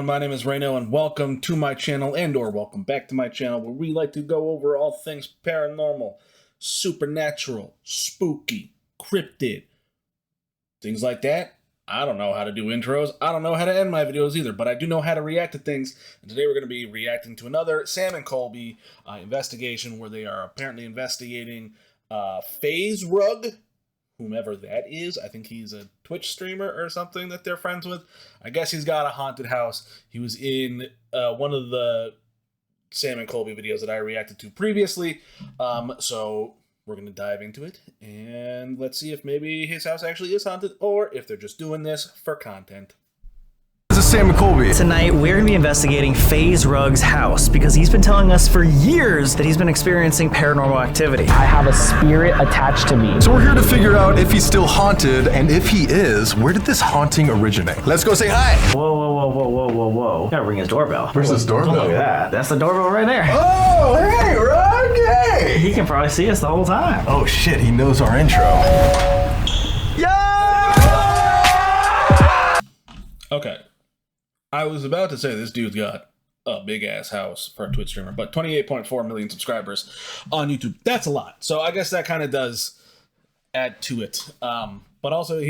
everyone, my name is Reno and welcome to my channel or welcome back to my channel where we like to go over all things paranormal, supernatural, spooky, cryptid, things like that. I don't know how to do intros. I don't know how to end my videos either, but I do know how to react to things. And today we're going to be reacting to another Sam and Colby investigation where they are apparently investigating FaZe Rug, whomever that is. I think he's a Twitch streamer or something that they're friends with. I guess he's got a haunted house. He was in one of the Sam and Colby videos that I reacted to previously. So we're going to dive into it and let's see if maybe his house actually is haunted or if they're just doing this for content. This is Sam and Colby. Tonight, we're going to be investigating FaZe Rug's house because he's been telling us for years that he's been experiencing paranormal activity. I have a spirit attached to me. So we're here to figure out if he's still haunted, and if he is, where did this haunting originate? Let's go say hi. Whoa. Gotta ring his doorbell. Where's this doorbell? Look at that. That's the doorbell right there. Oh, hey, Rug, hey! He can probably see us the whole time. Oh shit, he knows our intro. Yeah! Okay. I was about to say this dude's got a big ass house for a Twitch streamer, but 28.4 million subscribers on YouTube. That's a lot. So I guess that kind of does add to it. But also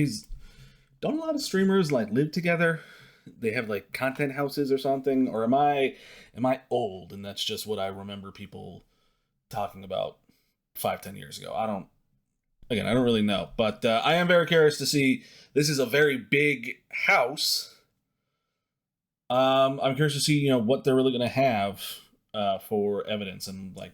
don't a lot of streamers like live together? They have like content houses or something? Or am I old and that's just what I remember people talking about 5-10 years ago? I don't really know. But I am very curious to see. This is a very big house. I'm curious to see, what they're really going to have for evidence and like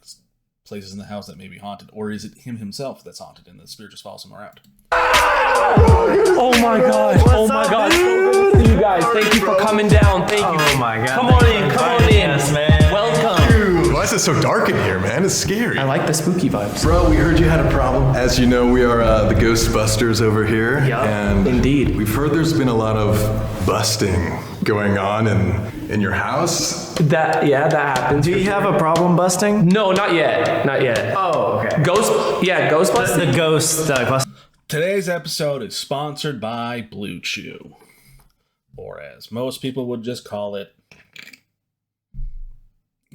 places in the house that may be haunted, or is it him himself that's haunted and the spirit just follows him around? Oh my god! Oh my god! So good to see you guys. Thank you for coming down. Thank you. Oh my god. Come on in. Yes, man. Welcome. Dude, why is it so dark in here, man? It's scary. I like the spooky vibes. Bro, we heard you had a problem. As you know, we are the Ghostbusters over here. Yeah, and indeed. We've heard there's been a lot of busting going on in your house. That happens. Do you have a problem busting? No, not yet. Not yet. Oh, okay. Ghost busting. The ghost bust. Today's episode is sponsored by Blue Chew, or as most people would just call it,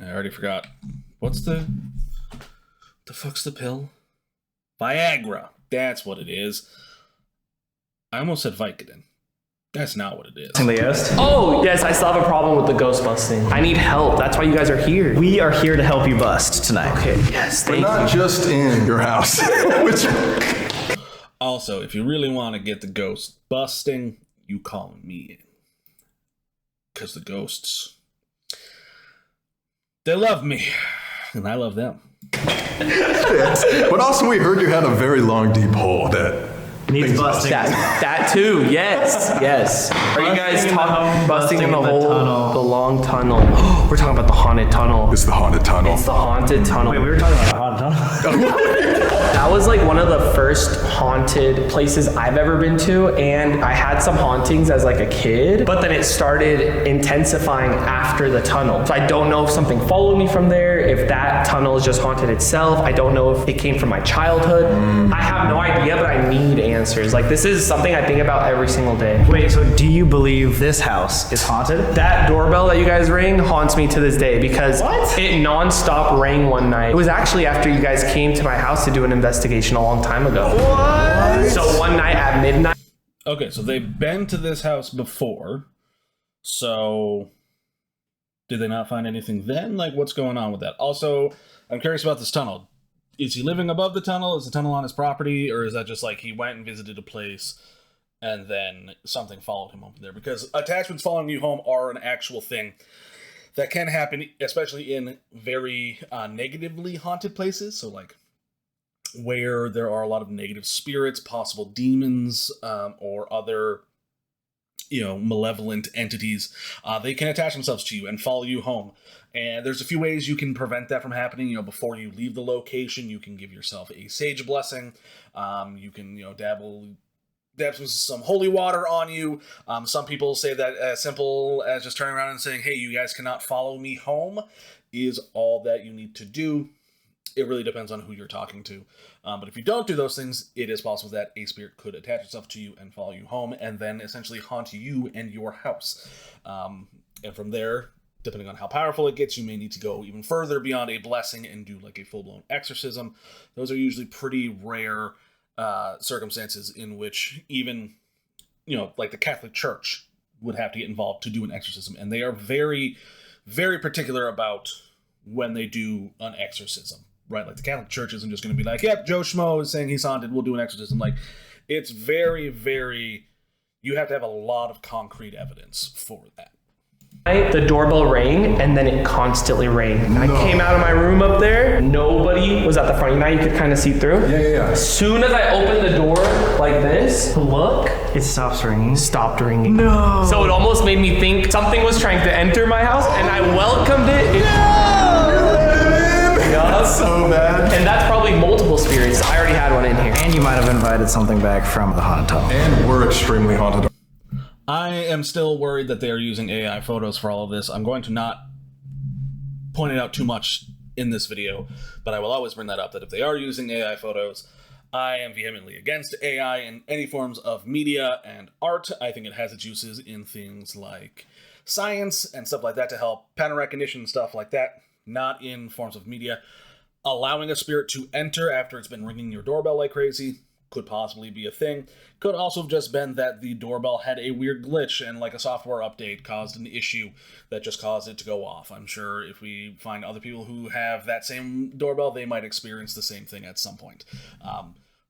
I already forgot. What's the fuck's the pill? Viagra. That's what it is. I almost said Vicodin. That's not what it is. The ghost? Oh, yes, I still have a problem with the ghost busting. I need help. That's why you guys are here. We are here to help you bust tonight. Okay, yes, But thank not you. just in your house. Which... Also, if you really want to get the ghost busting, you call me in. Because the ghosts, they love me. And I love them. Yes. But also we heard you had a very long, deep hole that Needs things busting. That too, yes. Are you guys talking busting in the hole? tunnel. The long tunnel. We're talking about the haunted tunnel. It's the haunted tunnel. It's the haunted tunnel. Wait, we were talking about a haunted tunnel. That was like one of the first haunted places I've ever been to, and I had some hauntings as like a kid, but then it started intensifying after the tunnel. So I don't know if something followed me from there, if that tunnel is just haunted itself. I don't know if it came from my childhood. I have no idea, but I need answers. Like, this is something I think about every single day. Wait, so do you believe this house is haunted? That doorbell that you guys ring haunts me to this day because it non-stop rang one night. It was actually after you guys came to my house to do an investigation a long time ago. What? So one night at midnight. Okay, so they've been to this house before. So did they not find anything then? Like, what's going on with that? Also, I'm curious about this tunnel. Is he living above the tunnel? Is the tunnel on his property? Or is that just like he went and visited a place and then something followed him over there? Because attachments following you home are an actual thing that can happen, especially in very negatively haunted places. So like where there are a lot of negative spirits, possible demons, or other, malevolent entities, they can attach themselves to you and follow you home. And there's a few ways you can prevent that from happening. Before you leave the location, you can give yourself a sage blessing. You can, dab some holy water on you. Some people say that as simple as just turning around and saying, hey, you guys cannot follow me home is all that you need to do. It really depends on who you're talking to. But if you don't do those things, it is possible that a spirit could attach itself to you and follow you home and then essentially haunt you and your house. And from there, depending on how powerful it gets, you may need to go even further beyond a blessing and do like a full-blown exorcism. Those are usually pretty rare circumstances in which even, like the Catholic Church would have to get involved to do an exorcism. And they are very, very particular about when they do an exorcism, right? Like the Catholic Church isn't just going to be like, yep, Joe Schmo is saying he's haunted, we'll do an exorcism. Like, it's very, very, you have to have a lot of concrete evidence for that. The doorbell rang, and then it constantly rang. I came out of my room up there. Nobody was at the front. Now you could kind of see through. Yeah. As soon as I opened the door like this, to look, It stops ringing. stopped ringing. No. So it almost made me think something was trying to enter my house, and I welcomed it. That's so bad. And that's probably multiple spirits. I already had one in here. And you might have invited something back from the haunted tunnel. And we're extremely haunted. I am still worried that they are using AI photos for all of this. I'm going to not point it out too much in this video, but I will always bring that up, that if they are using AI photos, I am vehemently against AI in any forms of media and art. I think it has its uses in things like science and stuff like that to help pattern recognition and stuff like that, not in forms of media. Allowing a spirit to enter after it's been ringing your doorbell like crazy could possibly be a thing. Could also have just been that the doorbell had a weird glitch and like a software update caused an issue that just caused it to go off. I'm sure if we find other people who have that same doorbell, they might experience the same thing at some point.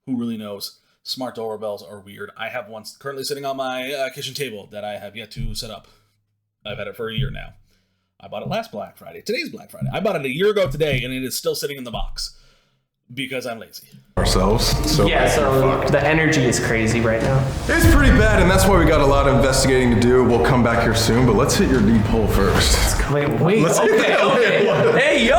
Who really knows? Smart doorbells are weird. I have one currently sitting on my kitchen table that I have yet to set up. I've had it for a year now. I bought it last Black Friday. Today's Black Friday. I bought it a year ago today, and it is still sitting in the box because I'm lazy. Ourselves. So Yeah, so the energy is crazy right now. it's pretty bad, and that's why we got a lot of investigating to do. We'll come back here soon, but let's hit your deep hole first. Wait. Okay. Hey, yo!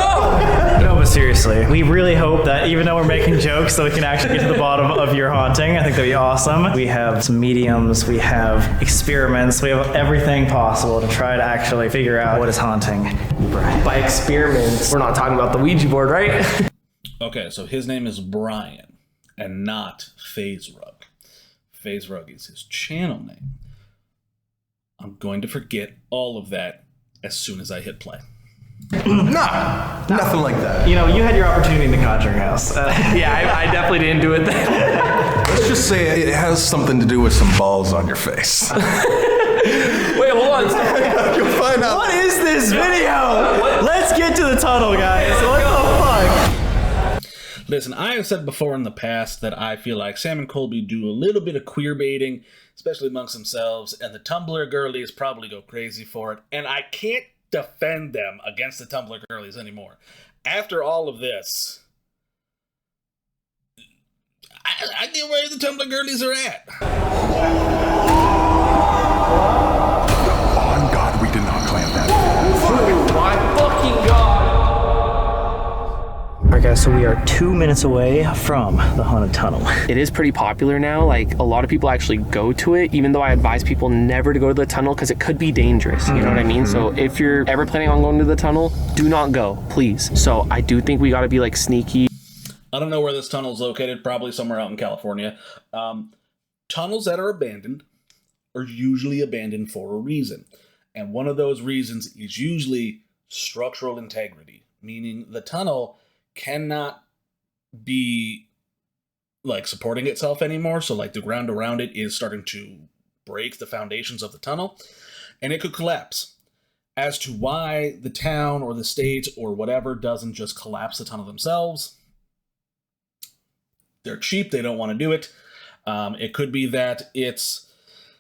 No, but seriously, we really hope that even though we're making jokes, that we can actually get to the bottom of your haunting. I think that'd be awesome. We have some mediums, we have experiments, we have everything possible to try to actually figure out what is haunting. By experiments, we're not talking about the Ouija board, right? Okay, so his name is Brian and not FaZe Rug. FaZe Rug is his channel name. I'm going to forget all of that as soon as I hit play. Nah, nothing like that. You know, you had your opportunity in the Conjuring house. Yeah, I definitely didn't do it then. Let's just say it has something to do with some balls on your face. Wait, hold on. You'll find out. What is this video? Let's get to the tunnel, guys. What the fuck? Listen, I have said before in the past that I feel like Sam and Colby do a little bit of queer baiting, especially amongst themselves, and the Tumblr girlies probably go crazy for it, and I can't defend them against the Tumblr girlies anymore. After all of this, I get where the Tumblr girlies are at. On God, we did not plan that. My fucking God. Alright guys, so we are 2 minutes away from the haunted tunnel. It is pretty popular now. Like, a lot of people actually go to it, even though I advise people never to go to the tunnel because it could be dangerous. You know what I mean? So if you're ever planning on going to the tunnel, do not go, please. So I do think we got to be like sneaky. I don't know where this tunnel is located, probably somewhere out in California. Tunnels that are abandoned are usually abandoned for a reason. And one of those reasons is usually structural integrity, meaning the tunnel cannot be like supporting itself anymore. So like the ground around it is starting to break the foundations of the tunnel, and it could collapse. As to why the town or the state or whatever doesn't just collapse the tunnel themselves, they're cheap, they don't want to do it. It could be that it's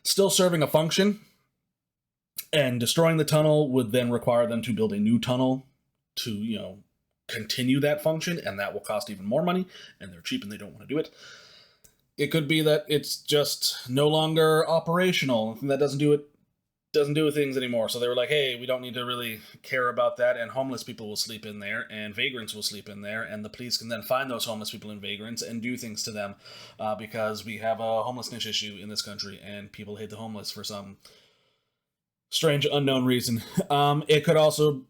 still serving a function, and destroying the tunnel would then require them to build a new tunnel to, continue that function, and that will cost even more money, and they're cheap and they don't want to do it. It could be that it's just no longer operational, and that doesn't do things anymore. So they were like, hey, we don't need to really care about that, and homeless people will sleep in there, and vagrants will sleep in there, and the police can then find those homeless people and vagrants and do things to them because we have a homelessness issue in this country, and people hate the homeless for some strange unknown reason. It could also,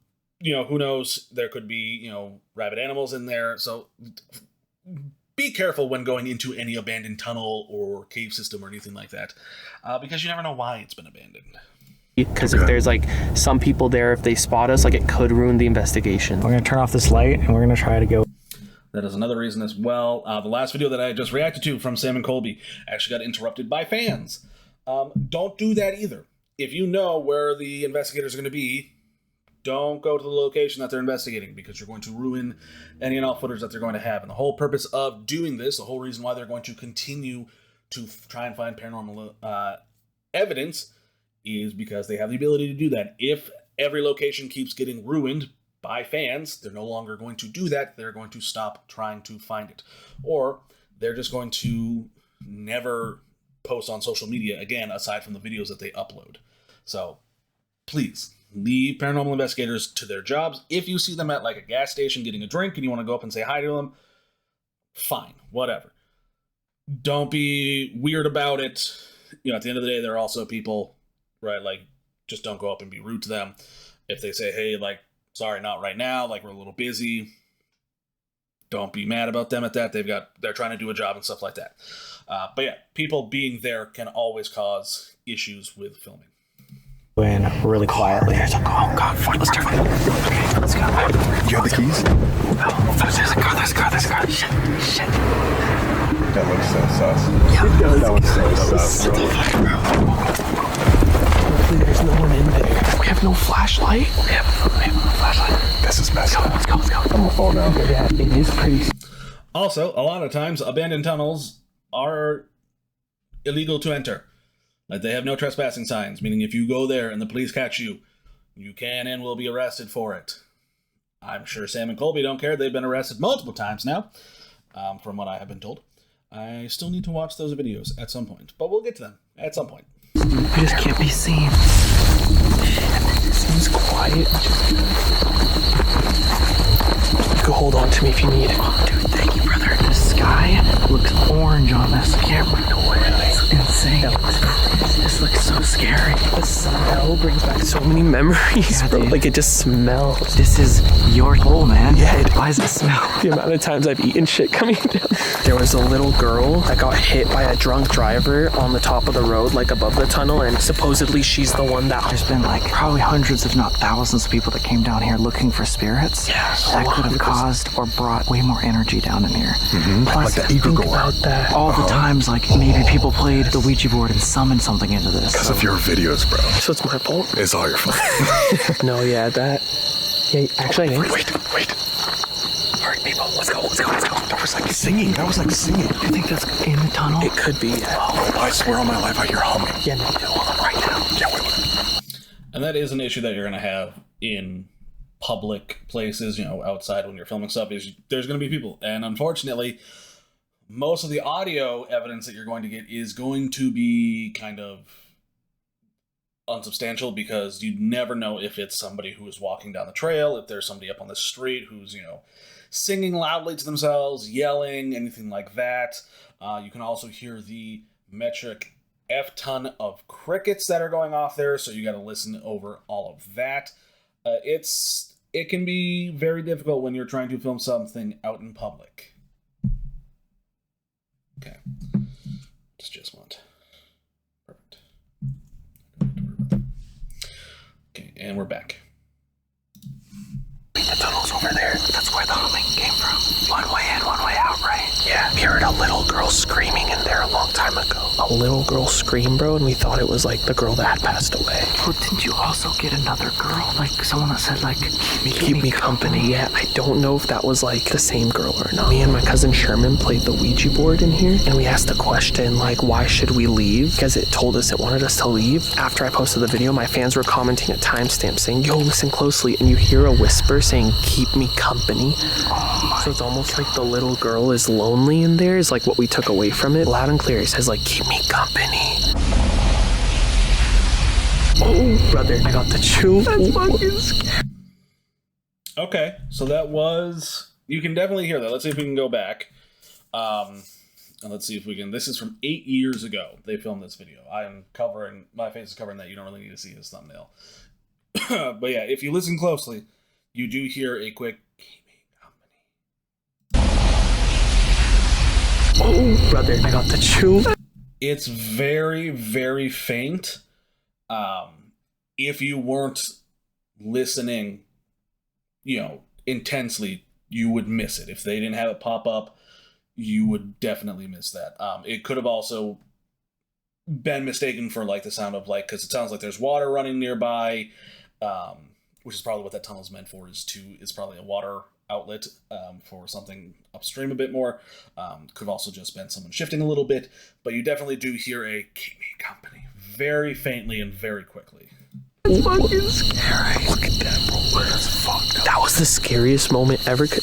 who knows, there could be, rabid animals in there. So be careful when going into any abandoned tunnel or cave system or anything like that, because you never know why it's been abandoned. because if there's like some people there, if they spot us, like it could ruin the investigation. We're gonna turn off this light and we're gonna try to go. That is another reason as well. The last video that I just reacted to from Sam and Colby actually got interrupted by fans. Don't do that either. If you know where the investigators are going to be, don't go to the location that they're investigating, because you're going to ruin any and all footage that they're going to have. And the whole purpose of doing this, the whole reason why they're going to continue to try and find paranormal evidence, is because they have the ability to do that. If every location keeps getting ruined by fans, they're no longer going to do that. They're going to stop trying to find it. Or they're just going to never post on social media again, aside from the videos that they upload. So please leave paranormal investigators to their jobs. If you see them at like a gas station getting a drink and you want to go up and say hi to them, fine, whatever. Don't be weird about it. You know, at the end of the day, they're also people, right? Like, just don't go up and be rude to them. If they say, hey, like, sorry, not right now, like, we're a little busy, don't be mad about them at that. They're trying to do a job and stuff like that. But yeah, people being there can always cause issues with filming. In really quietly. Oh God, fuck, let's turn it. Okay, let's go. You have the keys? Oh, there's a car. Shit. That looks so sus. Yeah, that looks so sus, bro. Hopefully there's no one in there. We have no flashlight. We have no flashlight. This is messed up. Let's go. Oh no. Yeah, it is pretty. Also, a lot of times, abandoned tunnels are illegal to enter. Like, they have no trespassing signs, meaning if you go there and the police catch you, you can and will be arrested for it. I'm sure Sam and Colby don't care. They've been arrested multiple times now, from what I have been told. I still need to watch those videos at some point, but we'll get to them at some point. We just can't be seen. It seems quiet. You can hold on to me if you need it. Oh, dude, thank you, brother. The sky looks orange on this camera. No way. It's insane. This looks so scary. The smell brings back so many memories, Yeah, bro. dude. Like, it just smells. This is your hole, man. Yeah, Why does it smell? The amount of times I've eaten shit coming down. There was a little girl that got hit by a drunk driver on the top of the road, like above the tunnel, and supposedly she's the one that... There's been like probably hundreds, if not thousands, of people that came down here looking for spirits. Yeah, That could have 100%. caused or brought way more energy down in here. Like the Think egregore. about that. All the times, like maybe people played the Ouija board and summoned something into this. Because of your videos, bro. So it's my fault? It's all your fault. No, yeah, that... Yeah, actually, I think... Wait. Alright, people, let's go. That was like singing. You think that's in the tunnel? It could be, yeah. Oh, I swear on my life, I hear humming. Yeah, no, hold on right now. Yeah, wait. And that is an issue that you're going to have in public places, you know, outside when you're filming stuff, is there's going to be people. And unfortunately, most of the audio evidence that you're going to get is going to be kind of unsubstantial, because you never know if it's somebody who is walking down the trail, if there's somebody up on the street who's, you know, singing loudly to themselves, yelling, anything like that. You can also hear the metric F-ton of crickets that are going off there, so you got to listen over all of that. It can be very difficult when you're trying to film something out in public. Okay. Just want. Perfect. Okay, and we're back. The tunnel's over there. That's where the humming came from. One way in, one way out, right? Yeah, we heard a little girl screaming in there a long time ago. A little girl scream, bro, and we thought it was like the girl that had passed away. Well, didn't you also get another girl? Like someone that said, like, Keep me company. Yeah, I don't know if that was like the same girl or not. Me and my cousin Sherman played the Ouija board in here, and we asked the question, like, why should we leave? Because it told us it wanted us to leave. After I posted the video, my fans were commenting a timestamp saying, yo, listen closely, and you hear a whisper saying, keep me company. So it's almost like the little girl is lonely in there, is like what we took away from it. Loud and clear, it says like, keep me company. Oh, brother, I got the chill. That's fucking scary. Okay, so that was... You can definitely hear that. Let's see if we can go back. And let's see if we can... This is from 8 years ago. They filmed this video. My face is covering that. You don't really need to see his thumbnail. But yeah, if you listen closely, you do hear a quick... Oh, brother, I got the chill. It's very, very faint. if you weren't listening, intensely, you would miss it. If they didn't have it pop up, you would definitely miss that. It could have also been mistaken for like the sound of like, because it sounds like there's water running nearby, which is probably what that tunnel is meant for. Is probably a water outlet for something upstream a bit more. Could have also just been someone shifting a little bit, but you definitely do hear a "keep me company" very faintly and very quickly. Fucking scary. Look at that, bro. That's fucked up. That was the scariest moment ever. Fuck.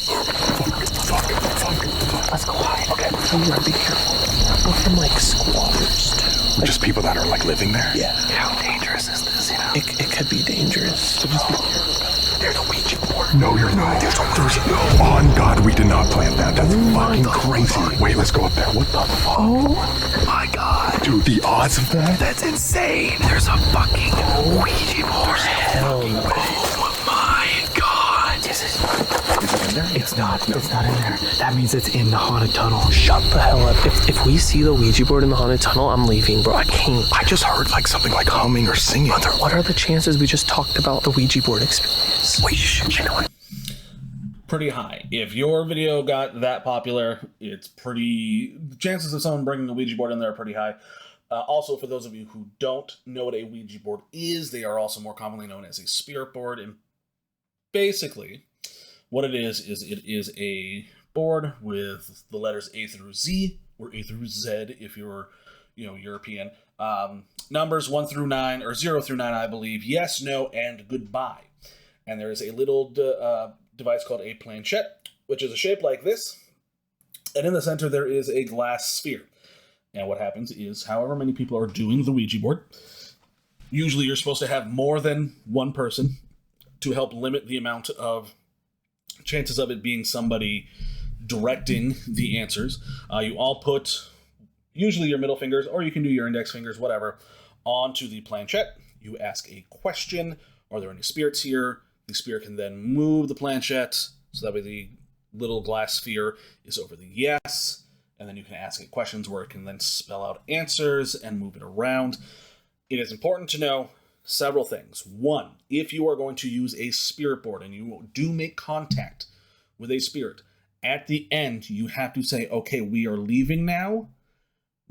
Let's go hide. Okay. You gotta be careful. We're from like squatters too. Just people that are like living there? Yeah. How dangerous is this, It could be dangerous. So just be careful. There's a Ouija board. No, you're not. There's no. On God, we did not plant that. That's fucking crazy. Fuck? Wait, let's go up there. What the fuck? Oh my God. Dude, the odds of that? That's insane. There's a fucking Ouija board. Hell no. Oh my God. Is it in there? It's not. It's not in there. That means it's in the haunted tunnel. Shut the hell up. If we see the Ouija board in the haunted tunnel, I'm leaving, bro. I can't. I just heard like something like humming or singing. What are the chances we just talked about the Ouija board experience? Wait, you know what? Pretty high. If your video got that popular, it's pretty... The chances of someone bringing the Ouija board in there are pretty high. Also, for those of you who don't know what a Ouija board is, they are also more commonly known as a spirit board. And basically, what it is it is a board with the letters A through Z, or A through Z if you're, European. Numbers 1 through 9, or 0 through 9, I believe. Yes, no, and goodbye. And there is a little device called a planchette, which is a shape like this. And in the center, there is a glass sphere. And what happens is, however many people are doing the Ouija board, usually you're supposed to have more than one person to help limit the amount of chances of it being somebody directing the answers. You all put, usually your middle fingers, or you can do your index fingers, whatever, onto the planchette. You ask a question: are there any spirits here? The spirit can then move the planchette, so that way the little glass sphere is over the yes, and then you can ask it questions where it can then spell out answers and move it around. It is important to know several things. One, if you are going to use a spirit board and you do make contact with a spirit, at the end you have to say, okay, we are leaving now,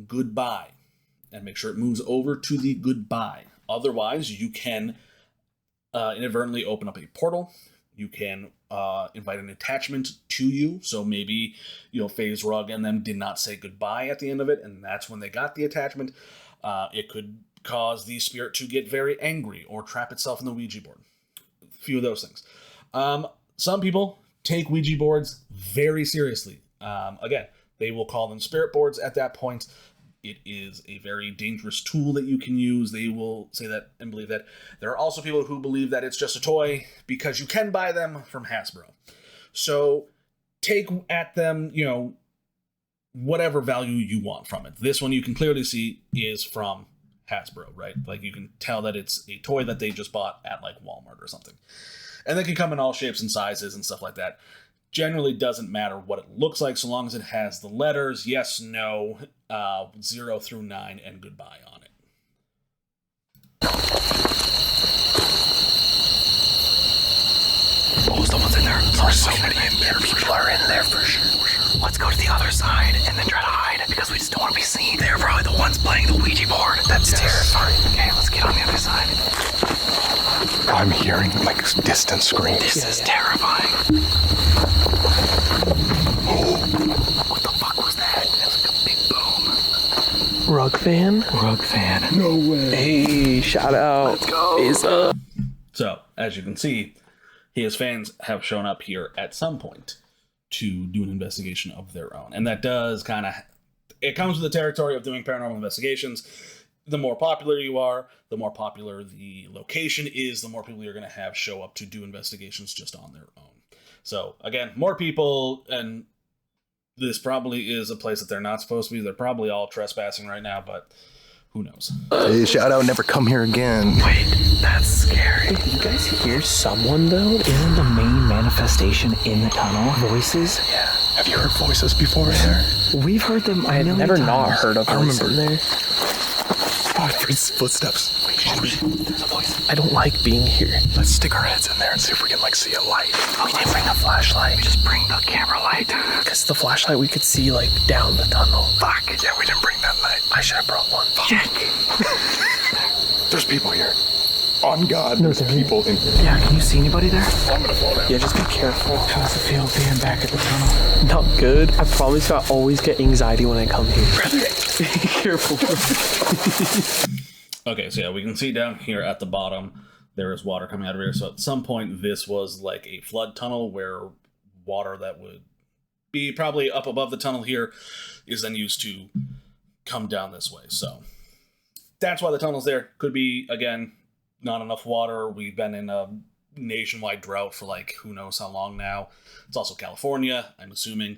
goodbye, and make sure it moves over to the goodbye. Otherwise, you can inadvertently open up a portal. You can invite an attachment to you. So maybe, FaZe Rug and them did not say goodbye at the end of it, and that's when they got the attachment. It could cause the spirit to get very angry or trap itself in the Ouija board. A few of those things. Some people take Ouija boards very seriously. Again, they will call them spirit boards at that point. It is a very dangerous tool that you can use. They will say that and believe that. There are also people who believe that it's just a toy because you can buy them from Hasbro. So take at them, whatever value you want from it. This one you can clearly see is from Hasbro, right? Like you can tell that it's a toy that they just bought at like Walmart or something. And they can come in all shapes and sizes and stuff like that. Generally doesn't matter what it looks like so long as it has the letters yes, no, 0 through 9, and goodbye on it. Oh, someone's in there. There's so many in there. People are in there for sure. Let's go to the other side and then try to hide because we just don't want to be seen. They're probably the ones playing the Ouija board. That's terrifying. Okay, let's get on the other side. I'm hearing like distant screams. This is terrifying. What the fuck was that? That was like a big boom. Rug fan? Rug fan. No way. Hey, shout out. Let's go. FaZe Rug. So, as you can see, his fans have shown up here at some point to do an investigation of their own. And that does kind of... It comes with the territory of doing paranormal investigations. The more popular you are, the more popular the location is, the more people you're going to have show up to do investigations just on their own. So, again, more people, and this probably is a place that they're not supposed to be. They're probably all trespassing right now, but who knows? Hey, shout out, never come here again. Wait, that's scary. Did you guys hear someone, though? Isn't the main manifestation in the tunnel voices? Yeah. Have you heard voices before in there? We've heard them. I have never not heard of voices in there. I Footsteps. Wait, There's a voice. I don't like being here. Let's stick our heads in there and see if we can like see a light. We didn't bring a flashlight. Just bring the camera light. Because the flashlight we could see like down the tunnel. Fuck. Yeah, we didn't bring that light. I should have brought one. Check. There's people here. On God, No, there's there people in here. Yeah, can you see anybody there? I'm gonna fall down. Yeah, just be careful. How does it feel being back at the tunnel? Not good. I promise you I always get anxiety when I come here. Be careful. Okay, so yeah, we can see down here at the bottom, there is water coming out of here. So at some point, this was like a flood tunnel where water that would be probably up above the tunnel here is then used to come down this way. So that's why the tunnel's there. Could be, again, not enough water. We've been in a nationwide drought for like who knows how long now. It's also California, I'm assuming.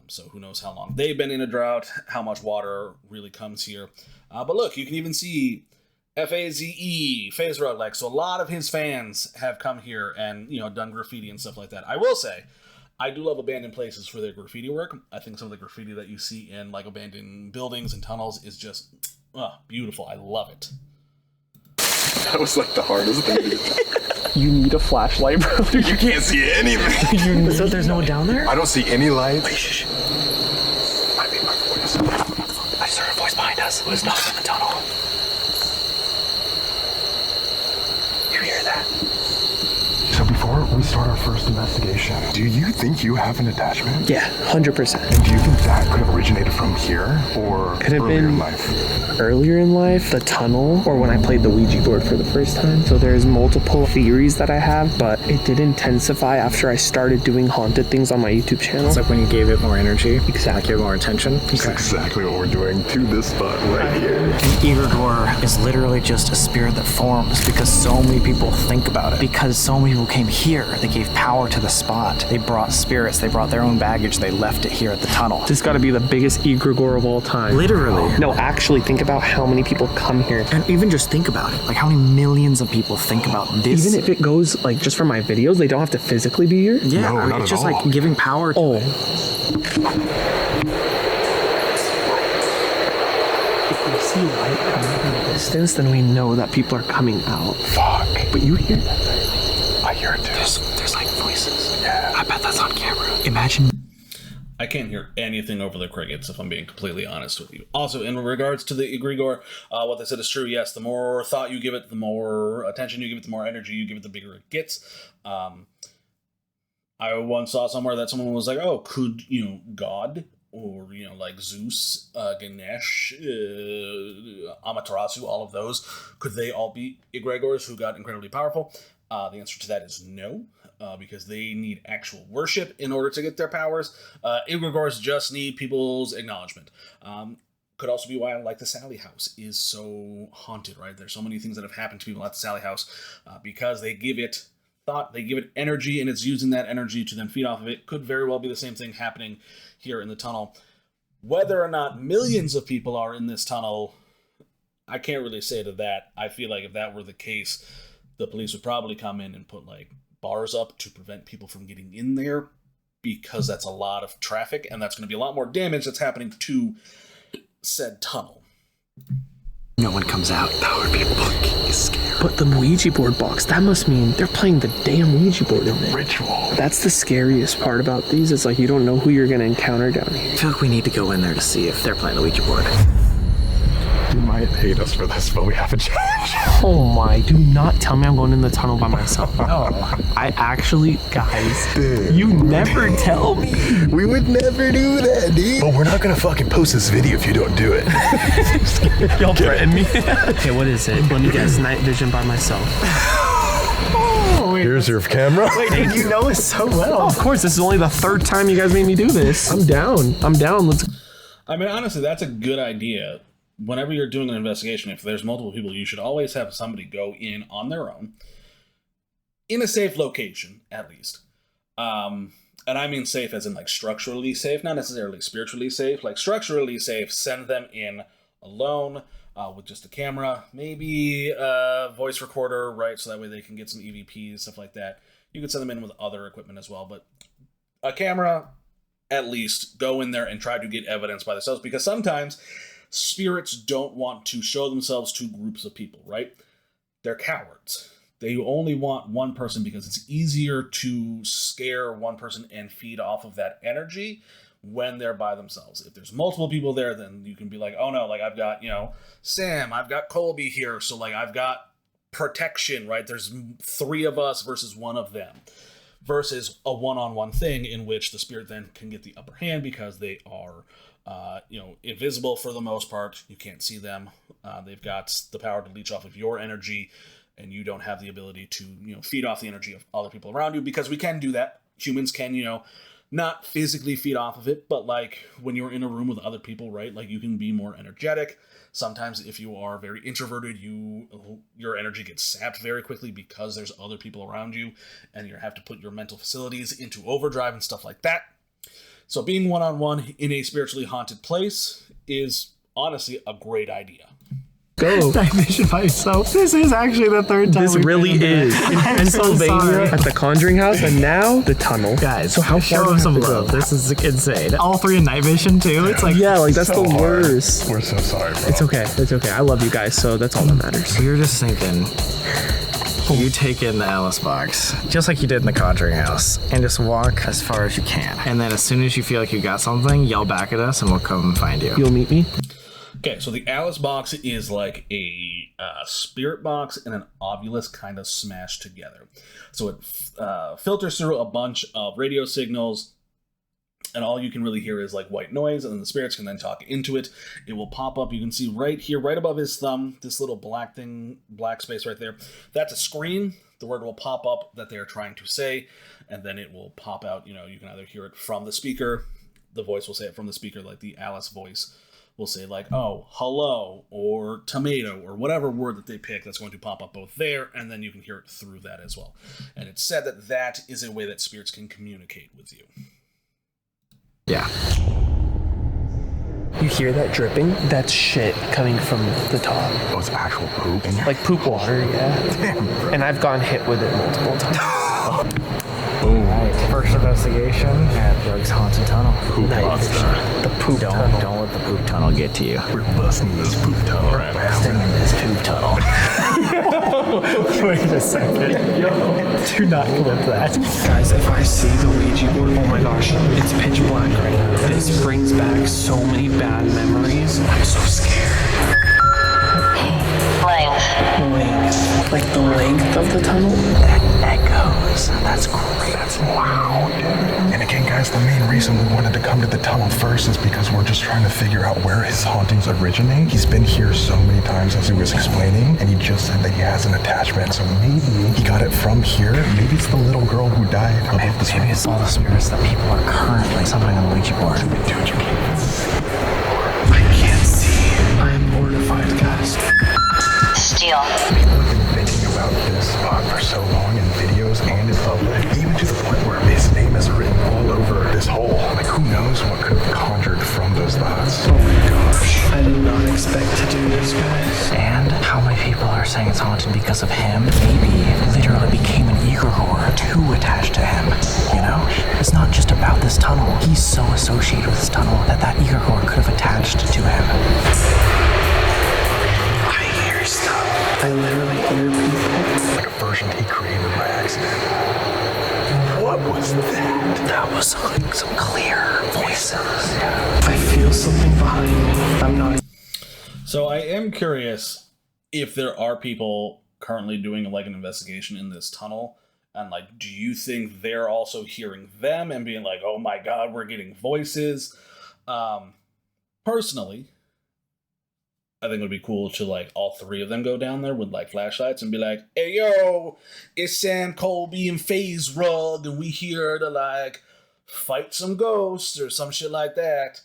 So who knows how long they've been in a drought, how much water really comes here. But look, you can even see FaZe Rug. Like, so a lot of his fans have come here and, you know, done graffiti and stuff like that. I will say, I do love abandoned places for their graffiti work. I think some of the graffiti that you see in like abandoned buildings and tunnels is just beautiful. I love it. That was like the hardest thing to do. You need a flashlight, bro. You can't see anything. So there's no one down there? I don't see any lights. Wait, shh. Might be my voice. I just heard a voice behind us. It was not in the tunnel. You hear that? So before we start our first investigation, do you think you have an attachment? Yeah, 100%. And do you think that could have originated from here or Could have earlier been in life? Earlier in life, the tunnel, or when I played the Ouija board for the first time. So there's multiple theories that I have, but it did intensify after I started doing haunted things on my YouTube channel. It's like when you gave it more energy. Exactly. Gave it more attention. That's exactly what we're doing to this spot right here. An egregore is literally just a spirit that forms because so many people think about it. Because so many people came here, they gave power to the spot. They brought spirits, they brought their own baggage, they left it here at the tunnel. This got to be the biggest egregore of all time. Literally. No, actually, think about how many people come here. And even just think about it. Like how many millions of people think about this. Even if it goes, like, just for my videos, they don't have to physically be here? Yeah, No, I mean, not it's at just all. like giving power to it. If we see light coming from the distance, then we know that people are coming out. Fuck. But you hear that? I hear it too. There's like voices. Yeah. I bet that's on camera. Imagine. I can't hear anything over the crickets, if I'm being completely honest with you. Also, in regards to the egregore, what they said is true. Yes, the more thought you give it, the more attention you give it, the more energy you give it, the bigger it gets. I once saw somewhere that someone was like, oh, could, you know, God or, you know, like Zeus, Ganesh, Amaterasu, all of those, could they all be egregores who got incredibly powerful? The answer to that is no. Because they need actual worship in order to get their powers. Egregores just need people's acknowledgement. Could also be why I like the Sally House is so haunted, right? There's so many things that have happened to people at the Sally House because they give it thought, they give it energy, and it's using that energy to then feed off of it. Could very well be the same thing happening here in the tunnel. Whether or not millions of people are in this tunnel, I can't really say to that. I feel like if that were the case, the police would probably come in and put like bars up to prevent people from getting in there because that's a lot of traffic and that's going to be a lot more damage that's happening to said tunnel. No one comes out. That would be fucking scary. But the Ouija board box, that must mean they're playing the damn Ouija board in there. Ritual. That's the scariest part about these. It's like you don't know who you're going to encounter down here. I feel like we need to go in there to see if they're playing the Ouija board. You might hate us for this, but we have a challenge. Oh my, do not tell me I'm going in the tunnel by myself. I actually, guys, Dude. you never tell me. We would never do that, dude. But we're not gonna fucking post this video if you don't do it. Y'all threaten me. Okay, what is it? Let me guess, night vision by myself. Here's your camera. Wait, you know it so well. Of course, this is only the third time you guys made me do this. I'm down. Let's. I mean, honestly, that's a good idea. Whenever you're doing an investigation, if there's multiple people, you should always have somebody go in on their own in a safe location, at least. And I mean safe as in like structurally safe, not necessarily spiritually safe. Like structurally safe, send them in alone with just a camera, maybe a voice recorder, right? So that way they can get some EVPs, stuff like that. You could send them in with other equipment as well, but a camera, at least, go in there and try to get evidence by themselves, because sometimes spirits don't want to show themselves to groups of people, right? They're cowards. They only want one person because it's easier to scare one person and feed off of that energy when they're by themselves. If there's multiple people there, then you can be like, oh no, like I've got, Sam, I've got Colby here, so like I've got protection, right? There's 3 of us versus 1 of them. Versus a one-on-one thing in which the spirit then can get the upper hand because they are, invisible for the most part. You can't see them. They've got the power to leech off of your energy, and you don't have the ability to, feed off the energy of other people around you, because we can do that. Humans can, not physically feed off of it, but like when you're in a room with other people, right? Like you can be more energetic. Sometimes if you are very introverted, your energy gets sapped very quickly because there's other people around you, and you have to put your mental facilities into overdrive and stuff like that. So being one-on-one in a spiritually haunted place is honestly a great idea. Go. Night vision by yourself. This is actually the 3rd time. This really is. In Pennsylvania, at the Conjuring House, and now the tunnel. Guys, so how show far them some love. This is insane. All 3 in night vision too. It's like, yeah, like that's so the worst. We're so sorry, bro. It's okay. It's okay. I love you guys, so that's all that matters. We were just thinking, you take in the Alice box, just like you did in the Conjuring House, and just walk as far as you can. And then as soon as you feel like you got something, yell back at us and we'll come find you. You'll meet me? Okay, so the Alice box is like a spirit box and an ovulus kind of smashed together. So it filters through a bunch of radio signals, and all you can really hear is like white noise, and then the spirits can then talk into it. It will pop up. You can see right here, right above his thumb, this little black space right there. That's a screen. The word will pop up that they're trying to say, and then it will pop out. You can either hear it from the speaker. The voice will say it from the speaker, like the Alice voice will say like, oh, hello, or tomato, or whatever word that they pick, that's going to pop up both there, and then you can hear it through that as well. And it's said that that is a way that spirits can communicate with you. Yeah. You hear that dripping? That's shit coming from the top. Oh, it's actual poop. Like poop water, yeah. Damn, bro. And I've gone hit with it multiple times. Alright, first investigation at Rug's Haunted Tunnel. Poop monster. The poop tunnel. Don't let the poop tunnel get to you. We're busting this poop tunnel right now. Busting in this poop tunnel. Wait a second. Do not clip that. Guys, if I see the Ouija board, oh my gosh, it's pitch black right now. This brings back so many bad memories. I'm so scared. Length. Like the length of the tunnel? That echoes. That's great. That's loud. And again, guys, the main reason we wanted to come to the tunnel first is because we're just trying to figure out where his hauntings originate. He's been here so many times, as he was explaining, and he just said that he has an attachment. So maybe he got it from here. Maybe it's the little girl who died above the Maybe it's all the spirits that people are currently summoning on the Ouija board. Dude, you can't see. I can't see. I am mortified, guys. Steal. People have been thinking about this spot for so long in videos and in public, even to the point where his name is written all over this hole. Like, who knows what could have conjured from those thoughts? Oh my gosh. I did not expect to do this, guys. And how many people are saying it's haunted because of him? Maybe literally became an egregore too attached to him. It's not just about this tunnel. He's so associated with this tunnel that egregore could have attached to him. I hear stuff. I literally hear people. Like a version he created by accident. What was that? That was some clear voices. I feel something behind me. I'm not. So I am curious if there are people currently doing like an investigation in this tunnel, and like, do you think they're also hearing them and being like, oh my god, we're getting voices? Personally, I think it would be cool to like all 3 of them go down there with like flashlights and be like, hey yo, it's Sam, Colby, and FaZe Rug, and we here to like fight some ghosts or some shit like that.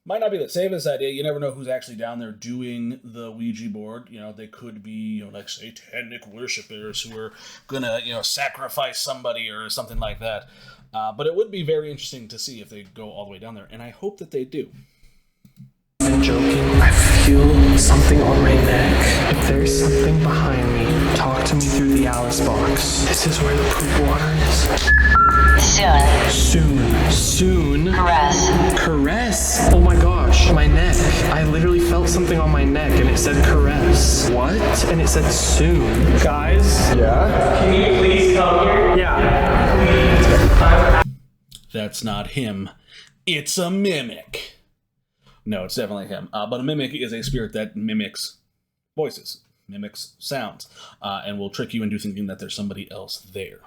Might not be the safest idea. You never know who's actually down there doing the Ouija board. They could be, like satanic worshipers who are gonna, sacrifice somebody or something like that. But it would be very interesting to see if they go all the way down there, and I hope that they do. I'm joking. I feel something on my neck. If there's something behind me, Talk to me through the Alice box. This is where the poop water is. Soon. Caress. Oh my gosh, my neck. I literally felt something on my neck and it said caress. What? And it said soon. Guys? Yeah? Can you please come here? Yeah. Please. That's not him. It's a mimic. No, it's definitely him. But a mimic is a spirit that mimics voices, mimics sounds, and will trick you into thinking that there's somebody else there.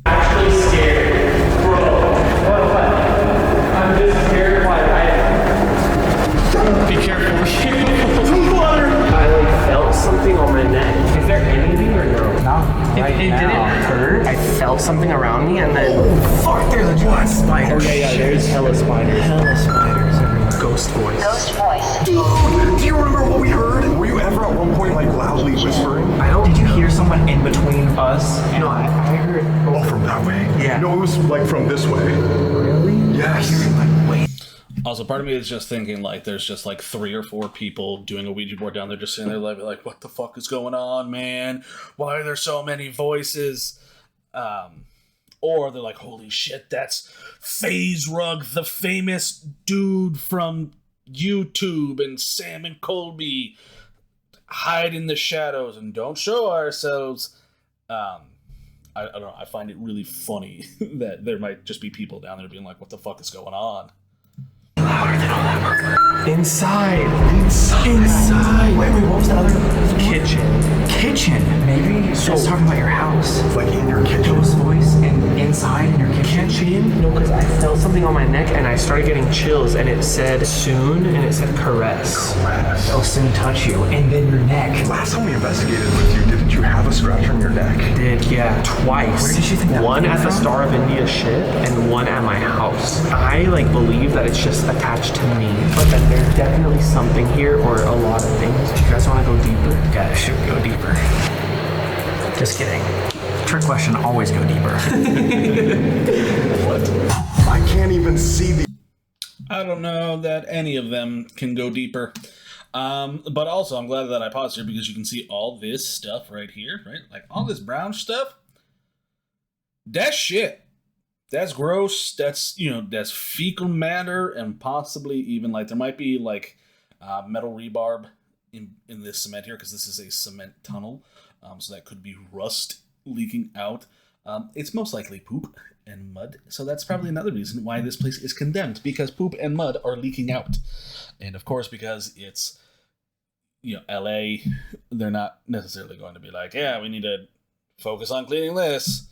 Actually scared. Bro. What? I'm just terrified. Be careful. Water. I felt something on my neck. Is there anything or no? No. It didn't hurt. I felt something around me and then... Oh, fuck, there's a giant spider. Oh, yeah, there's hella spiders. Everywhere. Ghost voice. Dude, do you remember what we heard? Were you ever at one point, like, loudly whispering? Did you hear someone in between us? No, I heard... Oh, from that way? Yeah. No, it was, like, from this way. Really? Yes. Also, part of me is just thinking, like, there's just, like, 3 or 4 people doing a Ouija board down there just sitting there, like, what the fuck is going on, man? Why are there so many voices? Or they're like, holy shit, that's FaZe Rug, the famous dude from YouTube, and Sam and Colby hide in the shadows and don't show ourselves. I don't know, I find it really funny that there might just be people down there being like, what the fuck is going on? Louder than all that. Inside. Wait, what was the other? Kitchen, maybe? So- It's talking about your house. Like, in your kitchen. Ghost voice and inside in your kitchen. No, because I felt something on my neck and I started getting chills and it said soon and it said caress. They'll soon touch you, and then your neck. Last time we investigated with you, didn't you have a scratch on your neck? Yeah, twice. Where did you think that one came at the from? Star of India ship and one at my house. I believe that it's just attached to me, but then there's definitely something here or a lot of things. Do you guys want to go deeper? Yeah, should go deeper. Just kidding. Trick question, always go deeper. What? I can't even see the... I don't know that any of them can go deeper. But also, I'm glad that I paused here because you can see all this stuff right here, right? Like, all this brown stuff. That's shit. That's gross. That's, that's fecal matter, and possibly even, like, there might be, like, metal rebarb in this cement here, because this is a cement tunnel. So that could be rust leaking out. It's most likely poop and mud. So that's probably another reason why this place is condemned, because poop and mud are leaking out. And of course, because it's, LA, they're not necessarily going to be like, yeah, we need to focus on cleaning this.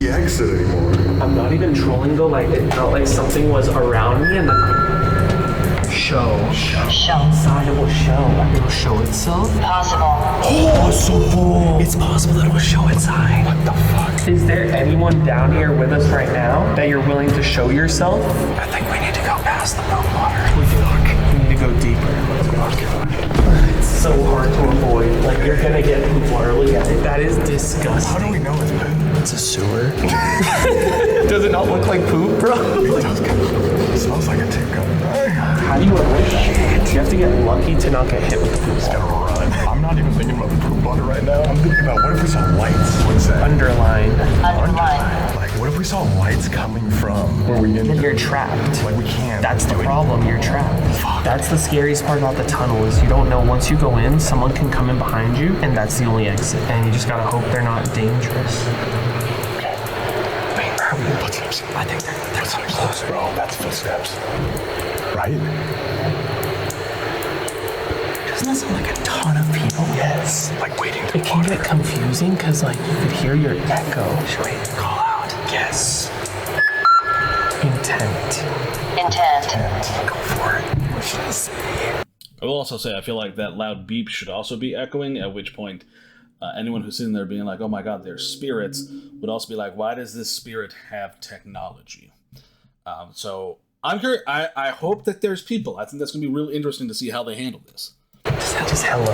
The exit anymore. I'm not even trolling though, like it felt like something was around me and then show. Inside it will show. It'll show itself. Possible. It's possible that it will show inside. What the fuck? Is there anyone down here with us right now that you're willing to show yourself? I think we need to go past the moon water. We need to go deeper. It's so hard to avoid. Like, you're gonna get poop water. Look at it. That is disgusting. How do we know it's poop? It's a sewer. Does it not look like poop, bro? It does kind of. It smells like a tick. How do you avoid that? You have to get lucky to not get hit with the poop water. I'm not even thinking about the poop water right now. I'm thinking about, what if we saw lights? What's that? Underline. Like, what if we saw lights coming from where we Then entered? you're trapped. Like, we can't. That's the do it. problem, you're trapped. Fuck. That's the scariest part about the tunnel is you don't know once you go in, someone can come in behind you, and that's the only exit. And you just gotta hope they're not dangerous. Wait, are we in footsteps? I think they're so Close, bro. That's footsteps. Right? Doesn't that sound like a ton of people? Yes. Like waiting to It can get confusing because like you could hear your echo. Should we call out? Yes. Intent. Go for it. What should I say? I will also say, I feel like that loud beep should also be echoing, at which point anyone who's sitting there being like, oh my god, they're spirits, would also be like, why does this spirit have technology? So I'm curious. I hope that there's people. I think that's going to be really interesting to see how they handle this. Just hello.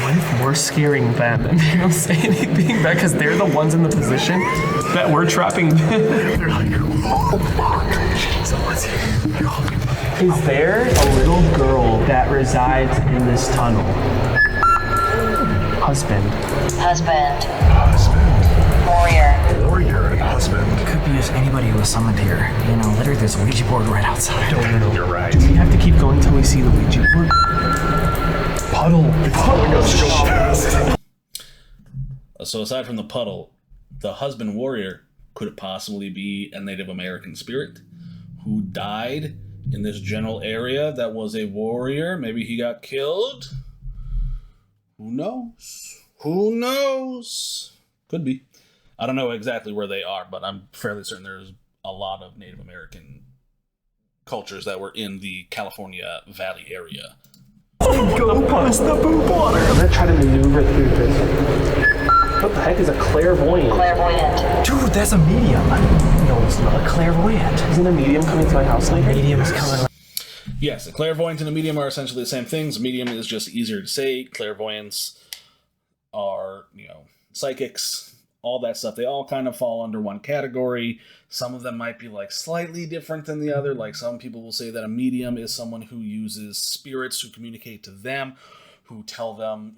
What if we're scaring them and they don't say anything back because they're the ones in the position that we're trapping them? They're like, oh fuck. Someone's here. Is there a little girl that resides in this tunnel? Husband. Husband. Husband. Warrior. Warrior and husband. Could be just anybody who was summoned here. You know, literally there's a Ouija board right outside. No, you're right. We have to keep going until we see the Ouija board. Puddle. So aside from the puddle, the husband warrior, could it possibly be a Native American spirit who died in this general area that was a warrior? Maybe he got killed? Who knows? Who knows? Could be. I don't know exactly where they are, but I'm fairly certain there's a lot of Native American cultures that were in the California Valley area. Go past the poop water. I'm gonna try to maneuver through this. What the heck is a clairvoyant? Clairvoyant. Dude, that's a medium. No, it's not a clairvoyant. Isn't a medium coming to my house later? Medium is coming. Yes, a clairvoyant and a medium are essentially the same things. Medium is just easier to say. Clairvoyants are, psychics, all that stuff. They all kind of fall under one category. Some of them might be like slightly different than the other. Like some people will say that a medium is someone who uses spirits who communicate to them, who tell them,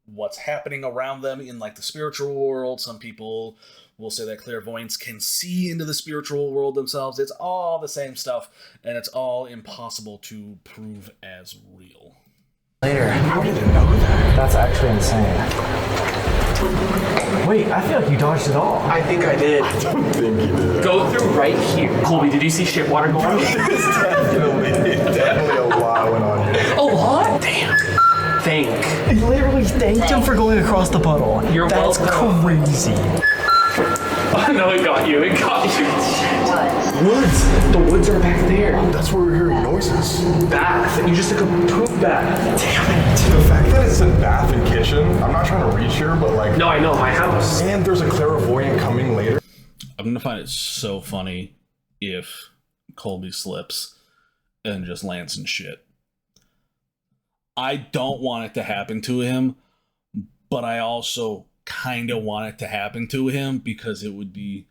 what's happening around them in like the spiritual world. Some people will say that clairvoyants can see into the spiritual world themselves. It's all the same stuff, and it's all impossible to prove as real. Later. How did it know that? That's actually insane. Wait, I feel like you dodged it all. I think I did. I don't think he did. Go through right here. Colby, did you see shit water going on? Definitely a lot went on here. A lot? Damn. Thank. I literally thanked him for going across the puddle. You're That's welcome. crazy. Oh, no, it got you. It got you. Woods. Woods. The woods are back there. That's where we're hearing noises. Bath. You just took a poop bath. Damn it. The fact that it said bath and kitchen, I'm not trying to reach here, but like... No, I know. My house. And there's a clairvoyant coming later. I'm going to find it so funny if Colby slips and just lands in shit. I don't want it to happen to him, but I also kind of want it to happen to him because it would be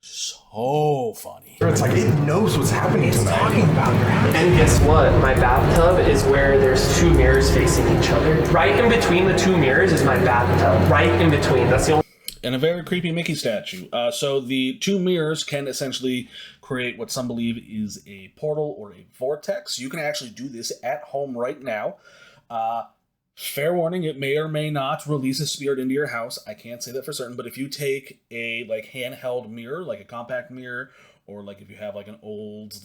so funny. It's like it knows what's happening to talking about your house. And guess what? My bathtub is where there's two mirrors facing each other. Right in between the two mirrors is my bathtub. Right in between. That's the only... And a very creepy Mickey statue. So the two mirrors can essentially create what some believe is a portal or a vortex. You can actually do this at home right now. Fair warning, it may or may not release a spirit into your house. I can't say that for certain, but if you take a handheld mirror, like a compact mirror, or like if you have like an old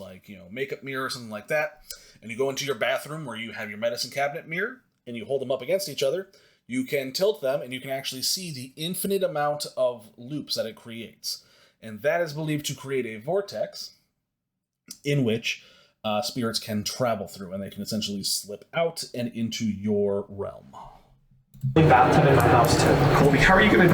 makeup mirror or something like that, and you go into your bathroom where you have your medicine cabinet mirror and you hold them up against each other, you can tilt them and you can actually see the infinite amount of loops that it creates. And that is believed to create a vortex in which spirits can travel through, and they can essentially slip out and into your realm. bathtub in my house too. Colby, how are you gonna?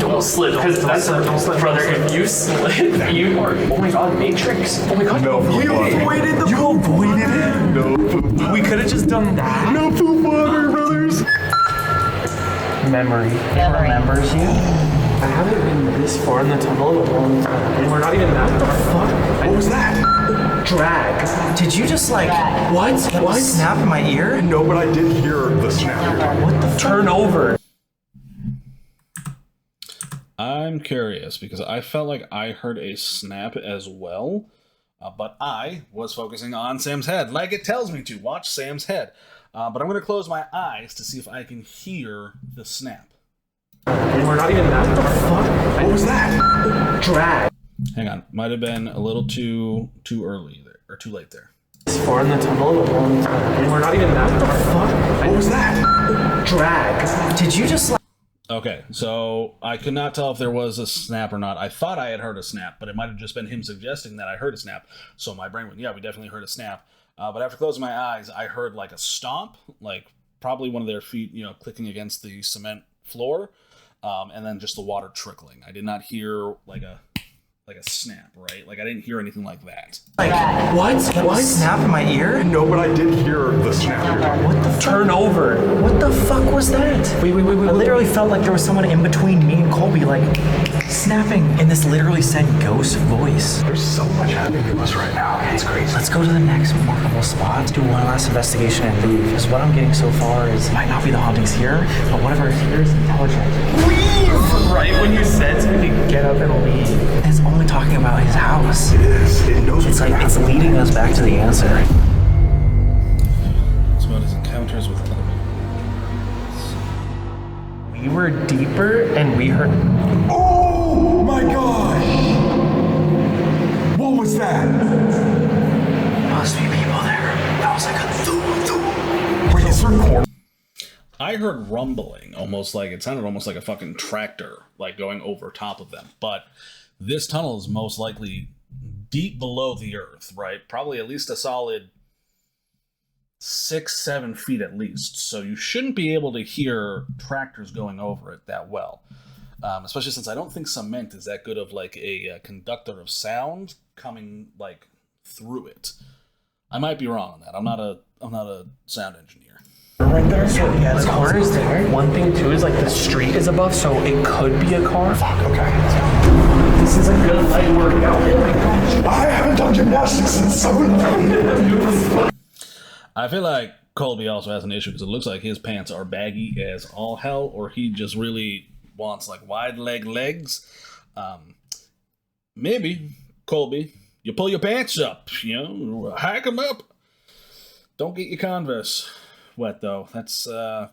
Don't slip, because that's don't slip, brother. If you slip, you are. Oh my God, Matrix. Oh my God, No, you avoided the. You avoided it? No poop. We could have just done that. No poop water, brothers. Memory. Memory. Remembers you? I haven't been this far in the tunnel in a long time, and we're not even that far. What was that? Drag. Did you just like Drag. What? snap in my ear? No, but I did hear the snap you're talking about. What the Turn over. I'm curious because I felt like I heard a snap as well, but I was focusing on Sam's head, like it tells me to. Watch Sam's head. But I'm going to close my eyes to see if I can hear the snap. And we're not even that far. What was that? Drag. Hang on, might have been a little too early there, or too late there. This far in the tunnel in a long time, and we're not even that far. What was that? Drag. Did you just like Okay, so I could not tell if there was a snap or not. I thought I had heard a snap, but it might have just been him suggesting that I heard a snap. So my brain went, yeah, we definitely heard a snap. But after closing my eyes, I heard like a stomp, like probably one of their feet, clicking against the cement floor, and then just the water trickling. I did not hear like a like a snap, right? Like I didn't hear anything like that. Like, what? What? Snap in my ear? No, but I did hear the snap. What the Turn over. What the fuck was that? Wait. I literally felt like there was someone in between me and Colby, like, snapping. And this literally said ghost voice. There's so much happening to us right now. It's crazy. Let's go to the next markable spot, do one last investigation and leave. Because what I'm getting so far is, it might not be the hauntings here, but whatever is here is intelligent. Leave! Right when you said so, we could get up and leave. And it's only talking about his house. It is. It knows It's what's like, it's happening. leading us back to the answer. It's about his encounters with other people. We were deeper and we heard. Oh my gosh! What was that? Must be people there. That was like a thoo. Wait, is there corn? I heard rumbling, almost like it sounded almost like a fucking tractor, like going over top of them. But this tunnel is most likely deep below the earth, right? Probably at least a solid 6-7 feet at least. So you shouldn't be able to hear tractors going over it that well. Especially since I don't think cement is that good of like a conductor of sound coming like through it. I might be wrong on that. I'm not a sound engineer. Right there? So yeah, the car is there. One thing too is like the street is above, so it could be a car. Fuck, okay. This is a good light workout. Oh my gosh. I haven't done gymnastics in so long. I feel like Colby also has an issue because it looks like his pants are baggy as all hell, or he just really wants like wide legs. Maybe Colby, you pull your pants up, hike them up. Don't get your Converse wet though. That's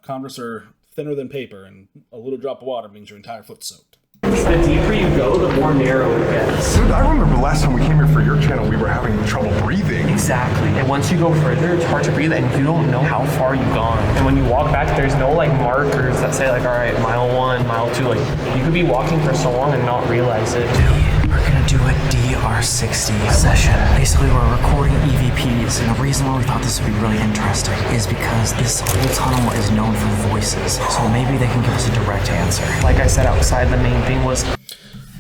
Converse are thinner than paper, and a little drop of water means your entire foot's soaked. The deeper you go, the more narrow it gets. Dude, I remember last time we came here for your channel, we were having trouble breathing. Exactly. And once you go further, it's hard to breathe and you don't know how far you've gone. And when you walk back, there's no like markers that say like, all right, mile 1, mile 2. Like you could be walking for so long and not realize it. We're gonna do a DR60 session. Basically, we're recording EVPs, and the reason why we thought this would be really interesting is because this whole tunnel is known for voices, so maybe they can give us a direct answer. Like I said outside, the main thing was.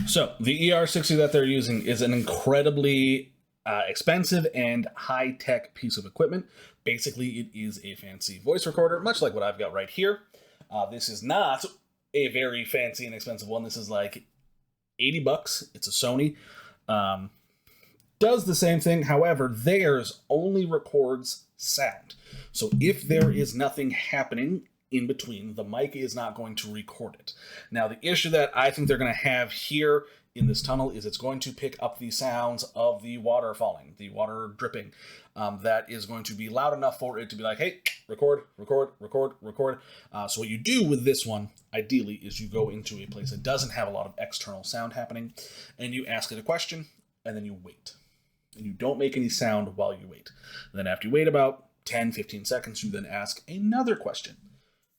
So the ER60 that they're using is an incredibly expensive and high-tech piece of equipment. Basically, it is a fancy voice recorder, much like what I've got right here. This is not a very fancy and expensive one. This is like $80. It's a Sony. Does the same thing. However, theirs only records sound. So if there is nothing happening in between, the mic is not going to record it. Now, the issue that I think they're going to have here in this tunnel is it's going to pick up the sounds of the water falling, the water dripping. That is going to be loud enough for it to be like, hey, record. So what you do with this one, ideally, is you go into a place that doesn't have a lot of external sound happening, and you ask it a question, and then you wait. And you don't make any sound while you wait. And then after you wait about 10-15 seconds, you then ask another question.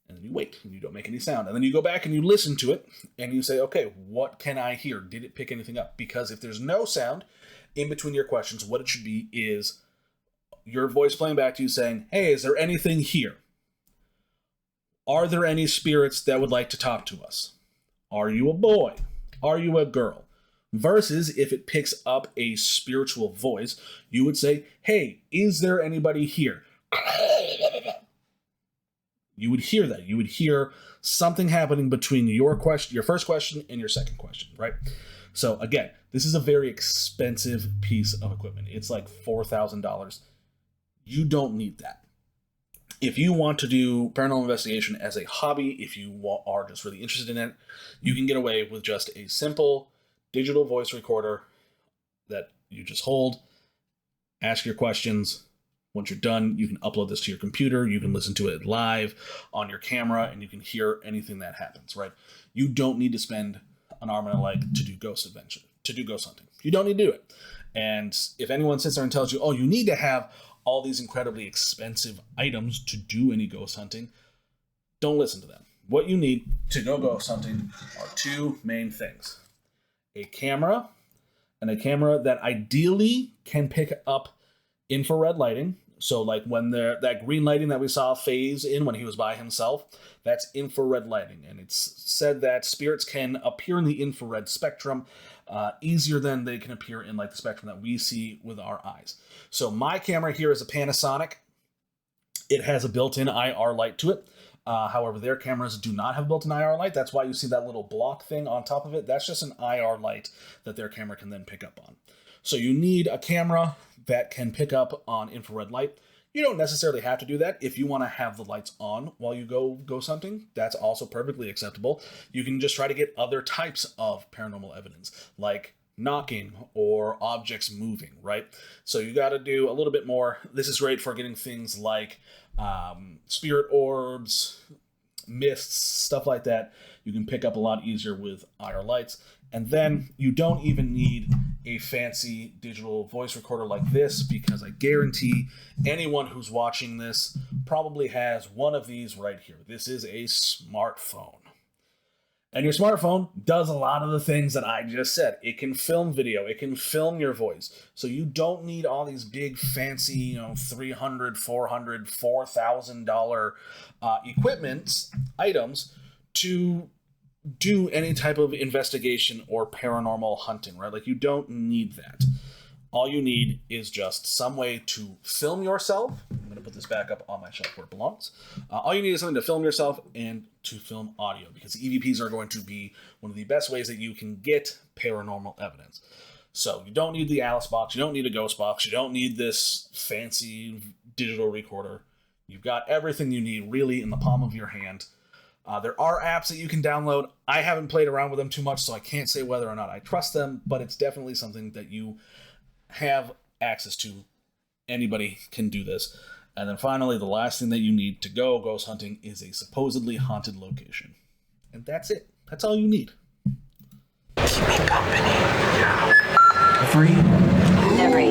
And then you wait, and you don't make any sound. And then you go back and you listen to it, and you say, okay, what can I hear? Did it pick anything up? Because if there's no sound in between your questions, what it should be is your voice playing back to you saying, hey, is there anything here? Are there any spirits that would like to talk to us? Are you a boy? Are you a girl? Versus if it picks up a spiritual voice, you would say, hey, is there anybody here? You would hear that. You would hear something happening between your first question and your second question, right? So again, this is a very expensive piece of equipment. It's like $4,000. You don't need that. If you want to do paranormal investigation as a hobby, if you are just really interested in it, you can get away with just a simple digital voice recorder that you just hold, ask your questions. Once you're done, you can upload this to your computer. You can listen to it live on your camera, and you can hear anything that happens, right? You don't need to spend an arm and a leg to do ghost hunting. You don't need to do it. And if anyone sits there and tells you, oh, you need to have all these incredibly expensive items to do any ghost hunting, don't listen to them. What you need to go ghost hunting are two main things. A camera, and a camera that ideally can pick up infrared lighting. So like when that green lighting that we saw FaZe in when he was by himself, that's infrared lighting. And it's said that spirits can appear in the infrared spectrum easier than they can appear in like the spectrum that we see with our eyes. So my camera here is a Panasonic. It has a built-in IR light to it. However, their cameras do not have built-in IR light. That's why you see that little block thing on top of it. That's just an IR light that their camera can then pick up on. So you need a camera that can pick up on infrared light. You don't necessarily have to do that. If you want to have the lights on while you go ghost hunting, that's also perfectly acceptable. You can just try to get other types of paranormal evidence, like knocking or objects moving, right? So you got to do a little bit more. This is great for getting things like spirit orbs, mists, stuff like that. You can pick up a lot easier with IR lights. And then you don't even need a fancy digital voice recorder like this, because I guarantee anyone who's watching this probably has one of these right here. This is a smartphone. And your smartphone does a lot of the things that I just said. It can film video. It can film your voice. So you don't need all these big fancy, $300, $400, $4,000 items to do any type of investigation or paranormal hunting, right? Like, you don't need that. All you need is just some way to film yourself. I'm going to put this back up on my shelf where it belongs. All you need is something to film yourself and to film audio, because EVPs are going to be one of the best ways that you can get paranormal evidence. So you don't need the Alice box. You don't need a ghost box. You don't need this fancy digital recorder. You've got everything you need really in the palm of your hand. There are apps that you can download. I haven't played around with them too much, so I can't say whether or not I trust them, but it's definitely something that you have access to. Anybody can do this. And then finally, the last thing that you need to go ghost hunting is a supposedly haunted location. And that's it. That's all you need. Keep me company. Yeah. Free? Every.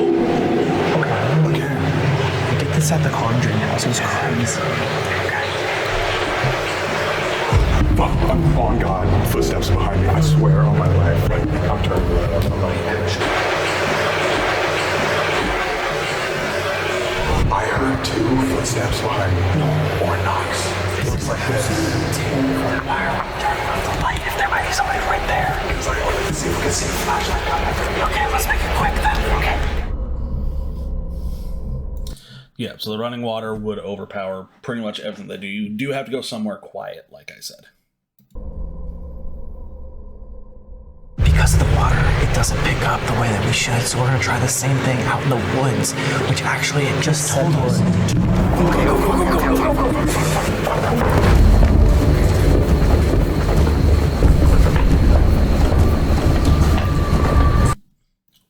Okay. I did this at the Conjuring House. It was crazy. On God, footsteps behind me. I swear on my life. Like, I'm turning around. I'm like, I heard 2 footsteps behind me. No. Or knocks. It looks like this. Why are we turning off the light if there might be somebody right there? Because I wanted to see if we could see the flashlight coming. Okay, let's make it quick then. Okay. Yeah, so the running water would overpower pretty much everything they do. You do have to go somewhere quiet, like I said. Because of the water, it doesn't pick up the way that we should, so we're gonna try the same thing out in the woods, which actually it just told us. Okay, go.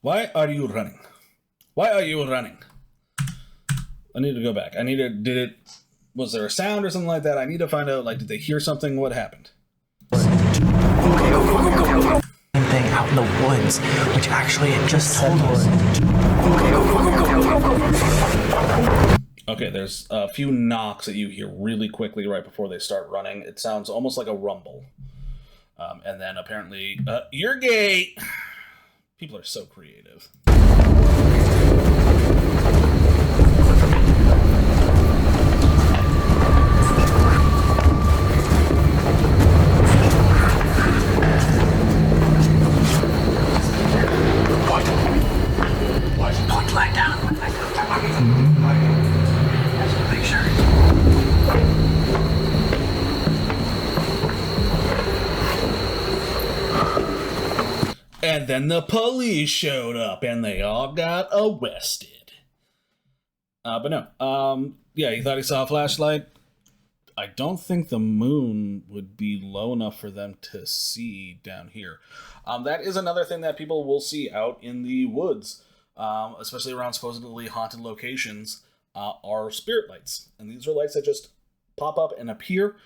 Why are you running? Why are you running? I need to go back. Was there a sound or something like that? I need to find out, like, did they hear something? What happened? Okay, go. Same thing out in the woods, which actually it just told us. Okay, go. Okay, there's a few knocks that you hear really quickly right before they start running. It sounds almost like a rumble. And then apparently, you're gay! People are so creative. Lie down. Make sure. And then the police showed up and they all got arrested. But no, yeah, he thought he saw a flashlight. I don't think the moon would be low enough for them to see down here. That is another thing that people will see out in the woods, especially around supposedly haunted locations, are spirit lights. And these are lights that just pop up and appear.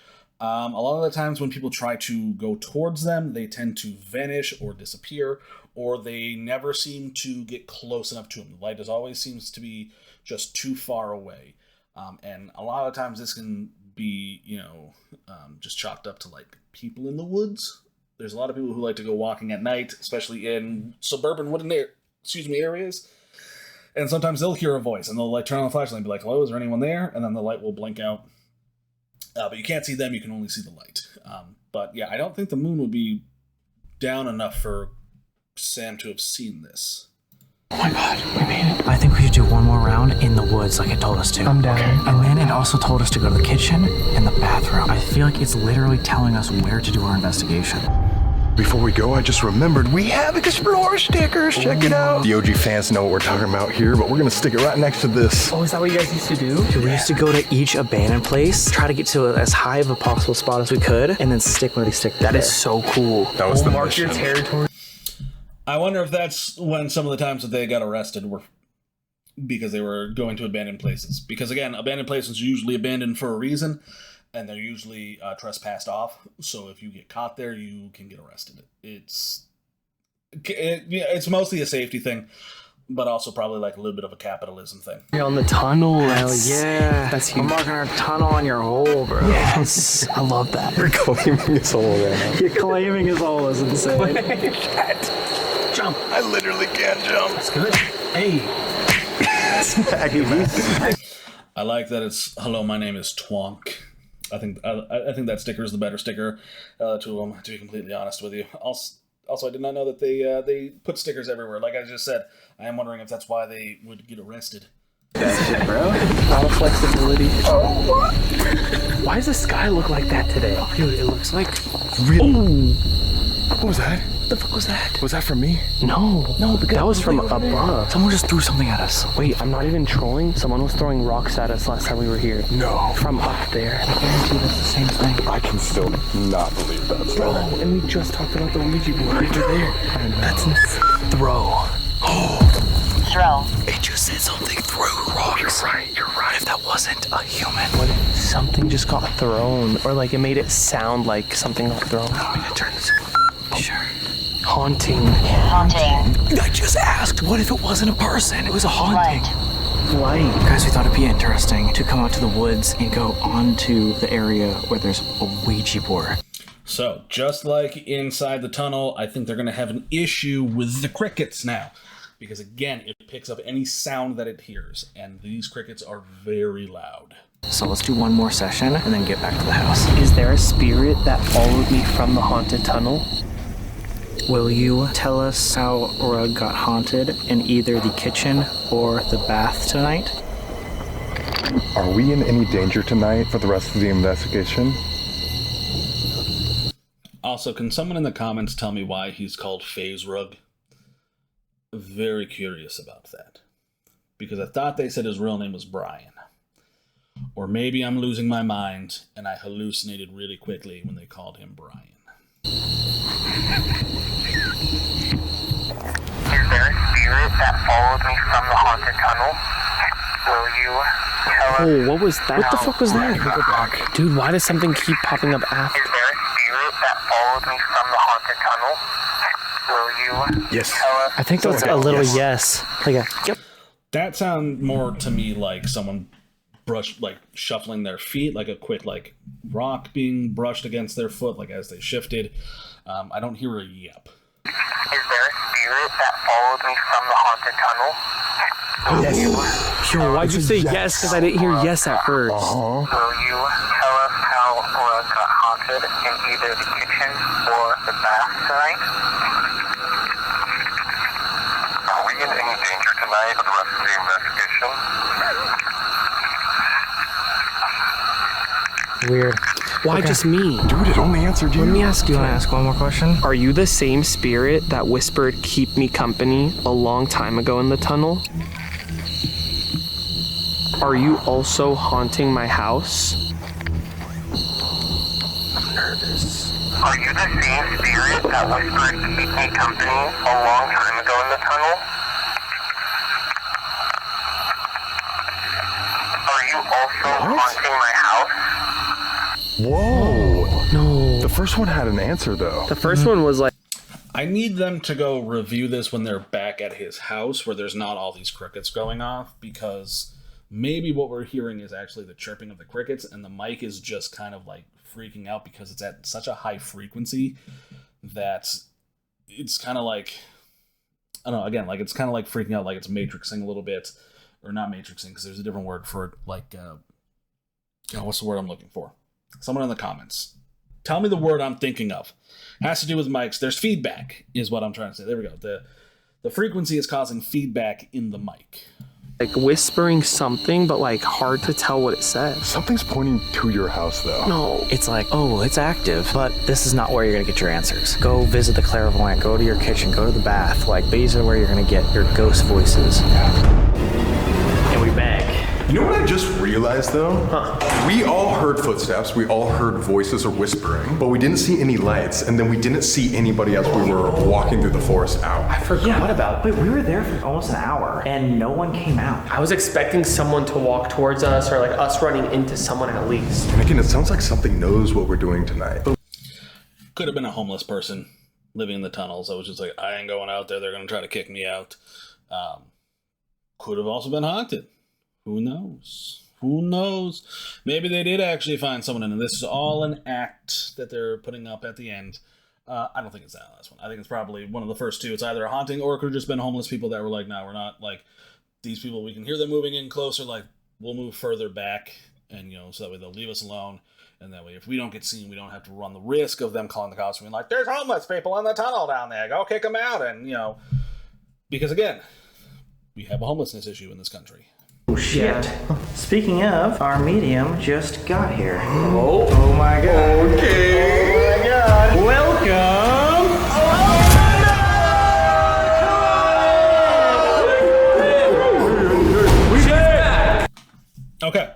A lot of the times when people try to go towards them, they tend to vanish or disappear, or they never seem to get close enough to them. The light always seems to be just too far away. And a lot of times this can be, just chalked up to, like, people in the woods. There's a lot of people who like to go walking at night, especially in suburban wooden areas. And sometimes they'll hear a voice and they'll, like, turn on the flashlight and be like, hello, is there anyone there? And then the light will blink out. But you can't see them, you can only see the light. But yeah, I don't think the moon would be down enough for Sam to have seen this. Oh my god, we made it. I think we should do one more round in the woods like it told us to. I'm down. Okay. And then it also told us to go to the kitchen and the bathroom. I feel like it's literally telling us where to do our investigation. Before we go, I just remembered we have Explorer stickers. Check it out. The OG fans know what we're talking about here, but we're gonna stick it right next to this. Oh, is that what you guys used to do? We used to go to each abandoned place, try to get to as high of a possible spot as we could, and then stick one of these stickers. That is so cool. That was the Mark mission. your territory. I wonder if that's when some of the times that they got arrested were because they were going to abandoned places. Because again, abandoned places are usually abandoned for a reason, and they're usually trespassed off. So if you get caught there, you can get arrested. It's mostly a safety thing, but also probably like a little bit of a capitalism thing. You're on the tunnel. Hell yeah. That's We're huge. marking our tunnel on your hole, bro. Yes. I love that. You're claiming his hole right now. You're claiming his hole is insane. Jump. I literally can't jump. That's good. Hey. I like that it's hello. My name is Twonk. I think that sticker is the better sticker to them. To be completely honest with you. Also, I did not know that they put stickers everywhere. Like I just said, I am wondering if that's why they would get arrested. That's it, bro. A lot of flexibility. Why does the sky look like that today? Dude, it looks like... Ooh. What was that? What the fuck was that? Was that from me? No, that was from above. Someone just threw something at us. Wait, I'm not even trolling. Someone was throwing rocks at us last time we were here. No. From up there. I guarantee that's the same thing. I can still not believe that's Bro, right. and we just talked about the Ouija board right there. That's throw. Throw. It just said something through rocks. You're right. If that wasn't a human. What if something just got thrown? Or like it made it sound like something got thrown. I'm gonna turn this. Sure. Haunting. Haunting. I just asked, what if it wasn't a person? It was a haunting. Light. Light. Guys, we thought it'd be interesting to come out to the woods and go onto the area where there's a Ouija board. So, just like inside the tunnel, I think they're going to have an issue with the crickets now. Because again, it picks up any sound that it hears, and these crickets are very loud. So let's do one more session and then get back to the house. Is there a spirit that followed me from the haunted tunnel? Will you tell us how Rug got haunted in either the kitchen or the bath tonight? Are we in any danger tonight for the rest of the investigation? Also, can someone in the comments tell me why he's called FaZe Rug? Very curious about that. Because I thought they said his real name was Brian. Or maybe I'm losing my mind and I hallucinated really quickly when they called him Brian. Is there a spirit that followed me from the haunted tunnel? Will you tell us? Oh, what was that? What the fuck was that? Go back. Dude, why does something keep popping up after? Is there a spirit that followed me from the haunted tunnel? Will you Yes. tell us? I think that's a little yes. Like a yep. That sounds more to me like someone shuffling their feet, like a quick rock being brushed against their foot, like as they shifted. I don't hear a yep. Is there a spirit that followed me from the haunted tunnel? Yo, why'd you say yes? Because I didn't hear yes at first. Will you tell us how Rug got haunted in either the kitchen or the bath tonight? Are we in any danger tonight for the rest of the investigation? Weird. Why just me? Dude, it only answered you. Let me ask Do you you. want to ask one more question? Are you the same spirit that whispered "keep me company" a long time ago in the tunnel? Are you also haunting my house? I'm nervous. Are you the same spirit that whispered keep me company a long time ago in the tunnel? Are you also haunting my house? Whoa. No. The first one had an answer, though. The first one was like, I need them to go review this when they're back at his house where there's not all these crickets going off, because maybe what we're hearing is actually the chirping of the crickets and the mic is just kind of like freaking out because it's at such a high frequency that it's kind of like, I don't know, again, like it's kind of like freaking out, like it's matrixing a little bit, or not matrixing because there's a different word for it, like, what's the word I'm looking for? Someone in the comments, Tell me the word I'm thinking of. Has to do with mics. There's feedback, is what I'm trying to say. There we go. The frequency is causing feedback in the mic. Like whispering something, but like hard to tell what it says. Something's pointing to your house, though. No. It's like, oh, it's active, but this is not where you're gonna get your answers. Go visit the clairvoyant, go to your kitchen, go to the bath. Like, these are where you're gonna get your ghost voices. And we back. You know what I just realized, though? We all heard footsteps, we all heard voices or whispering, but we didn't see any lights, and then we didn't see anybody as we were walking through the forest out. I forgot about it. Wait, we were there for almost an hour and no one came out. I was expecting someone to walk towards us or like us running into someone at least. And again, it sounds like something knows what we're doing tonight. Could have been a homeless person living in the tunnels. I was just like, I ain't going out there. They're going to try to kick me out. Could have also been haunted. Who knows? Who knows? Maybe they did actually find someone in it. This is all an act that they're putting up at the end. I don't think it's that last one. I think it's probably one of the first two. It's either a haunting or it could have just been homeless people that were like, no, we're not, like, these people, we can hear them moving in closer, like, we'll move further back, and, you know, so that way they'll leave us alone. And that way, if we don't get seen, we don't have to run the risk of them calling the cops and being like, there's homeless people in the tunnel down there. Go kick them out. And, you know, because again, we have a homelessness issue in this country. Oh shit. Speaking of, our medium just got here. Oh my god. Okay. Oh my god. Welcome. Okay,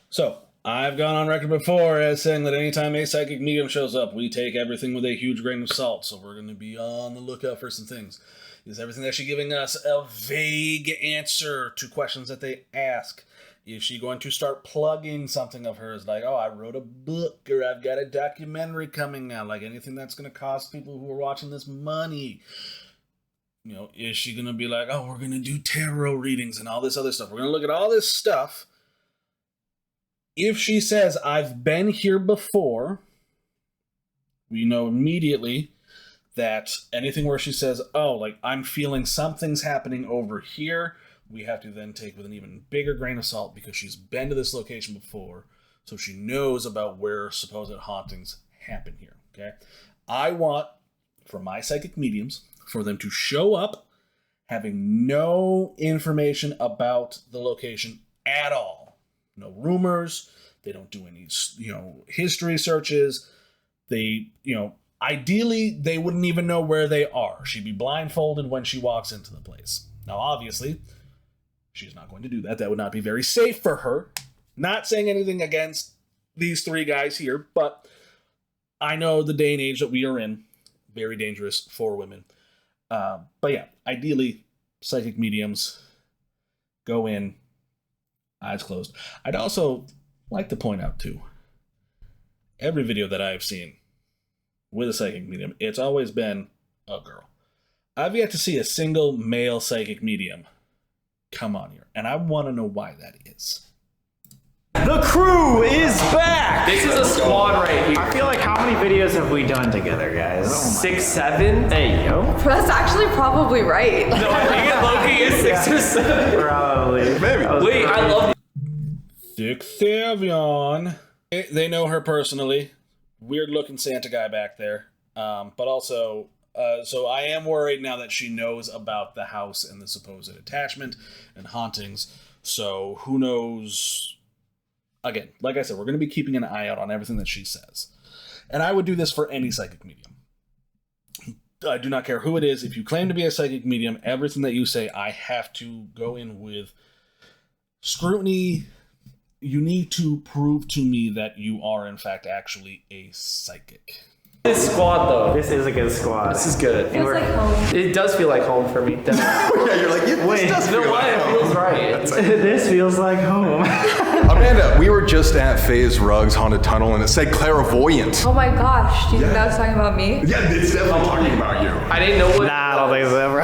so I've gone on record before as saying that anytime a psychic medium shows up, we take everything with a huge grain of salt. So we're going to be on the lookout for some things. Is everything actually giving us a vague answer to questions that they ask? Is she going to start plugging something of hers, like, oh, I wrote a book, or I've got a documentary coming out, like anything that's going to cost people who are watching this money? You know, is she going to be like, oh, we're going to do tarot readings and all this other stuff? We're going to look at all this stuff. If she says, I've been here before, we know immediately that anything where she says, oh, like, I'm feeling something's happening over here, we have to then take with an even bigger grain of salt because she's been to this location before, so she knows about where supposed hauntings happen here, okay? I want, for my psychic mediums, for them to show up having no information about the location at all. No rumors. They don't do any, history searches. They, ideally, they wouldn't even know where they are. She'd be blindfolded when she walks into the place. Now, obviously, she's not going to do that. That would not be very safe for her. Not saying anything against these three guys here, but I know the day and age that we are in. Very dangerous for women. But yeah, ideally, psychic mediums go in, eyes closed. I'd also like to point out, too, every video that I've seen with a psychic medium, it's always been a girl. I've yet to see a single male psychic medium come on here, and I want to know why that is. The crew is back! This is a squad right here. I feel like how many videos have we done together, guys? 6, 7. Hey, yo. That's actually probably right. No, I think it low-key is 6 or 7. Probably. Maybe. Wait, I love Thick Thavion. They know her personally. Weird looking Santa guy back there. But also, so I am worried now that she knows about the house and the supposed attachment and hauntings. So who knows? Again, like I said, we're going to be keeping an eye out on everything that she says. And I would do this for any psychic medium. I do not care who it is. If you claim to be a psychic medium, everything that you say, I have to go in with scrutiny. You need to prove to me that you are, in fact, actually a psychic. this squad though. This is a good squad. This is good. Feels like home. It does feel like home for me. Definitely. Yeah, you're like, yeah, Wait, this does You know feel what? like It home. feels right. This feels like home. Amanda, we were just at FaZe Rug's Haunted Tunnel and it said clairvoyant. Oh my gosh, do you think that was talking about me? Yeah, it's definitely talking about you. I didn't know what. Nah, I don't think so, bro.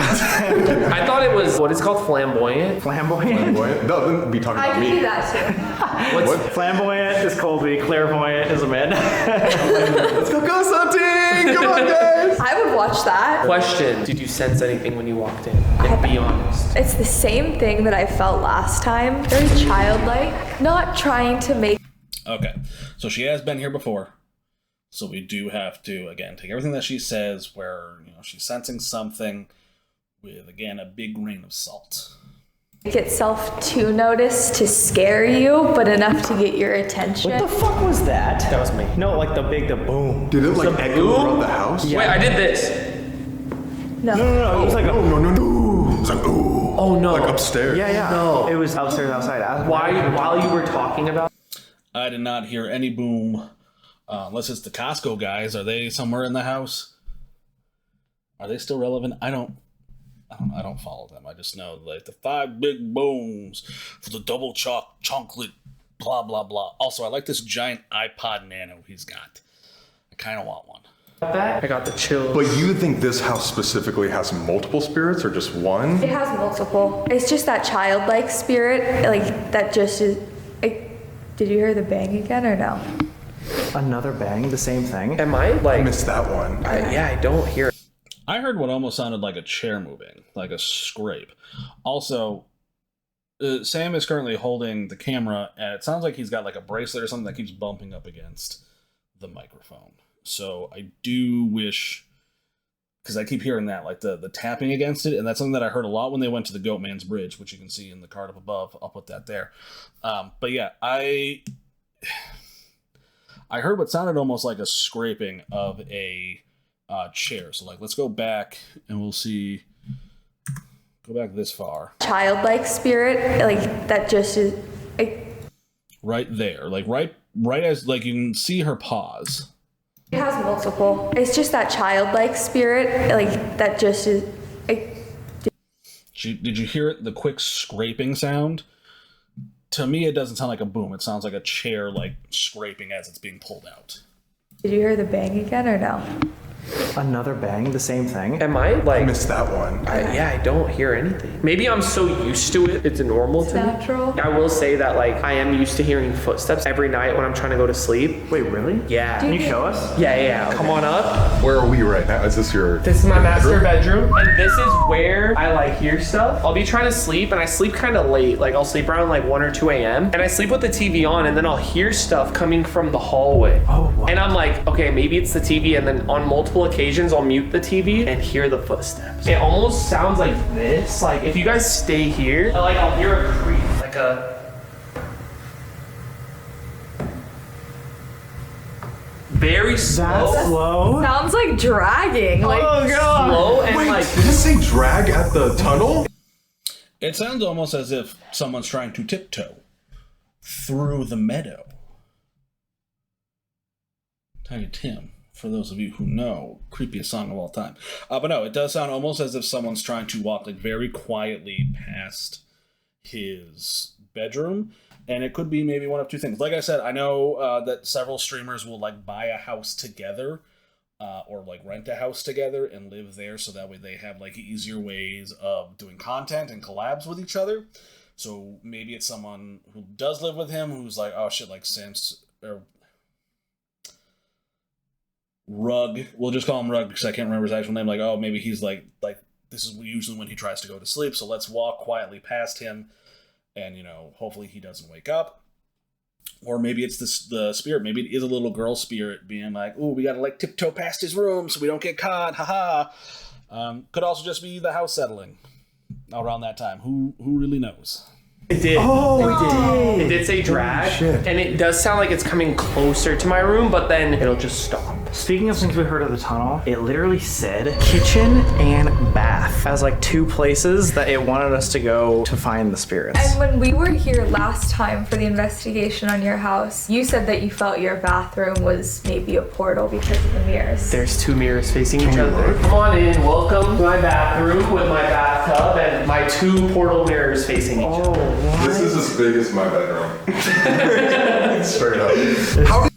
I thought it was what is called flamboyant. Flamboyant? Clairvoyant? No, then be talking I about can do me. that too. What's Flamboyant is Colby, clairvoyant is Amanda. Let's go ghost hunting! Come on, guys! I would watch that. question? Did you sense anything when you walked in? And be honest. It's the same thing that I felt last time. Very childlike, not trying to make. Okay, so she has been here before. So we do have to, again, take everything that she says where, she's sensing something with, again, a big grain of salt. Make itself too noticed to scare you, but enough to get your attention. What the fuck was that? That was me. No, like the boom. Did it like echo throughout the house? Wait, I did this. No. No, it was like a... No. It's like, ooh. Oh no. Like upstairs. Yeah. No. It was upstairs, outside. While you were talking about... I did not hear any boom. Unless it's the Costco guys. Are they somewhere in the house? Are they still relevant? I don't follow them. I just know like the 5 big booms for the double chocolate, blah blah blah. Also, I like this giant iPod Nano he's got. I kind of want one. I got the chills. But you think this house specifically has multiple spirits or just one? It has multiple. It's just that childlike spirit, like that just is. Did you hear the bang again or no? Another bang, the same thing. Am I like... I missed that one. I don't hear it. I heard what almost sounded like a chair moving, like a scrape. Also, Sam is currently holding the camera, and it sounds like he's got like a bracelet or something that keeps bumping up against the microphone. So I do wish, because I keep hearing that, like the tapping against it, and that's something that I heard a lot when they went to the Goatman's Bridge, which you can see in the card up above. I'll put that there. But yeah, I heard what sounded almost like a scraping of a chair. So like, let's go back and we'll see. Go back this far. Childlike spirit, like that just is. Right there, like right as like you can see her pause. It has multiple. It's just that childlike spirit, like that just is. Did you hear it? The quick scraping sound. To me, it doesn't sound like a boom. It sounds like a chair like scraping as it's being pulled out. Did you hear the bang again or no? Another bang, the same thing. Am I like... I missed that one. I don't hear anything. Maybe I'm so used to it, it's normal to me. Natural. I will say that like I am used to hearing footsteps every night when I'm trying to go to sleep. Wait, really? Yeah. Can you show us? Yeah. Come on up. Where are we right now? Is this your... This is my master bedroom, and this is where I like hear stuff. I'll be trying to sleep, and I sleep kind of late. Like I'll sleep around like 1 or 2 a.m. and I sleep with the TV on, and then I'll hear stuff coming from the hallway. Oh, wow. And I'm like, okay, maybe it's the TV, and then on multiple occasions I'll mute the TV and hear the footsteps. It almost sounds like this. Like if you guys stay here, like I'll hear a creak, like a very slow. That's slow. Sounds like dragging. Like, Oh god. Slow and Wait, like did it say drag at the tunnel? It sounds almost as if someone's trying to tiptoe through the meadow. Tiny Tim, for those of you who know, creepiest song of all time. But no, it does sound almost as if someone's trying to walk like very quietly past his bedroom. And it could be maybe one of two things. Like I said, I know that several streamers will like buy a house together or like rent a house together and live there, so that way they have like easier ways of doing content and collabs with each other. So maybe it's someone who does live with him who's like, oh shit, like Sam's or Rug. We'll just call him Rug because I can't remember his actual name. Like, oh, maybe he's like this is usually when he tries to go to sleep. So let's walk quietly past him, and hopefully he doesn't wake up. Or maybe it's the spirit. Maybe it is a little girl spirit being like, "Ooh, we gotta like tiptoe past his room so we don't get caught." Haha. Could also just be the house settling around that time. Who really knows? it did. Oh, It did say drag, shit. and it does sound like it's coming closer to my room, but then it'll just stop. Speaking of things we heard of the tunnel, it literally said kitchen and bath as like 2 places that it wanted us to go to find the spirits. and when we were here last time for the investigation on your house, you said that you felt your bathroom was maybe a portal because of the mirrors. There's 2 mirrors facing each other. Come on in, welcome to my bathroom with my bathtub and my 2 portal mirrors facing each other. This is as big as my bedroom. Straight up.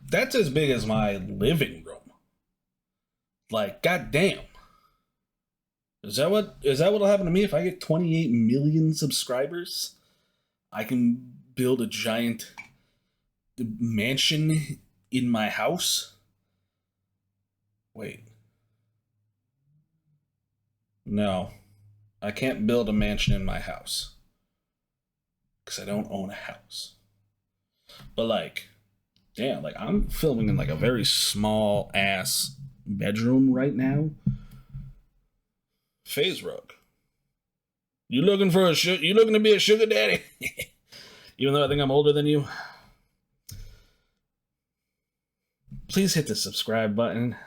That's as big as my living room. Like, goddamn. Is that what'll happen to me if I get 28 million subscribers? I can build a giant mansion in my house? Wait. No. I can't build a mansion in my house. Because I don't own a house. But like, Yeah, like I'm filming in like a very small ass bedroom right now. FaZe Rug. You looking to be a sugar daddy? Even though I think I'm older than you. Please hit the subscribe button.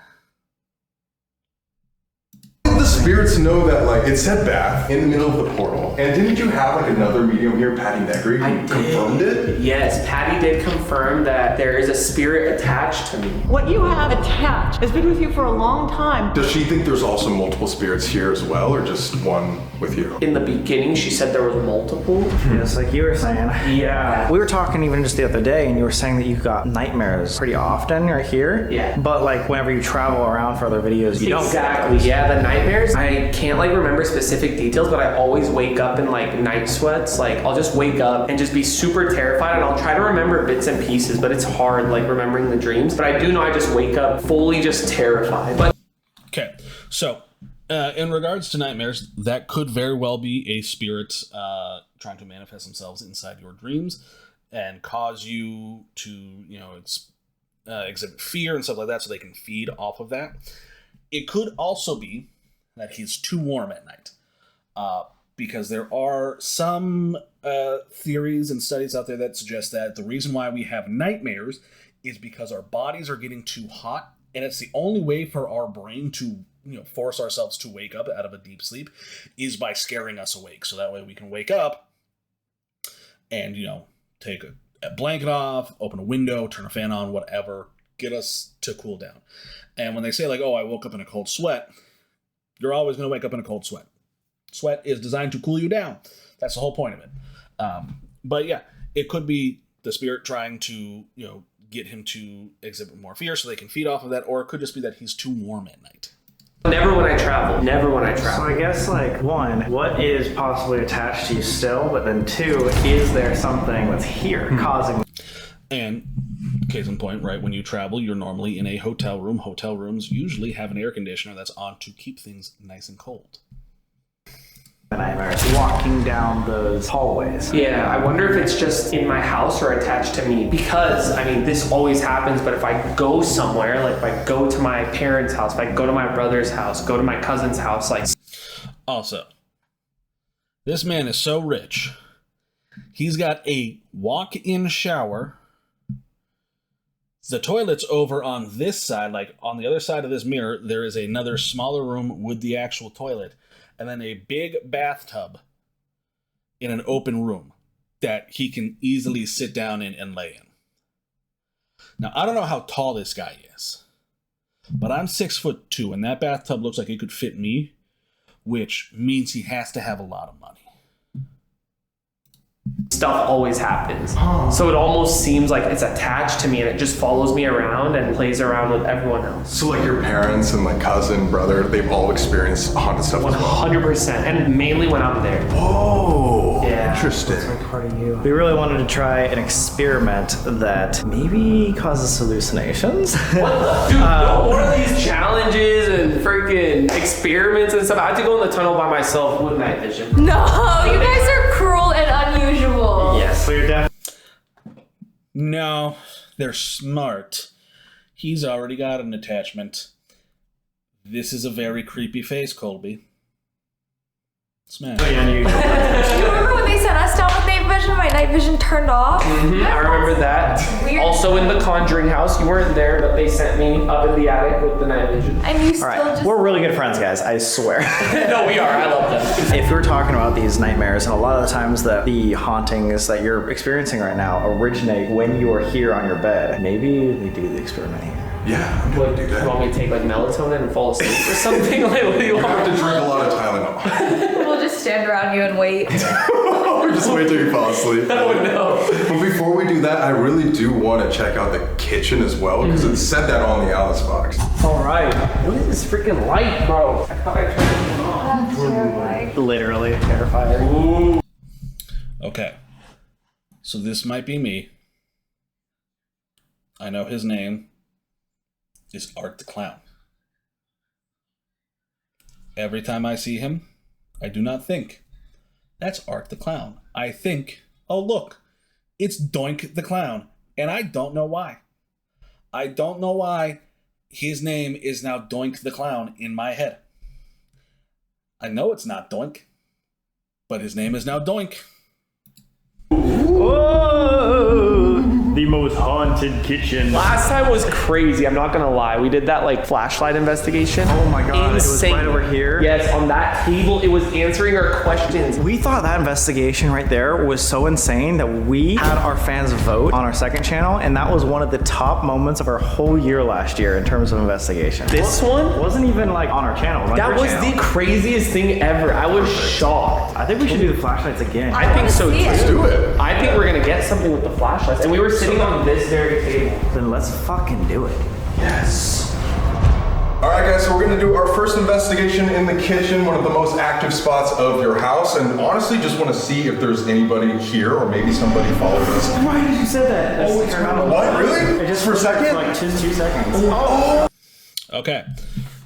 The spirits know that, like, it said bath in the middle of the portal. And didn't you have, like, another medium here, Patty Negri, who confirmed it? Yes, Patty did confirm that there is a spirit attached to me. What you have attached has been with you for a long time. Does she think there's also multiple spirits here as well, or just one with you? In the beginning, she said there was multiple. Yes, like you were saying. Yeah. We were talking even just the other day, and you were saying that you've got nightmares pretty often right here. Yeah. But like whenever you travel around for other videos, you don't. Exactly. Yeah, the nightmares. I can't like remember specific details, but I always wake up in like night sweats. Like I'll just wake up and just be super terrified, and I'll try to remember bits and pieces, but it's hard like remembering the dreams. But I do know I just wake up fully just terrified. But Okay, so in regards to nightmares, that could very well be a spirit trying to manifest themselves inside your dreams and cause you to, you know, exhibit fear and stuff like that, so they can feed off of that. It could also be that he's too warm at night, because there are some theories and studies out there that suggest that the reason why we have nightmares is because our bodies are getting too hot, and it's the only way for our brain to, you know, force ourselves to wake up out of a deep sleep is by scaring us awake. So that way we can wake up and, you know, take a blanket off, open a window, turn a fan on, whatever, get us to cool down. And when they say like, oh, I woke up in a cold sweat, you're always going to wake up in a cold sweat. Sweat is designed to cool you down. That's the whole point of it. But yeah, it could be the spirit trying to, you know, get him to exhibit more fear so they can feed off of that, or it could just be that he's too warm at night. never when I travel. Never when I So travel. I guess like one, what is possibly attached to you still? But then two, is there something that's here causing? And case in point, right, when you travel, you're normally in a hotel room. Hotel rooms usually have an air conditioner that's on to keep things nice and cold. Nightmares walking down those hallways. Yeah, I wonder if it's just in my house or attached to me, because I mean this always happens, but if I go somewhere, like if I go to my parents' house, if I go to my brother's house, go to my cousin's house, like. Also, this man is so rich. He's got a walk-in shower. The toilet's over on this side, like on the other side of this mirror, there is another smaller room with the actual toilet. And then a big bathtub in an open room that he can easily sit down in and lay in. Now, I don't know how tall this guy is, but I'm 6'2", and that bathtub looks like it could fit me, which means he has to have a lot of money. Stuff always happens. So it almost seems like it's attached to me and it just follows me around and plays around with everyone else. So like your parents and like cousin, brother, they've all experienced haunted stuff as well. 100%. And mainly when I'm there. Whoa, Yeah. interesting. Part of you. We really wanted to try an experiment that maybe causes hallucinations. What the? Dude, what are these challenges and freaking experiments and stuff? I had to go in the tunnel by myself with night vision. No, you guys are cruel and unusual. Yes, we're definitely. No, they're smart. He's already got an attachment. This is a very creepy face, Colby. Smash. Do you remember when they sent us down with night vision? My night vision turned off. I remember that. Weird. Also in the Conjuring house, you weren't there, but they sent me up in the attic with the night vision. And you still All right, just. we're really good friends, guys. I swear. No, we are. I love them. If we're talking about these nightmares, and a lot of the times that the hauntings that you're experiencing right now originate when you are here on your bed, maybe they do the experiment here. Yeah, I'm gonna do You that. want me to take like melatonin and fall asleep or something? Like, what do you You have want? to drink a lot of Tylenol. We'll just stand around you and wait. Or just wait till you fall asleep. Oh no. But before we do that, I really do want to check out the kitchen as well, because it said that on the Alice box. All right. What is this freaking light, bro? I thought I turned it on. That's terrifying. Literally terrifying. Ooh. Okay. So this might be me. I know his name is Art the Clown. Every time I see him, I do not think, that's Art the Clown. I think, oh look, it's Doink the Clown. And I don't know why. I don't know why his name is now Doink the Clown in my head. I know it's not Doink, but his name is now Doink. Whoa! The most haunted kitchen. Last time was crazy, I'm not gonna lie. We did that like flashlight investigation. Oh my god, Insane. it was right over here. Yes, on that table, it was answering our questions. We thought that investigation right there was so insane that we had our fans vote on our second channel, and that was one of the top moments of our whole year last year in terms of investigation. This one wasn't even like on our channel. That was the craziest thing ever. I was shocked. I think we should do the flashlights again. I think so too. Let's do it. I think we're gonna get something with the flashlights. And we were sitting on this very table. Then let's fucking do it. Yes. All right, guys, so we're gonna do our first investigation in the kitchen, one of the most active spots of your house, and honestly just wanna see if there's anybody here or maybe somebody followed us. Why did you say that? What, really? Just for a second? Like 2 seconds. Oh. Okay,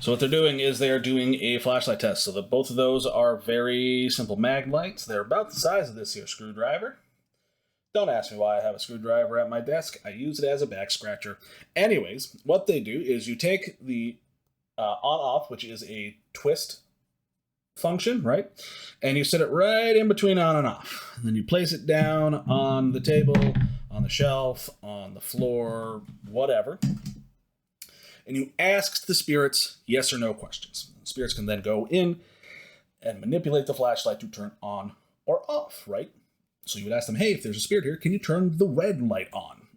so what they're doing is they are doing a flashlight test. So that both of those are very simple mag lights. They're about the size of this here screwdriver. Don't ask me why I have a screwdriver at my desk. I use it as a back scratcher. Anyways, what they do is you take the on-off, which is a twist function, right? And you set it right in between on and off. And then you place it down on the table, on the shelf, on the floor, whatever. And you ask the spirits yes or no questions. The spirits can then go in and manipulate the flashlight to turn on or off, right? So you would ask them, hey, if there's a spirit here, can you turn the red light on?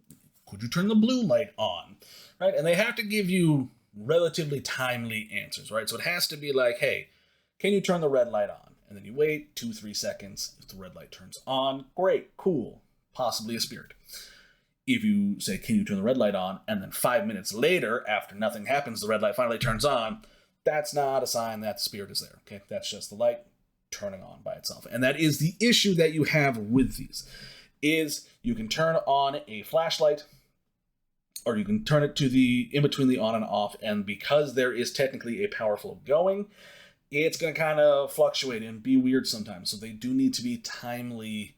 Could you turn the blue light on? Right? And they have to give you relatively timely answers, right? So it has to be like, hey, can you turn the red light on? And then you wait 2-3 seconds. If the red light turns on, great, cool, possibly a spirit. If you say, can you turn the red light on? And then 5 minutes later, after nothing happens, the red light finally turns on, that's not a sign that the spirit is there, okay? That's just the light turning on by itself. And that is the issue that you have with these, is you can turn on a flashlight, or you can turn it to the in between the on and off, and because there is technically a power flow going, it's going to kind of fluctuate and be weird sometimes. So they do need to be timely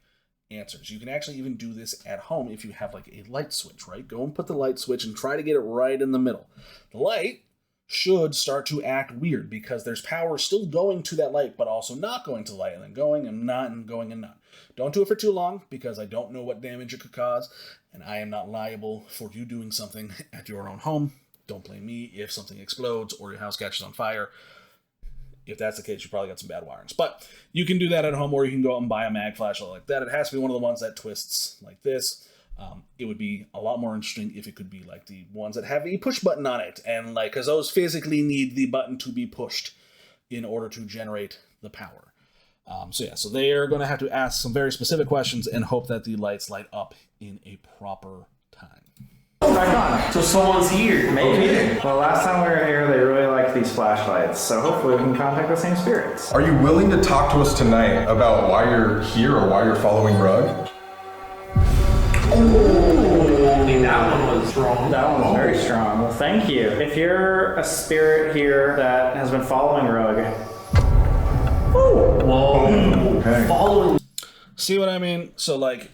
answers. You can actually even do this at home if you have like a light switch, right? Go and put the light switch and try to get it right in the middle. The light should start to act weird because there's power still going to that light, but also not going to the light, and then going and not, and going and not. Don't do it for too long because I don't know what damage it could cause, and I am not liable for you doing something at your own home. Don't blame me if something explodes or your house catches on fire. If that's the case, you probably got some bad wirings. But you can do that at home, or you can go out and buy a mag flashlight like that. It has to be one of the ones that twists like this. It would be a lot more interesting if it could be like the ones that have a push button on it, and like, because those physically need the button to be pushed in order to generate the power. So they are going to have to ask some very specific questions and hope that the lights light up in a proper time. Back on. So someone's here. Maybe. Okay. Well, last time we were here, they really liked these flashlights, so hopefully we can contact the same spirits. Are you willing to talk to us tonight about why you're here or why you're following Rug? Oh, I mean, that one was strong. That one was very strong. Well, thank you. If you're a spirit here that has been following Rug, Whoa. Okay. Following. See what I mean? So like,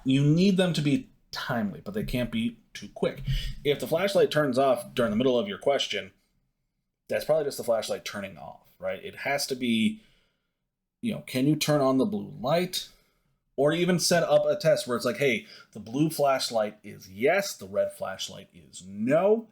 you need them to be timely, but they can't be too quick. If the flashlight turns off during the middle of your question, that's probably just the flashlight turning off, right? It has to be, can you turn on the blue light? Or even set up a test where it's like, hey, the blue flashlight is yes, the red flashlight is no.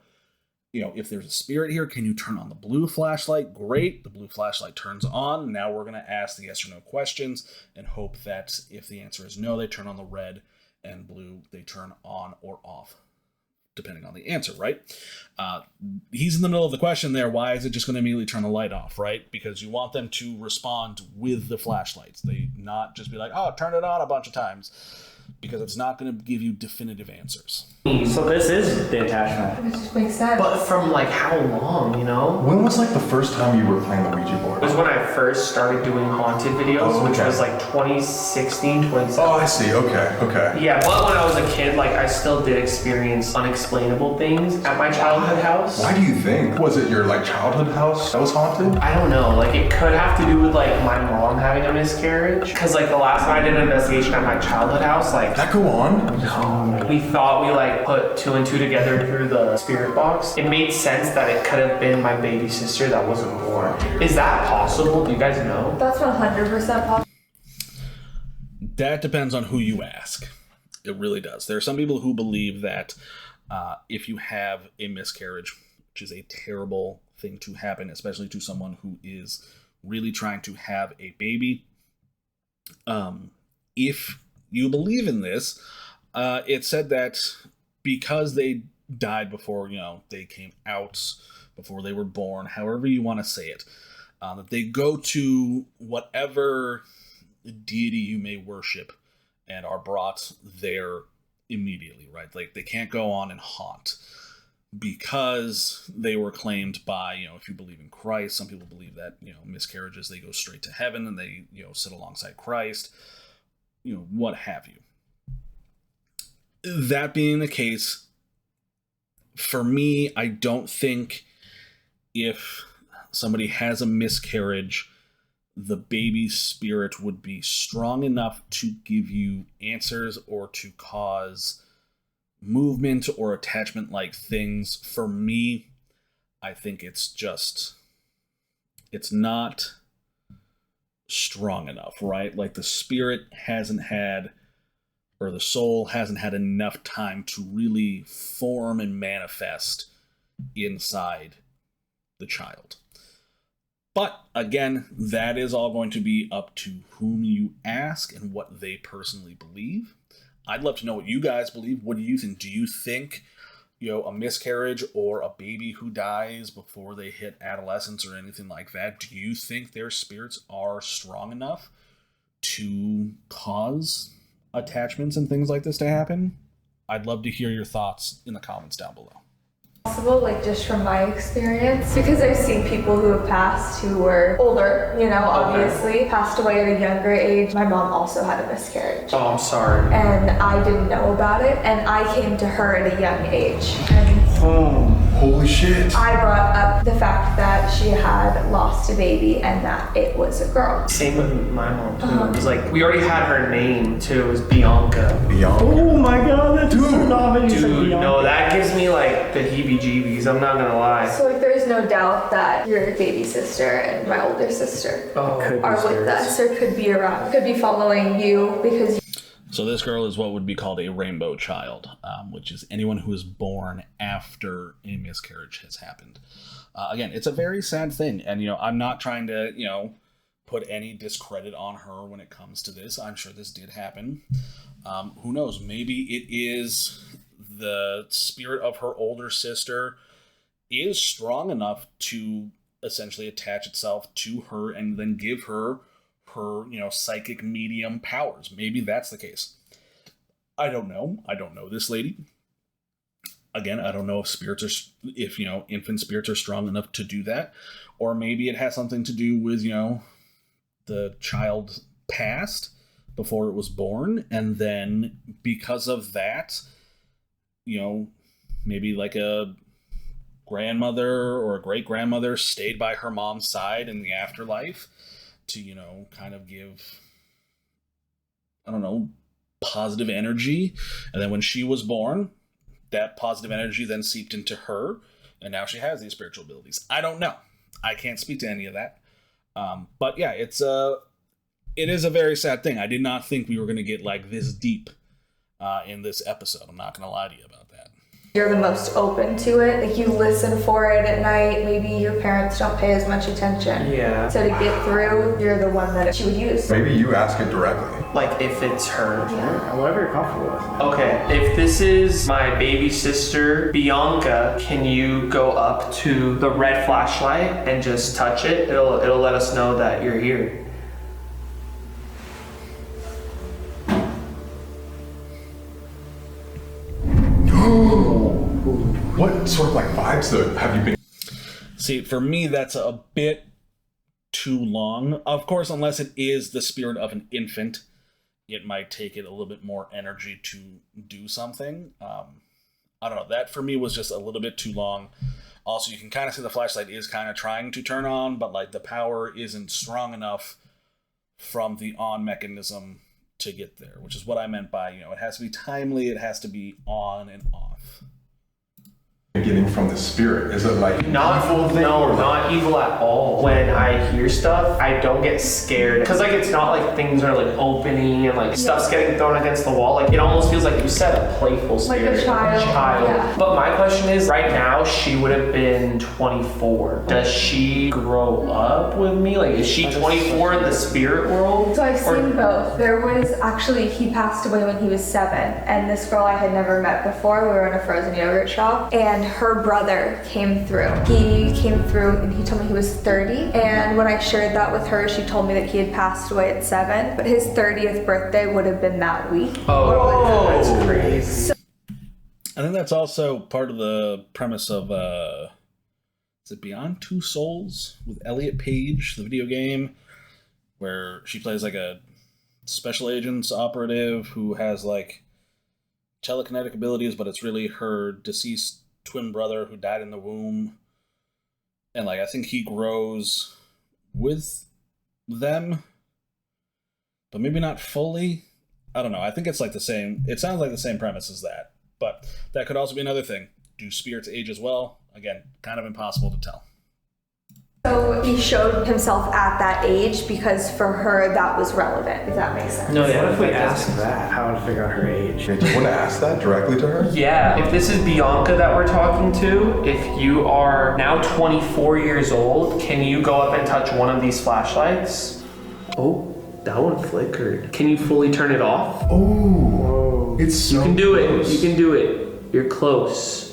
If there's a spirit here, can you turn on the blue flashlight? Great, the blue flashlight turns on. Now we're going to ask the yes or no questions and hope that if the answer is no, they turn on the red, and blue, they turn on or off, depending on the answer, right? He's in the middle of the question there. Why is it just going to immediately turn the light off, right? Because you want them to respond with the flashlights. They not just be like, oh, turn it on a bunch of times, because it's not going to give you definitive answers. so this is the attachment. It just makes sense. But from like how long, When was like the first time you were playing the Ouija board? It was when I first started doing haunted videos, which was like 2016, 2017. Oh, I see. Okay. Yeah, but when I was a kid, like I still did experience unexplainable things at my childhood house. Why do you think? Was it your like childhood house that was haunted? I don't know, like it could have to do with like my mom having a miscarriage. Cause like the last time I did an investigation at my childhood house, like like, That go on? we thought we like put 2 and 2 together through the spirit box. It made sense that it could have been my baby sister that wasn't born. Is that possible? Do you guys know? That's 100% possible. That depends on who you ask. It really does. There are some people who believe that if you have a miscarriage, which is a terrible thing to happen, especially to someone who is really trying to have a baby, if you believe in this, it's said that because they died before, they came out, before they were born, however you want to say it, that they go to whatever deity you may worship and are brought there immediately, right? Like they can't go on and haunt because they were claimed by, if you believe in Christ, some people believe that, miscarriages, they go straight to heaven and they, sit alongside Christ, what have you. That being the case, for me, I don't think if somebody has a miscarriage, the baby spirit would be strong enough to give you answers or to cause movement or attachment like things. For me, I think it's not strong enough, right? Like the spirit hasn't had, or the soul hasn't had enough time to really form and manifest inside the child. But again, that is all going to be up to whom you ask and what they personally believe. I'd love to know what you guys believe. What do you think? Do you think, a miscarriage or a baby who dies before they hit adolescence or anything like that, do you think their spirits are strong enough to cause attachments and things like this to happen? I'd love to hear your thoughts in the comments down below. Possible, like just from my experience, because I've seen people who have passed who were older, obviously, passed away at a younger age. My mom also had a miscarriage. Oh, I'm sorry. And I didn't know about it, and I came to her at a young age. And Holy shit. I brought up the fact that she had lost a baby and that it was a girl. Same with my mom, too. It was like, we already had her name, too. It was Bianca. Oh my god, that's Dude. phenomenal. Dude, no, that gives me like the heebie-jeebies. I'm not gonna lie. So like there's no doubt that your baby sister and my older sister are with us or could be around, could be following you because... So this girl is what would be called a rainbow child, which is anyone who is born after a miscarriage has happened. Again, it's a very sad thing. And, I'm not trying to, put any discredit on her when it comes to this. I'm sure this did happen. Who knows? Maybe it is the spirit of her older sister is strong enough to essentially attach itself to her and then give her psychic medium powers. Maybe that's the case. I don't know. I don't know this lady. Again, I don't know if infant spirits are strong enough to do that, or maybe it has something to do with, the child passed before it was born, and then because of that, maybe like a grandmother or a great grandmother stayed by her mom's side in the afterlife to, kind of give, positive energy. And then when she was born, that positive energy then seeped into her, and now she has these spiritual abilities. I don't know. I can't speak to any of that. But yeah, it is a very sad thing. I did not think we were going to get like this deep in this episode. I'm not going to lie to you about that. You're the most open to it. Like you listen for it at night. Maybe your parents don't pay as much attention. Yeah. So to get through, you're the one that she would use. Maybe you ask it directly. Like if it's her. Yeah. Whatever you're comfortable with. Okay, if this is my baby sister, Bianca, can you go up to the red flashlight and just touch it? It'll let us know that you're here. What sort of vibes though have you been? See, for me, that's a bit too long. Of course, unless it is the spirit of an infant, it might take it a little bit more energy to do something. I don't know. That for me was just a little bit too long. Also, you can kind of see the flashlight is kind of trying to turn on, but the power isn't strong enough from the on mechanism to get there, which is what I meant by, it has to be timely, it has to be on and off. Getting from the spirit, is it like not evil thing? No, not evil at all. When I hear stuff, I don't get scared because like it's not like things are like opening and like stuff's getting thrown against the wall. Like it almost feels like you said a playful spirit, like a child. Yeah. But my question is, right now she would have been 24. Does she grow up with me? Like is she 24 in the spirit world? So I've seen both. There was actually, he passed away when he was 7, and this girl I had never met before. We were in a frozen yogurt shop, and her brother came through. He came through and he told me he was 30. And when I shared that with her, she told me that he had passed away at 7, but his 30th birthday would have been that week. Oh, that's crazy. I think that's also part of the premise of, is it Beyond Two Souls with Elliot Page, the video game, where she plays like a special agents operative who has like telekinetic abilities, but it's really her deceased twin brother who died in the womb, and like I think he grows with them, but maybe not fully. I don't know. I think it's like the same. It sounds like the same premise as that, but that could also be another thing. Do spirits age as well? Again, kind of impossible to tell. So he showed himself at that age because for her that was relevant. Does that make sense? No, yeah. What if we ask that? How to figure out her age? Do you want to ask that directly to her? Yeah, if this is Bianca that we're talking to, if you are now 24 years old, can you go up and touch one of these flashlights? Oh, that one flickered. Can you fully turn it off? Oh, it's so You can do close. it. You can do it. You're close.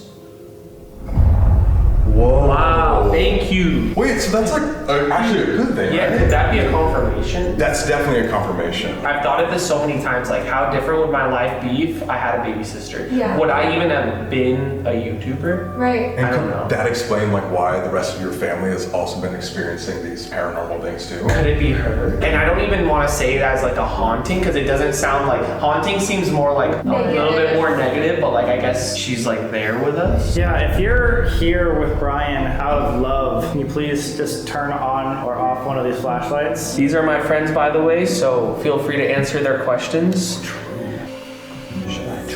Whoa. Wow, thank you. Wait, so that's like actually a good thing, Yeah, right? could that be a confirmation? That's definitely a confirmation. I've thought of this so many times, like how different would my life be if I had a baby sister? Yeah. Would I even have been a YouTuber? Right. And I don't could know. that explain like why the rest of your family has also been experiencing these paranormal things too? Could it be her? And I don't even want to say it as like a haunting because it doesn't sound like haunting seems more like a little bit more negative, but like I guess she's like there with us. Yeah, if you're here with Brian out of love, can you please just turn on or off one of these flashlights? These are my friends, by the way, so feel free to answer their questions.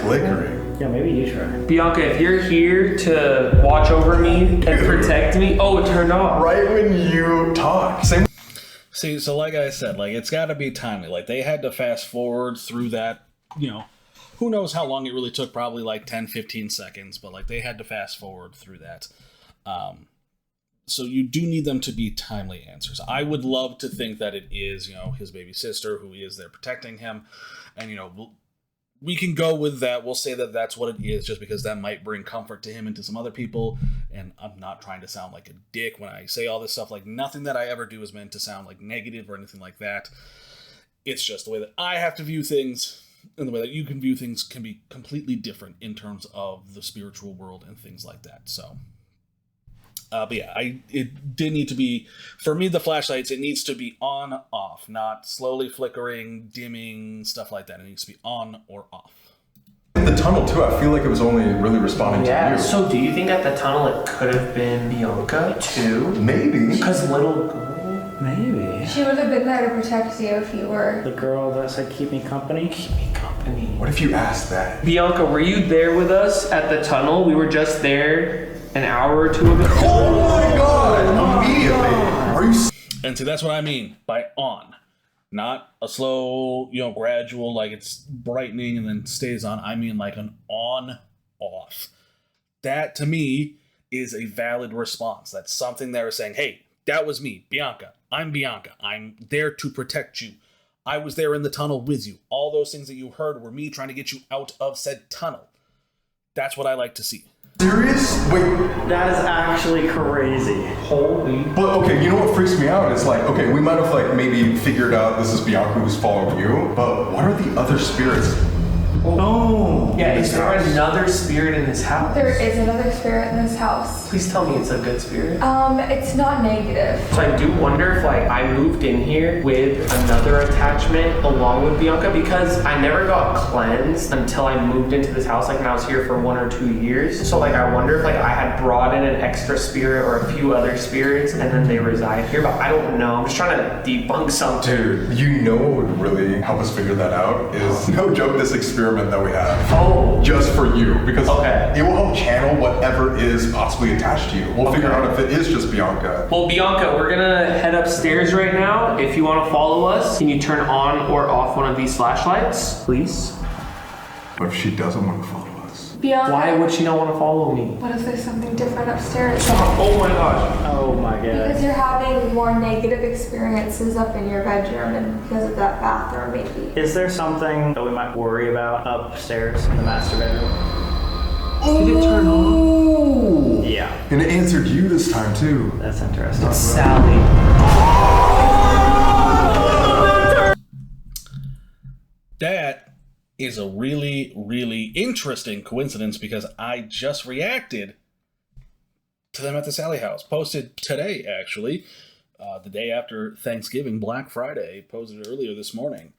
Flickering. Yeah, maybe you try. Bianca, if you're here to watch over me and protect me, oh, it turned off. Right when you talk. Same. See, so like I said, like it's got to be timely. Like they had to fast forward through that, who knows how long it really took, probably like 10, 15 seconds, but like they had to fast forward through that. So you do need them to be timely answers. I would love to think that it is, his baby sister who is there protecting him. And, we can go with that. We'll say that that's what it is just because that might bring comfort to him and to some other people. And I'm not trying to sound like a dick when I say all this stuff. Like nothing that I ever do is meant to sound like negative or anything like that. It's just the way that I have to view things and the way that you can view things can be completely different in terms of the spiritual world and things like that. So... but yeah, it did need to be, for me, the flashlights, it needs to be on, off, not slowly flickering, dimming, stuff like that. It needs to be on or off. In the tunnel too, I feel like it was only really responding to you. So do you think at the tunnel it could have been Bianca too? Maybe. Because little girl, Maybe. She would have been there to protect you if you were. The girl that said keep me company? keep me company. What if you asked that? Bianca, were you there with us at the tunnel? We were just there an hour or two ago. Oh my god! Immediately. Are you? And see, that's what I mean by on. Not a slow, gradual, like it's brightening and then stays on. I mean like an on-off. That, to me, is a valid response. That's something they were saying, hey, that was me, Bianca. I'm Bianca. I'm there to protect you. I was there in the tunnel with you. All those things that you heard were me trying to get you out of said tunnel. That's what I like to see. Serious? Wait. That is actually crazy. Holy. But okay, you know what freaks me out? It's like, okay, we might have like maybe figured out this is Bianca who's following you, but what are the other spirits Oh. Yeah, is there another spirit in this house? There is another spirit in this house. Please tell me it's a good spirit. It's not negative. So I do wonder if like I moved in here with another attachment along with Bianca, because I never got cleansed until I moved into this house, like when I was here for 1 or 2 years. So like I wonder if like I had brought in an extra spirit or a few other spirits and then they reside here, but I don't know. I'm just trying to debunk something. Dude, you know what would really help us figure that out is, no joke, this experiment that we have. Oh. Just for you, because Okay. it will help channel whatever is possibly attached to you. We'll figure out if it is just Bianca. Well, Bianca, we're gonna head upstairs right now. If you want to follow us, can you turn on or off one of these flashlights, please? What if she doesn't want to follow us? Bianca, Why would she not want to follow me? what if there's something different upstairs? Oh my gosh. Oh my god. Because you're having more negative experiences up in your bedroom and because of that bathroom, maybe. Is there something that we might worry about upstairs in the master bedroom? Did it turn on? Yeah, And it answered you this time too. that's interesting. Sally. That is a really, really interesting coincidence because I just reacted to them at the Sally house. Posted today, actually, the day after Thanksgiving, Black Friday. Posted it earlier this morning.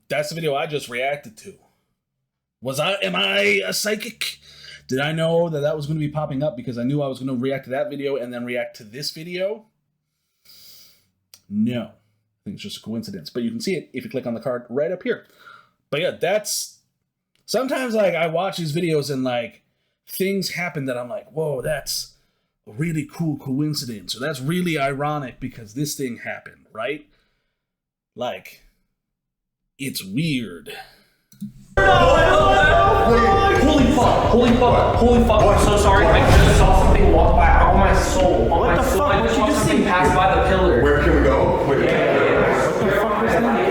That's the video I just reacted to. Am I a psychic? Did I know that that was going to be popping up because I knew I was going to react to that video and then react to this video? No. I think it's just a coincidence. But you can see it if you click on the card right up here. But yeah, that's... Sometimes, like, I watch these videos and, like, things happen that I'm like, whoa, that's a really cool coincidence. Or that's really ironic because this thing happened, right? Like, it's weird. Holy fuck, holy fuck, holy fuck. I'm so sorry. I just saw something walk by on my soul. On What my the soul. fuck? I What just you saw just something see? pass by the pillar. Where can we go? Wait,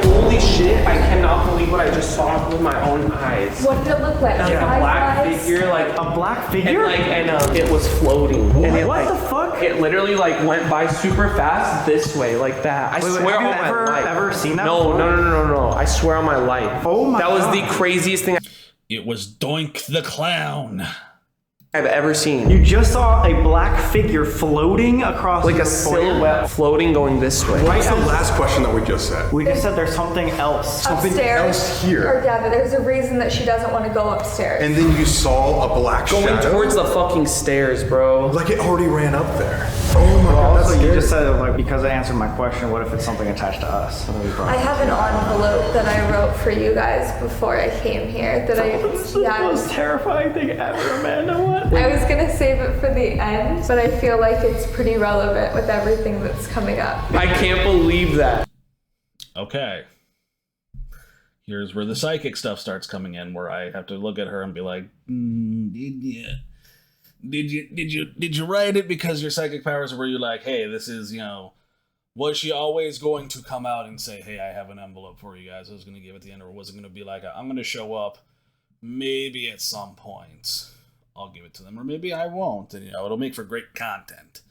Holy shit, I cannot believe what I just saw with my own eyes. What did it look like? Like a black Fireflies? figure, like A black and figure? it was floating. And it, What like, the fuck? It literally like went by super fast this way, like that. I Wait, swear have on you my life. ever seen that No, before? no. I swear on my life. Oh my That was the God. craziest thing It was Doink the Clown. I've ever seen. You just saw a black figure floating across Like the a foyer? silhouette floating going this way. What's the last question that we just said? We just said there's something else. Upstairs. else here. Or yeah, there's a reason that she doesn't want to go upstairs. And then you saw a black Going shadow? towards the fucking stairs, bro. Like it already ran up there. Oh my god, that's Also, you scary. just said, like, because it answered my question, what if it's something attached to us? So we I probably- have an envelope that I wrote for you guys before I came here that I terrifying thing ever, Amanda. What? I was gonna save it for the end, but I feel like it's pretty relevant with everything that's coming up. I can't believe that. Okay. Here's where the psychic stuff starts coming in, where I have to look at her and be like, did you write it because your psychic powers were you like, hey, this is, was she always going to come out and say, hey, I have an envelope for you guys, I was going to give it at the end, or was it going to be like, I'm going to show up maybe at some point, I'll give it to them, or maybe I won't, and it'll make for great content.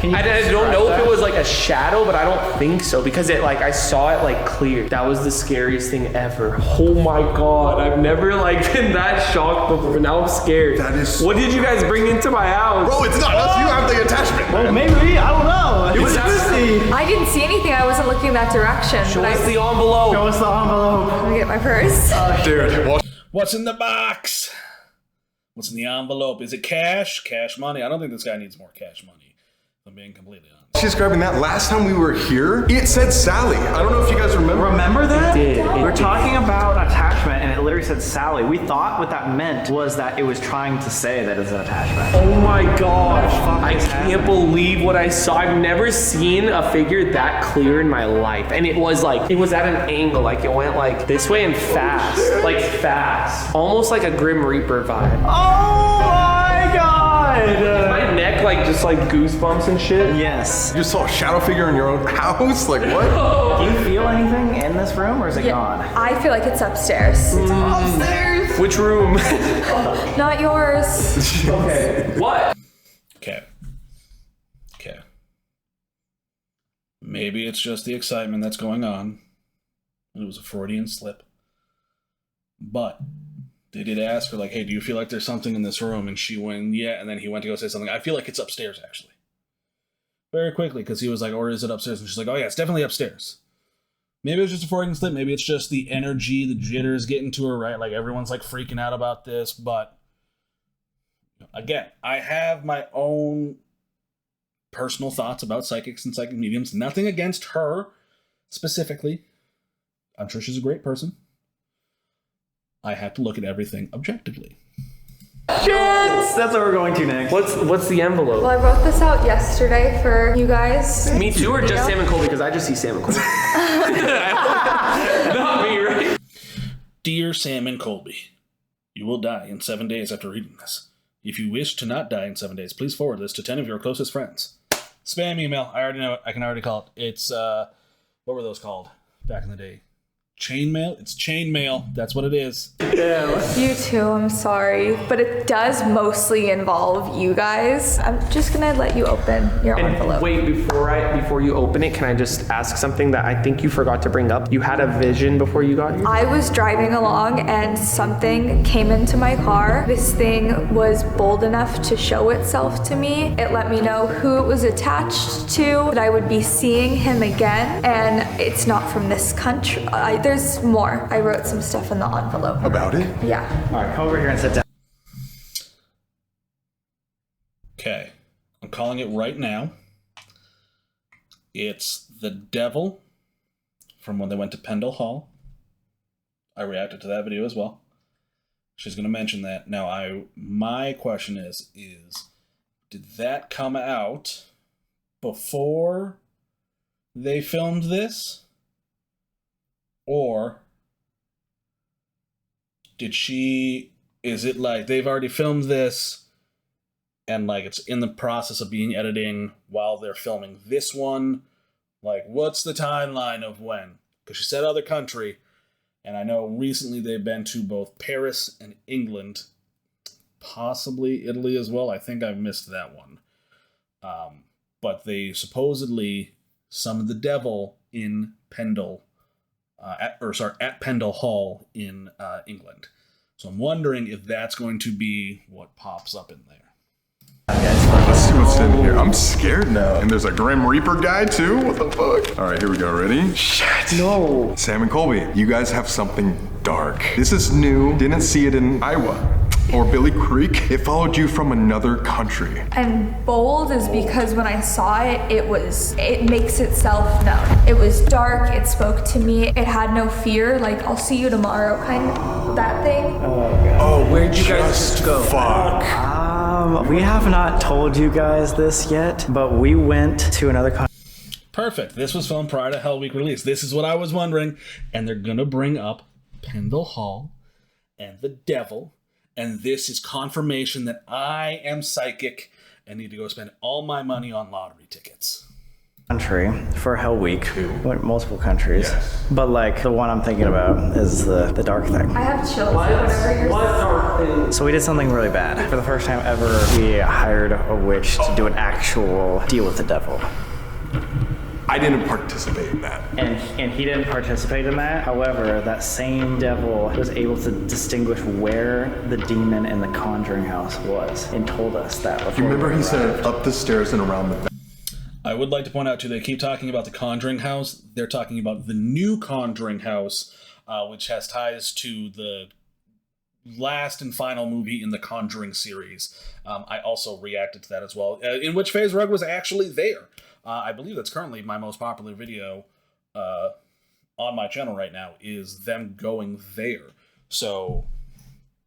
I don't know if it was like a shadow, but I don't think so because I saw it like clear. That was the scariest thing ever. Oh my god, I've never like been that shocked before. Now I'm scared. That is- What did you guys bring into my house? Bro, it's not us. You have the attachment. Well, maybe. I don't know. It was actually. I didn't see anything. I wasn't looking in that direction. Show but us I the envelope. Show us the envelope. Let me get my purse. Dude, watch. What's in the box? What's in the envelope? Is it cash? Cash money? I don't think this guy needs more cash money, if I'm being completely honest. She's grabbing that. Last time we were here, it said Sally. I don't know if you guys remember. Remember that? It did. We were talking about attachment, and it literally said Sally. We thought what that meant was that it was trying to say that it's an attachment. Oh my gosh. I is can't happening? believe what I saw. I've never seen a figure that clear in my life. And it was at an angle. Like it went like this way and fast. Like fast. Almost like a Grim Reaper vibe. Oh my god! My neck just goosebumps and shit. Yes. You just saw a shadow figure in your own house? Like what? Do you feel anything in this room, or is it gone? I feel like it's upstairs. It's upstairs. Which room? Not yours. Okay. What? Okay. Maybe it's just the excitement that's going on. It was a Freudian slip. But they did ask her, like, hey, do you feel like there's something in this room? And she went, yeah. And then he went to go say something. I feel like it's upstairs, actually. Very quickly, because he was like, or is it upstairs? And she's like, oh, yeah, it's definitely upstairs. Maybe it was just a Freudian slip. Maybe it's just the energy, the jitters getting to her, right? Like, everyone's, like, freaking out about this. But, again, I have my own personal thoughts about psychics and psychic mediums. Nothing against her specifically. I'm sure she's a great person. I have to look at everything objectively. Shit! That's what we're going to next. What's the envelope? Well, I wrote this out yesterday for you guys. Me too, or just Sam and Colby? Because I just see Sam and Colby. Not me, right? Dear Sam and Colby, you will die in 7 days after reading this. If you wish to not die in 7 days, please forward this to 10 of your closest friends. Spam email. I already know it. I can already call it. It's, what were those called back in the day? Chain mail? It's chain mail. That's what it is. Yeah. You too, I'm sorry. But it does mostly involve you guys. I'm just gonna let you open your envelope. Wait, before you open it, can I just ask something that I think you forgot to bring up? You had a vision before you got here? I was driving along and something came into my car. This thing was bold enough to show itself to me. It let me know who it was attached to, that I would be seeing him again, and it's not from this country. There's more. I wrote some stuff in the envelope. About it? Yeah. All right, come over here and sit down. Okay. I'm calling it right now. It's the devil from when they went to Pendle Hall. I reacted to that video as well. She's going to mention that. Now, my question is, did that come out before they filmed this? Or is it like they've already filmed this and like it's in the process of being editing while they're filming this one? Like, what's the timeline of when? Because she said other country, and I know recently they've been to both Paris and England, possibly Italy as well. I think I missed that one. But they supposedly summoned the devil in Pendle. At Pendle Hall in England. So I'm wondering if that's going to be what pops up in there. Let's see what's in here. I'm scared now. And there's a Grim Reaper guy too? What the fuck? All right, here we go. Ready? Shit. No. Sam and Colby, you guys have something dark. This is new. Didn't see it in Iowa or Billy Creek. It followed you from another country. And bold is because when I saw it, it makes itself known. It was dark, it spoke to me, it had no fear, like, I'll see you tomorrow, kind of that thing. Oh, Where'd you guys just go? Fuck. We have not told you guys this yet, but we went to another country. Perfect. This was filmed prior to Hell Week release. This is what I was wondering. And they're going to bring up Pendle Hall and the devil. And this is confirmation that I am psychic and need to go spend all my money on lottery tickets. Country for Hell Week. Went multiple countries. Yes. But like the one I'm thinking about is the dark thing. I have chills. Whatever you're dark thing? So we did something really bad. For the first time ever, we hired a witch to do an actual deal with the devil. I didn't participate in that. And he didn't participate in that. However, that same devil was able to distinguish where the demon in the conjuring house was and told us that before. You remember he said up the stairs and around the back. I would like to point out, too, they keep talking about the Conjuring House. They're talking about the new Conjuring House, which has ties to the last and final movie in the Conjuring series. I also reacted to that as well, in which FaZe Rug was actually there. I believe that's currently my most popular video on my channel right now, is them going there. So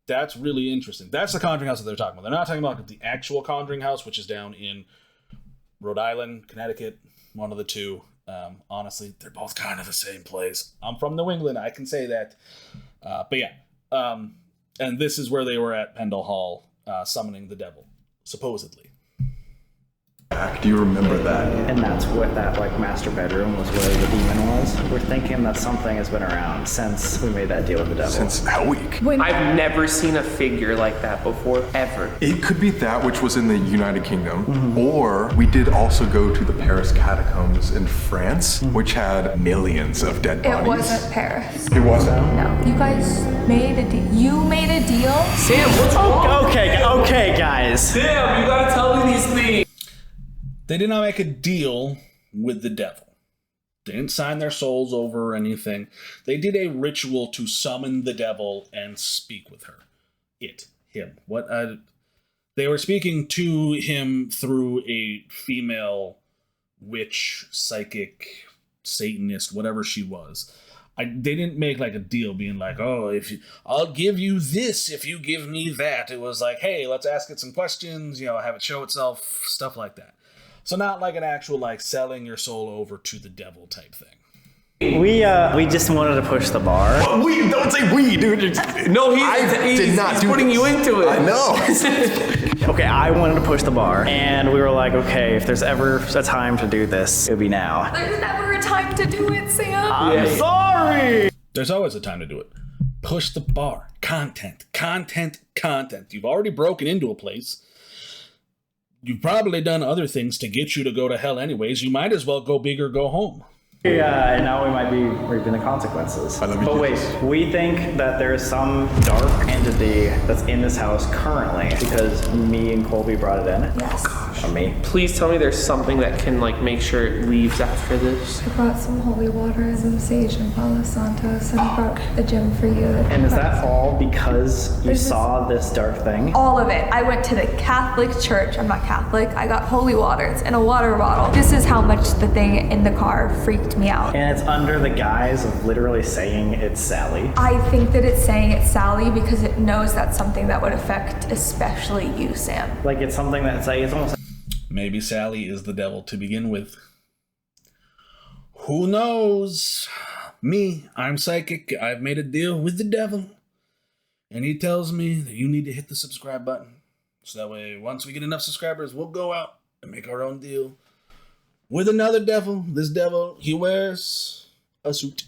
that's really interesting. That's the Conjuring House that they're talking about. They're not talking about the actual Conjuring House, which is down in Rhode Island, Connecticut, one of the two. Honestly, they're both kind of the same place. I'm from New England, I can say that. But yeah, and this is where they were at Pendle Hall, summoning the devil, supposedly. back. Do you remember that? And that's what that like master bedroom was where the demon was. We're thinking that something has been around since we made that deal with the devil. Since Hell Week. I've never seen a figure like that before, ever. It could be that which was in the United Kingdom, or we did also go to the Paris catacombs in France, which had millions of dead bodies. It wasn't Paris. It wasn't? No. You guys made a deal. You made a deal? Sam, what's wrong? Okay, guys. Sam, you gotta tell me these things. They did not make a deal with the devil. They didn't sign their souls over or anything. They did a ritual to summon the devil and speak with her. Him. They were speaking to him through a female witch, psychic, Satanist, whatever she was. They didn't make like a deal being like, oh, I'll give you this if you give me that. It was like, hey, let's ask it some questions, have it show itself, stuff like that. So not like an actual like selling your soul over to the devil type thing. We just wanted to push the bar. We don't say we, dude. No, he's putting you into it. I know. Okay, I wanted to push the bar, and we were like, okay, if there's ever a time to do this, it would be now. There's never a time to do it, Sam. I'm sorry. There's always a time to do it. Push the bar. Content. You've already broken into a place. You've probably done other things to get you to go to hell anyways. You might as well go big or go home. Yeah, and now we might be reaping the consequences. I love you. But wait, we think that there is some dark entity that's in this house currently because me and Colby brought it in. Yes. Or me. Please tell me there's something that can like make sure it leaves after this. I brought some holy water and some sage and Palo Santos, and I brought a gem for you. And is that all because you saw this dark thing? All of it. I went to the Catholic church. I'm not Catholic. I got holy waters in a water bottle. This is how much the thing in the car freaked me out. And it's under the guise of literally saying it's Sally. I think that it's saying it's Sally because it knows that's something that would affect especially you, Sam. Like it's something that's like, it's almost Maybe Sally is the devil to begin with. Who knows? Me, I'm psychic. I've made a deal with the devil. And he tells me that you need to hit the subscribe button. So that way, once we get enough subscribers, we'll go out and make our own deal with another devil. This devil, he wears a suit.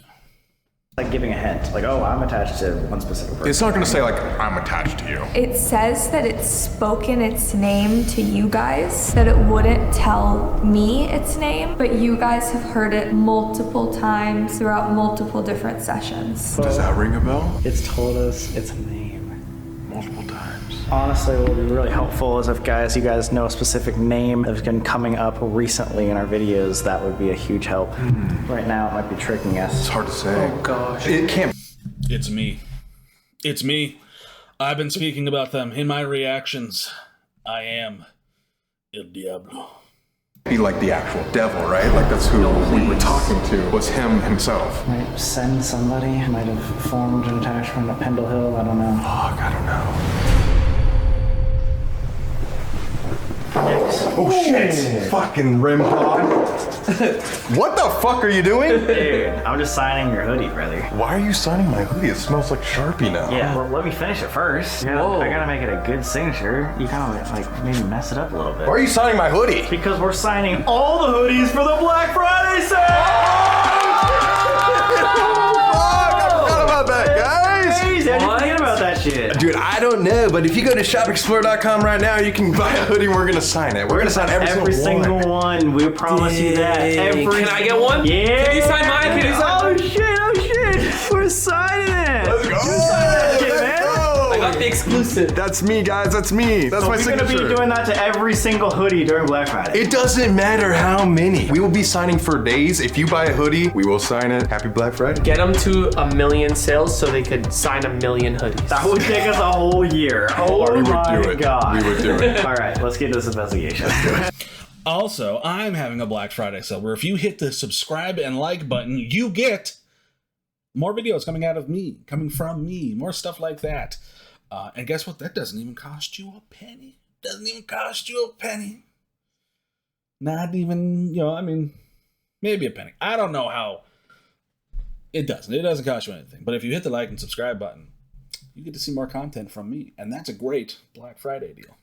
like giving a hint. Like, oh, I'm attached to one specific person. It's not going to say, like, I'm attached to you. It says that it's spoken its name to you guys, that it wouldn't tell me its name, but you guys have heard it multiple times throughout multiple different sessions. Does that ring a bell? It's told us its name. Multiple times. Honestly, what would be really helpful is if you guys know a specific name that's been coming up recently in our videos, that would be a huge help. Right now, it might be tricking us. It's hard to say. Oh gosh. It can't. It's me. It's me. I've been speaking about them in my reactions. I am El Diablo. Be like the actual devil, right? Like that's who we were talking to, was him himself. Might send somebody, might have formed an attachment at Pendle Hill, I don't know. Fuck, I don't know. Oh shit! Fucking rim pod. What the fuck are you doing? Dude, I'm just signing your hoodie, brother. Why are you signing my hoodie? It smells like Sharpie now. Yeah, well, let me finish it first. I gotta make it a good signature. You kind of like maybe mess it up a little bit. Why are you signing my hoodie? Because we're signing all the hoodies for the Black Friday sale! I forgot about that, guys! Crazy, I didn't forget about that shit. Dude, I don't know, but if you go to shopexplore.com right now, you can buy a hoodie and we're gonna sign it. We're gonna sign every single one. We promise you that. Can I get one? Yeah. Can you sign mine? Can you sign mine? Oh shit. We're signing it. Let's go. That shit, man. I got the exclusive. That's me, guys. That's me. That's my We're signature. gonna be doing that to every single hoodie during Black Friday. It doesn't matter how many. We will be signing for days. If you buy a hoodie, we will sign it. Happy Black Friday. Get them to 1 million sales so they could sign 1 million hoodies. That would take us a whole year. Oh We would my do it. god. We would do it. All right, let's get this investigation. Also, I'm having a Black Friday sale where if you hit the subscribe and like button, you get more videos coming out of me, coming from me, more stuff like that. And guess what? That doesn't even cost you a penny. Doesn't even cost you a penny. Not even, maybe a penny. I don't know how. It doesn't. It doesn't cost you anything. But if you hit the like and subscribe button, you get to see more content from me. And that's a great Black Friday deal.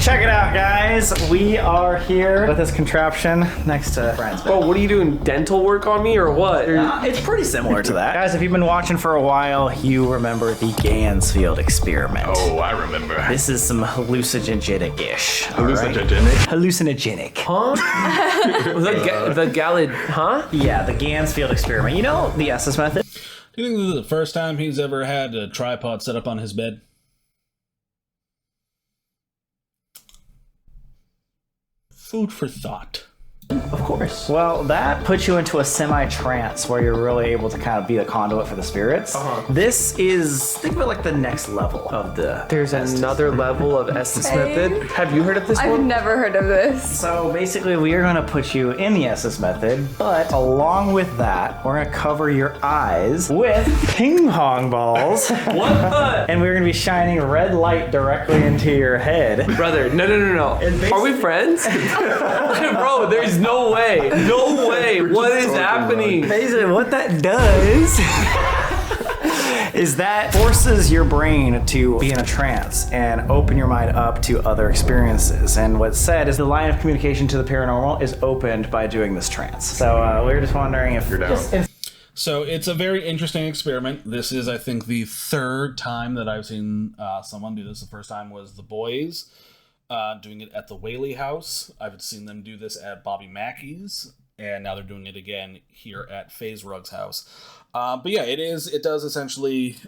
Check it out, guys. We are here with this contraption next to Brian's bed. Oh, what are you doing? Dental work on me or what? It's pretty similar to that. Guys, if you've been watching for a while, you remember the Gansfield experiment. Oh, I remember. This is some hallucinogenic-ish. Hallucinogenic? Hallucinogenic. Huh? the Gallid, huh? Yeah, the Gansfield experiment. You know the Estes method? Do you think this is the first time he's ever had a tripod set up on his bed? Food for thought. Of course. Well, that puts you into a semi-trance where you're really able to kind of be the conduit for the spirits. This is, think of it like the next level of the... There's another level of Estes method. Have you heard of this I've one? never heard of this. So basically, we are going to put you in the Estes method, but along with that, we're going to cover your eyes with ping pong balls. What the? And we're going to be shining red light directly into your head. Brother, no. Are we friends? Bro, there's no way. No way. What is happening? Basically, what that does is that forces your brain to be in a trance and open your mind up to other experiences. And what's said is the line of communication to the paranormal is opened by doing this trance. So we were just wondering if you're down. So it's a very interesting experiment. This is, I think, the third time that I've seen someone do this. The first time was the boys doing it at the Whaley house. I've seen them do this at Bobby Mackey's, and now they're doing it again here at FaZe Rug's house. But yeah, it does essentially,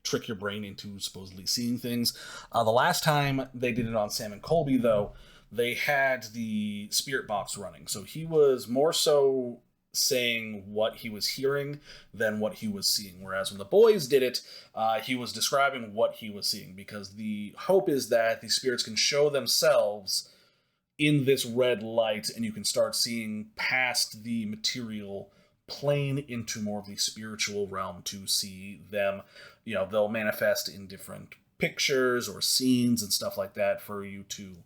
trick your brain into supposedly seeing things. The last time they did it on Sam and Colby, though, they had the spirit box running. So he was more so saying what he was hearing than what he was seeing, whereas when the boys did it, he was describing what he was seeing, because the hope is that the spirits can show themselves in this red light and you can start seeing past the material plane into more of the spiritual realm to see them. They'll manifest in different pictures or scenes and stuff like that for you to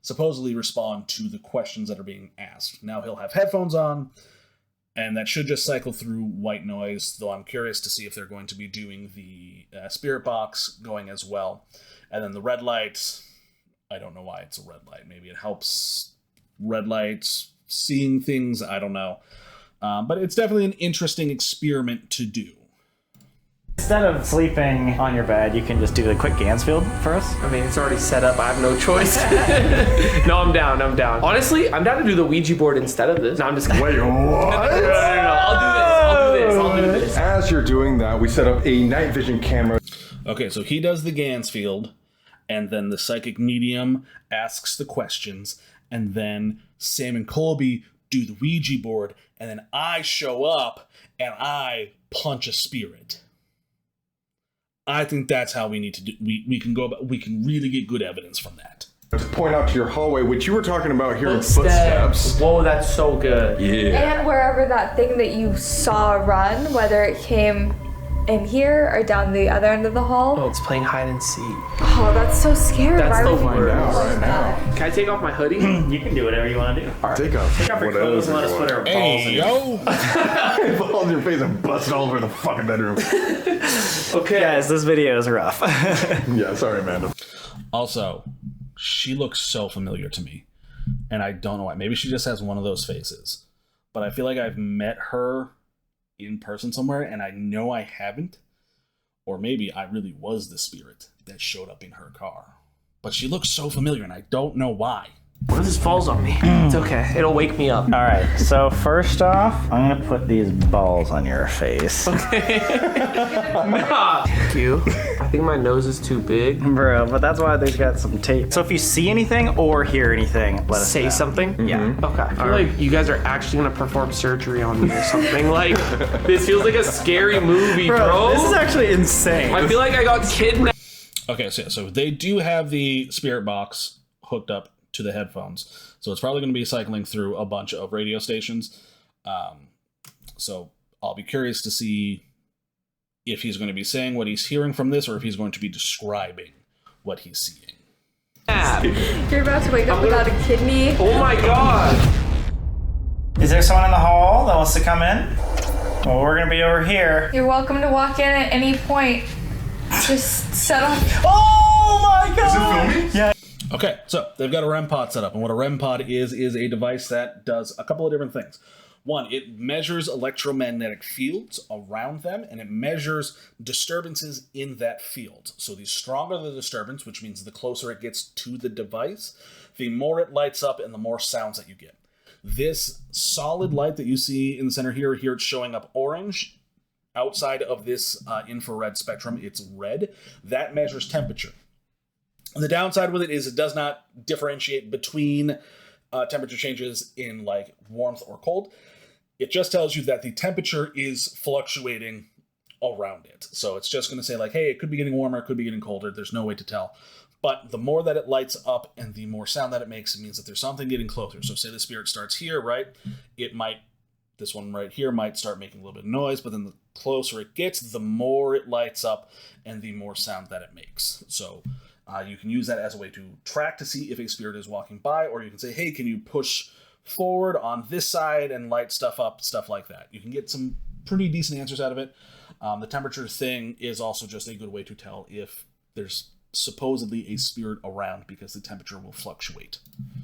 supposedly respond to the questions that are being asked. Now he'll have headphones on, and that should just cycle through white noise, though I'm curious to see if they're going to be doing the spirit box going as well. And then the red light, I don't know why it's a red light. Maybe it helps red lights seeing things, I don't know. But it's definitely an interesting experiment to do. Instead of sleeping on your bed, you can just do the quick Gansfield for us. I mean, it's already set up. I have no choice. No, I'm down. Honestly, I'm down to do the Ouija board instead of this. No, I'm just kidding. Wait, what? No. I'll do this. As you're doing that, we set up a night vision camera. Okay, so he does the Gansfield, and then the psychic medium asks the questions, and then Sam and Colby do the Ouija board, and then I show up and I punch a spirit. I think that's how we need to do. We can go about. We can really get good evidence from that. To point out to your hallway, which you were talking about hearing footsteps. Whoa, that's so good. Yeah. And wherever that thing that you saw run, whether it came in here or down the other end of the hall. Oh, it's playing hide and seek. Oh, that's so scary. That's Why the would you word. do Right now. that? Can I take off my hoodie? You can do whatever you want to do. All right. Take off your clothes and let us put our balls in your yo! balls in your face and bust all over the fucking bedroom. Okay, guys, this video is rough. Yeah, sorry, Amanda. Also, she looks so familiar to me, and I don't know why. Maybe she just has one of those faces, but I feel like I've met her in person somewhere, and I know I haven't. Or maybe I really was the spirit that showed up in her car. But she looks so familiar, and I don't know why. What if this falls on me? It's okay. It'll wake me up. All right, so first off, I'm gonna put these balls on your face. Nah. Thank you. I think my nose is too big. Bro, but that's why they've got some tape. So if you see anything or hear anything, let us Say know. something? Yeah. Okay. I feel like you guys are actually gonna perform surgery on me or something. Like, this feels like a scary movie, bro. This is actually insane. I feel like I got kidnapped. Okay, so they do have the spirit box hooked up to the headphones. So it's probably going to be cycling through a bunch of radio stations. So I'll be curious to see if he's going to be saying what he's hearing from this or if he's going to be describing what he's seeing. You're about to wake up without a kidney. Oh my god. Is there someone in the hall that wants to come in? Well, we're gonna be over here. You're welcome to walk in at any point. Just settle. Oh my god! Is it filming? Yeah. Okay, so they've got a REM pod set up, and what a REM pod is a device that does a couple of different things. One, it measures electromagnetic fields around them, and it measures disturbances in that field. So the stronger the disturbance, which means the closer it gets to the device, the more it lights up and the more sounds that you get. This solid light that you see in the center here it's showing up orange. Outside of this infrared spectrum, it's red. That measures temperature. The downside with it is it does not differentiate between temperature changes in like warmth or cold. It just tells you that the temperature is fluctuating around it. So it's just going to say like, hey, it could be getting warmer, it could be getting colder. There's no way to tell. But the more that it lights up and the more sound that it makes, it means that there's something getting closer. So say the spirit starts here, right? This one right here might start making a little bit of noise, but then the closer it gets, the more it lights up and the more sound that it makes. So you can use that as a way to track to see if a spirit is walking by, or you can say, hey, can you push forward on this side and light stuff up, stuff like that. You can get some pretty decent answers out of it. The temperature thing is also just a good way to tell if there's supposedly a spirit around, because the temperature will fluctuate.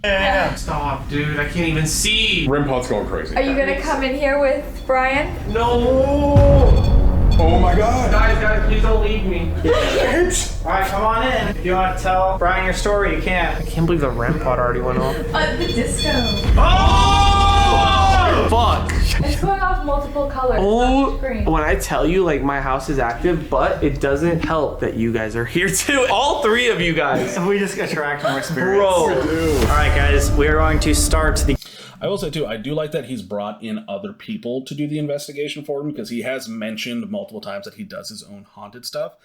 Yeah. Stop, dude. I can't even see. REM pod's going crazy. Are you gonna come in here with Brian? No. Oh my god. Guys, please don't leave me. Alright, come on in. If you want to tell Brian your story, you can. I can't believe the REM pod already went off. The disco. Oh! Fuck. It's going off multiple colors. Oh, Green. when I tell you, like, my house is active, but it doesn't help that you guys are here too. All three of you guys. We just attract more spirits. Bro. Alright, guys, we're going to start the. I will say too, I do like that he's brought in other people to do the investigation for him, because he has mentioned multiple times that he does his own haunted stuff.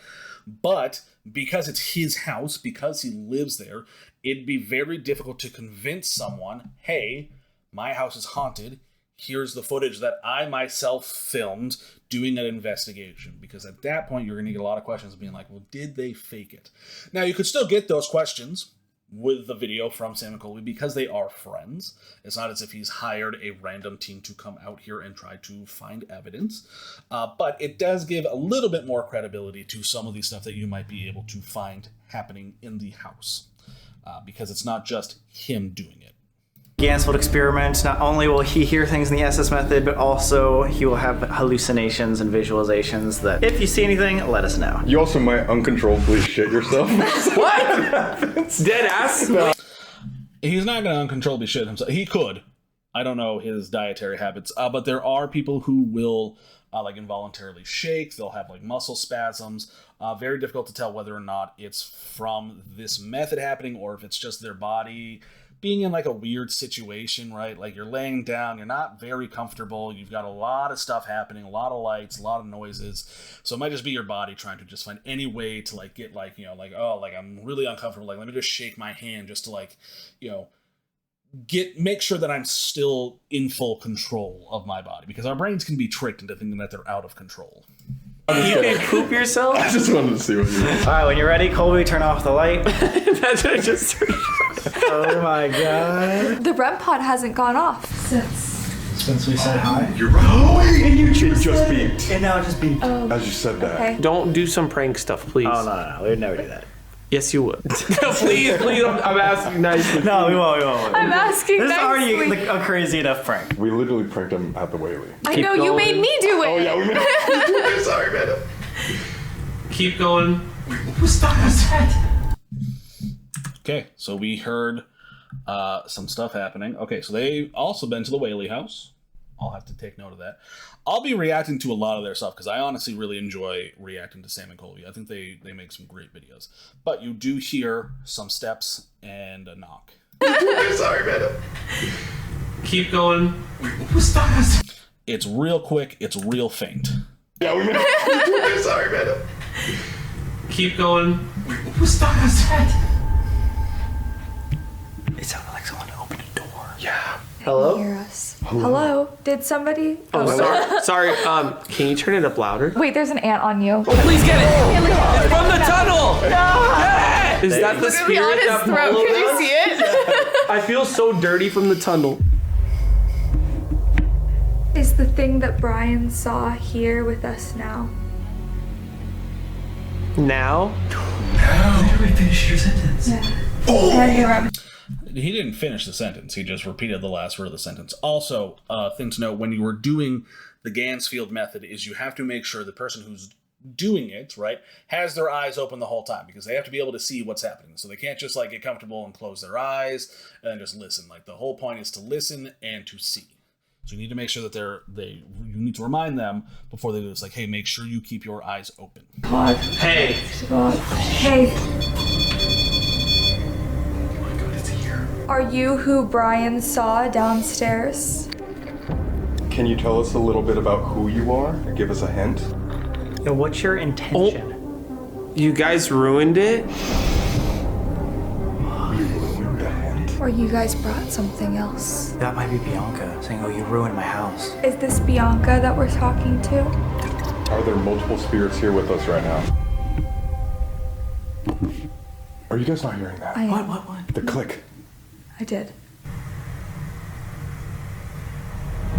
But because it's his house, because he lives there, it'd be very difficult to convince someone, hey, my house is haunted. Here's the footage that I myself filmed doing an investigation. Because at that point, you're going to get a lot of questions being like, well, did they fake it? Now, you could still get those questions with the video from Sam and Colby, because they are friends. It's not as if he's hired a random team to come out here and try to find evidence. But it does give a little bit more credibility to some of the stuff that you might be able to find happening in the house. Because it's not just him doing it. Gansfield experiment. Not only will he hear things in the SS method, but also he will have hallucinations and visualizations that if you see anything, let us know. You also might uncontrollably shit yourself. What? It's dead ass. No. He's not going to uncontrollably shit himself. He could. I don't know his dietary habits. But there are people who will like involuntarily shake. They'll have like muscle spasms. Very difficult to tell whether or not it's from this method happening or if it's just their body being in like a weird situation, right? Like you're laying down, you're not very comfortable, you've got a lot of stuff happening, a lot of lights, a lot of noises. So it might just be your body trying to just find any way to like get like, you know, like, oh, like I'm really uncomfortable. Like, let me just shake my hand just to like, you know, make sure that I'm still in full control of my body, because our brains can be tricked into thinking that they're out of control. You can poop yourself? I just wanted to see what you did. Alright, when you're ready, Colby, turn off the light. That's what I just Oh my god. The REM pod hasn't gone off Since we said hi. You're right. Oh, wait, and you just beeped. And now it just beeped. As you said that. Okay. Don't do some prank stuff, please. Oh, no. We would never do that. Yes, you would. please, I'm asking nicely. No, we won't. I'm asking This is nicely. already like a crazy enough prank. We literally pranked him at the Whaley. I know, you made me do it. Oh, yeah, we made it. Sorry, man. Keep going. Okay, so we heard some stuff happening. Okay, so they've also been to the Whaley house. I'll have to take note of that. I'll be reacting to a lot of their stuff because I honestly really enjoy reacting to Sam and Colby. I think they make some great videos. But you do hear some steps and a knock. Sorry, man. Keep going. It's real quick. It's real faint. Yeah, we made it. Sorry, man. Keep going. It sounded like someone opened a door. Yeah. Hello? Hear us. Hello? Did somebody? Oh, sorry. Can you turn it up louder? Wait, there's an ant on you. Oh, please get it. It's from the tunnel. No. Is that the Literally spirit on his that throat. followed Could you us? see it? I feel so dirty from the tunnel. Is the thing that Brian saw here with us now? Now? No. we finish your sentence. Yeah. He didn't finish the sentence. He just repeated the last word of the sentence. Also, thing to note, when you were doing the Gansfield method is you have to make sure the person who's doing it, right, has their eyes open the whole time, because they have to be able to see what's happening. So they can't just like get comfortable and close their eyes and just listen. Like the whole point is to listen and to see. So you need to make sure that you need to remind them before they do this, like, hey, make sure you keep your eyes open. God. Hey. God. Hey. Oh my god, it's here. Are you who Brian saw downstairs? Can you tell us a little bit about who you are? Or give us a hint? Yo, what's your intention? You guys ruined it? We ruined the hint. Or you guys brought something else? That might be Bianca saying, oh, you ruined my house. Is this Bianca that we're talking to? Are there multiple spirits here with us right now? Are you guys not hearing that? What? The click. I did.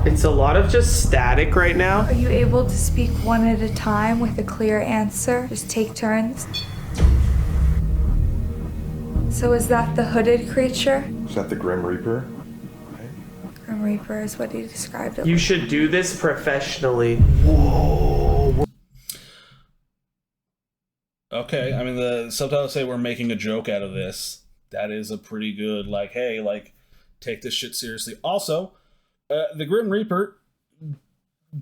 It's a lot of just static right now. Are you able to speak one at a time with a clear answer? Just take turns. So is that the hooded creature? Is that the Grim Reaper? Grim Reaper is what he described it. You should do this professionally. Okay, I mean, the subtitles say we're making a joke out of this. That is a pretty good, like, hey, like, take this shit seriously. Also, the Grim Reaper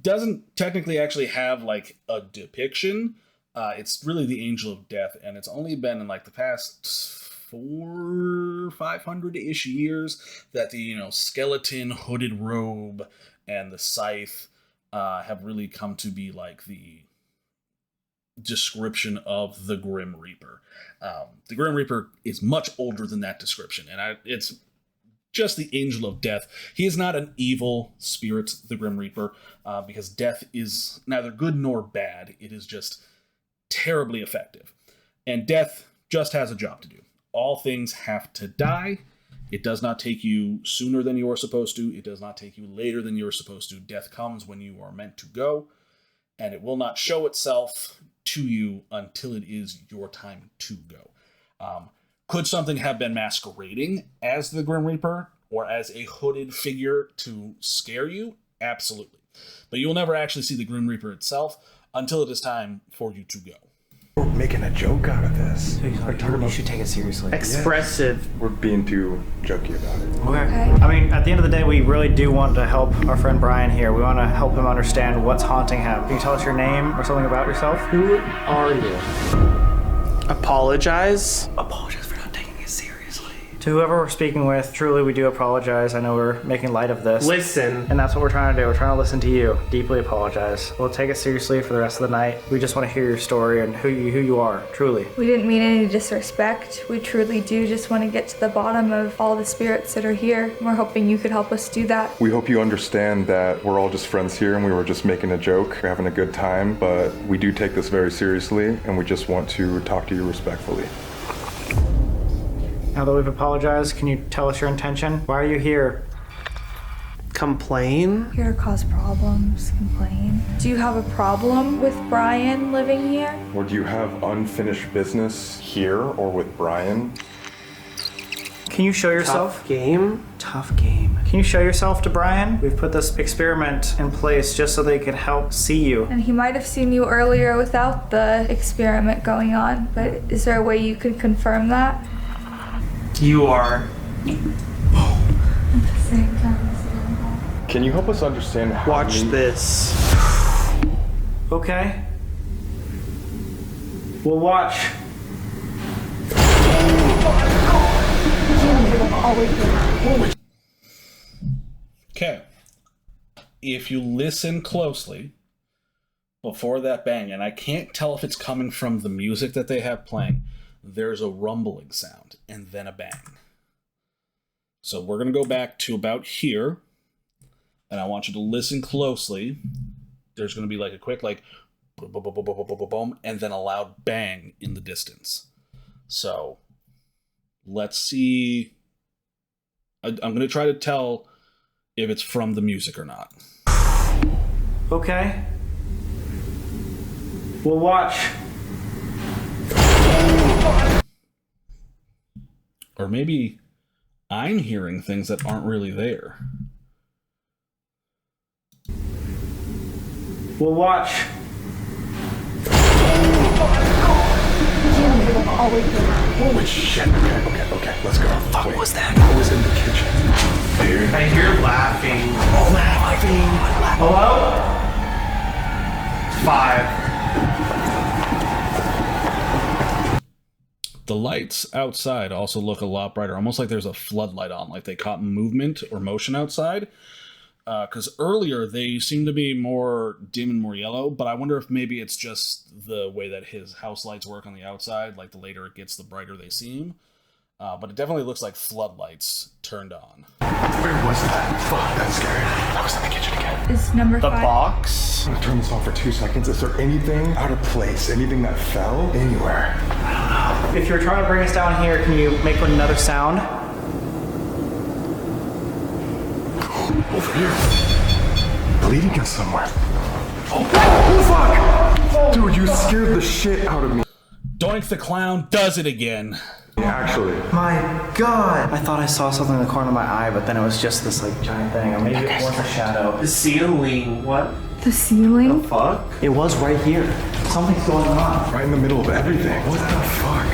doesn't technically actually have, like, a depiction. It's really the Angel of Death, and it's only been in, like, the past 500-ish years that the, skeleton, hooded robe, and the scythe have really come to be, like, the description of the Grim Reaper. The Grim Reaper is much older than that description, and it's just the Angel of Death. He is not an evil spirit, the Grim Reaper, because death is neither good nor bad. It is just terribly effective. And death just has a job to do. All things have to die. It does not take you sooner than you are supposed to. It does not take you later than you are supposed to. Death comes when you are meant to go, and it will not show itself to you until it is your time to go. Could something have been masquerading as the Grim Reaper or as a hooded figure to scare you? Absolutely. But you will never actually see the Grim Reaper itself until it is time for you to go. We're making a joke out of this. You should take it seriously. Expressive. We're being too jokey about it. Okay. I mean, at the end of the day, we really do want to help our friend Brian here. We want to help him understand what's haunting him. Can you tell us your name or something about yourself? Who are you? Apologize? Apologize for not taking it seriously. To whoever we're speaking with, truly we do apologize. I know we're making light of this. Listen. And that's what we're trying to do. We're trying to listen to you. Deeply apologize. We'll take it seriously for the rest of the night. We just want to hear your story and who you are, truly. We didn't mean any disrespect. We truly do just want to get to the bottom of all the spirits that are here. We're hoping you could help us do that. We hope you understand that we're all just friends here and we were just making a joke. We're having a good time, but we do take this very seriously and we just want to talk to you respectfully. Now that we've apologized, can you tell us your intention? Why are you here? Complain? Here to cause problems, complain. Do you have a problem with Brian living here? Or do you have unfinished business here or with Brian? Can you show yourself? Tough game? Tough game. Can you show yourself to Brian? We've put this experiment in place just so they can help see you. And he might have seen you earlier without the experiment going on, but is there a way you could confirm that? You are. At the same time. Can you help us understand how Watch many... this. Okay. We'll watch. Okay. If you listen closely before that bang, and I can't tell if it's coming from the music that they have playing, there's a rumbling sound and then a bang. So we're going to go back to about here, and I want you to listen closely. There's going to be like a quick like boom, boom, boom, boom, boom, boom, boom, boom, and then a loud bang in the distance. So let's see. I'm going to try to tell if it's from the music or not. Okay. We'll watch. Or maybe I'm hearing things that aren't really there. We'll watch. Holy shit. Okay, let's go. What was that? I was in the kitchen. Dude. I hear laughing. Oh, laughing. Hello? 5. The lights outside also look a lot brighter, almost like there's a floodlight on, like they caught movement or motion outside. Because earlier they seemed to be more dim and more yellow, but I wonder if maybe it's just the way that his house lights work on the outside. Like the later it gets, the brighter they seem. But it definitely looks like floodlights turned on. Where was that? Fuck, that's scary. I was in the kitchen again. Is number The 5? box? I'm gonna turn this off for 2 seconds. Is there anything out of place? Anything that fell anywhere? If you're trying to bring us down here, can you make another sound? Over here. Bleeding us somewhere. Oh fuck! Dude, you scared the shit out of me. Doink the Clown does it again. Actually. My God! I thought I saw something in the corner of my eye, but then it was just this like giant thing, or maybe it was a shadow. The ceiling. What? The ceiling? Fuck? It was right here. Something's going on. Right in the middle of everything. What the fuck?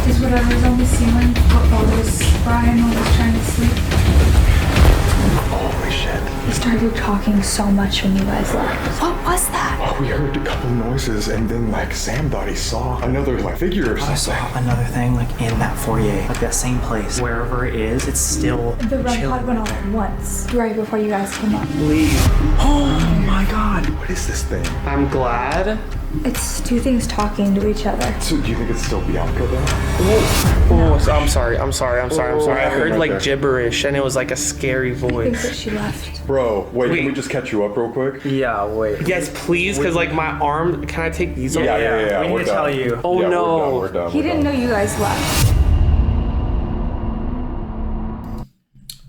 Is whatever's on the ceiling what was Brian when he was trying to sleep? Holy shit. He started talking so much when you guys left. What was that? Oh, we heard a couple noises, and then like Sam thought he saw another like figure or I something. saw another thing like in that foyer, like that same place. Wherever it is, it's still The red chilling pod went right off there. once, right before you guys came up. Leave. Oh my God! What is this thing? I'm glad. It's 2 things talking to each other. So do you think it's still Bianca though? Oh, so I'm sorry. I heard right like there. gibberish and it was like a scary I think that voice. she left. Bro, wait, Wait. can we just catch you up real quick? Yeah, wait. Yes, please, because like my arm, can I take these off? Yeah. We need we're to done. tell you. Oh Yeah, no. We're done. He didn't know you guys left.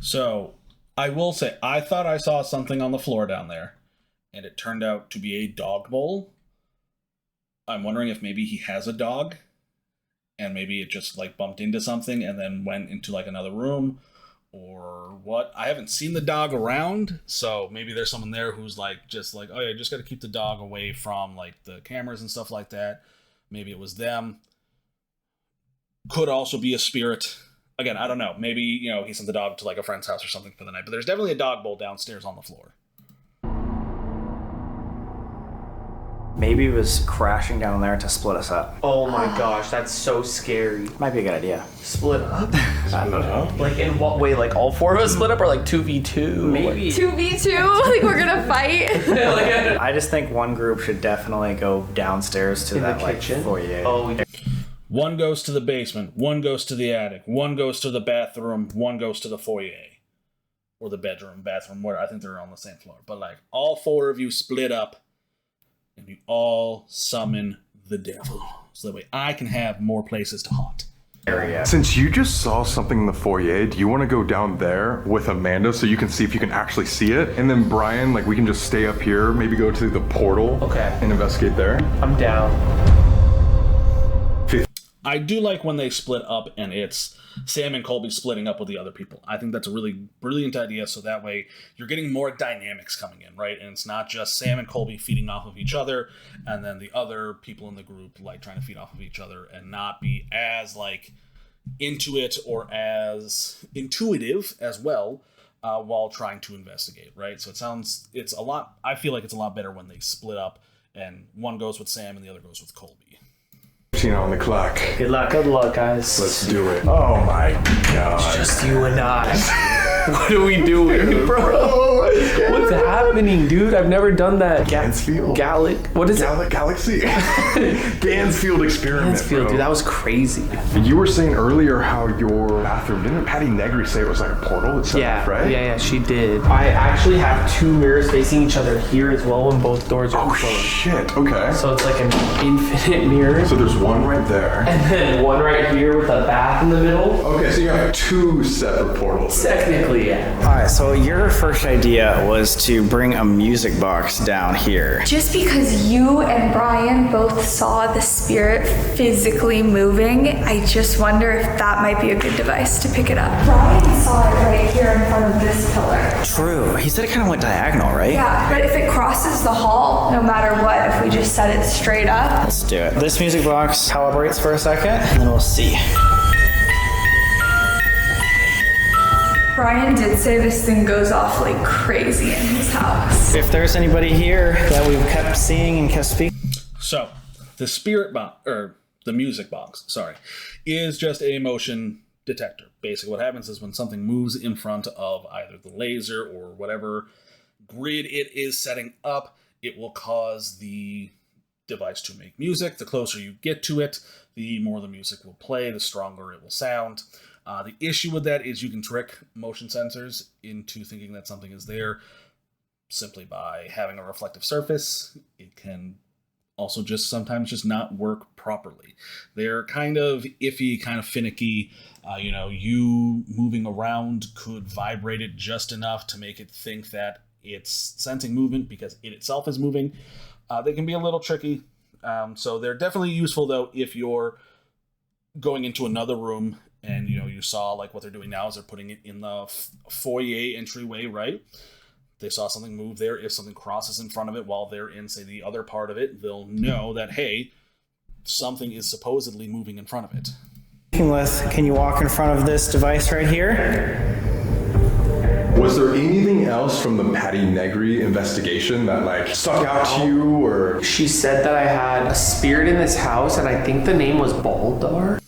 So, I will say, I thought I saw something on the floor down there, and it turned out to be a dog bowl. I'm wondering if maybe he has a dog, and maybe it just like bumped into something and then went into like another room, or what. I haven't seen the dog around, so maybe there's someone there who's like, just like, oh yeah, just got to keep the dog away from like the cameras and stuff like that. Maybe it was them. Could also be a spirit. Again, I don't know. Maybe, you know, he sent the dog to like a friend's house or something for the night, but there's definitely a dog bowl downstairs on the floor. Maybe it was crashing down there to split us up. Oh my gosh, that's so scary. Might be a good idea. Split up? I don't know. Like in what way? Like all 4 of us split up or like 2v2? Maybe. 2v2? Like we're gonna fight? I just think one group should definitely go downstairs to In the that like kitchen? foyer. Oh, One goes to the basement, one goes to the attic, one goes to the bathroom, one goes to the foyer. Or the bathroom, where I think they're on the same floor. But like all 4 of you split up and you all summon the devil. So that way I can have more places to haunt. Area. Since you just saw something in the foyer, do you want to go down there with Amanda so you can see if you can actually see it? And then Brian, like we can just stay up here, maybe go to the portal Okay. and investigate there. I'm down. I do like when they split up and it's Sam and Colby splitting up with the other people. I think that's a really brilliant idea, so that way you're getting more dynamics coming in, right? And it's not just Sam and Colby feeding off of each other and then the other people in the group like trying to feed off of each other and not be as like into it or as intuitive as well while trying to investigate, right? So I feel like it's a lot better when they split up and one goes with Sam and the other goes with Colby. On the clock. Good luck. Good luck, guys. Let's do it. Oh my god. Just you and I. What are we doing, bro? What's happening, dude? I've never done that. Gansfield. What is it? Galaxy. Gansfield experiment. Mansfield, bro. dude, that was crazy. You were saying earlier how your bathroom, didn't Patty Negri say it was like a portal itself, Yeah, right? yeah, she did. I actually have 2 mirrors facing each other here as well when both doors are Oh closed. shit, okay. So it's like an infinite mirror. So there's one right there. And then one right here with a bath in the middle. Okay, so you have 2 separate portals. Technically, yeah. Alright, so your first idea idea was to bring a music box down here. Just because you and Brian both saw the spirit physically moving, I just wonder if that might be a good device to pick it up. Brian saw it right here in front of this pillar. True. He said it kind of went diagonal, right? Yeah, but if it crosses the hall, no matter what, if we just set it straight up. Let's do it. This music box calibrates for a second, and then we'll see. Brian did say this thing goes off like crazy in his house. If there's anybody here that we've kept seeing and kept speaking. So, the spirit box, or the music box, sorry, is just a motion detector. Basically, what happens is when something moves in front of either the laser or whatever grid it is setting up, it will cause the device to make music. The closer you get to it, the more the music will play, the stronger it will sound. The issue with that is you can trick motion sensors into thinking that something is there simply by having a reflective surface. It can also just sometimes just not work properly. They're kind of iffy, kind of finicky. You moving around could vibrate it just enough to make it think that it's sensing movement because it itself is moving. They can be a little tricky. So they're definitely useful, though, if you're going into another room and, you saw like what they're doing now is they're putting it in the foyer entryway, right? They saw something move there. If something crosses in front of it while they're in, say, the other part of it, they'll know that, hey, something is supposedly moving in front of it. Can you walk in front of this device right here? Was there anything else from the Patty Negri investigation that stuck out to you, or? She said that I had a spirit in this house, and I think the name was Baldar.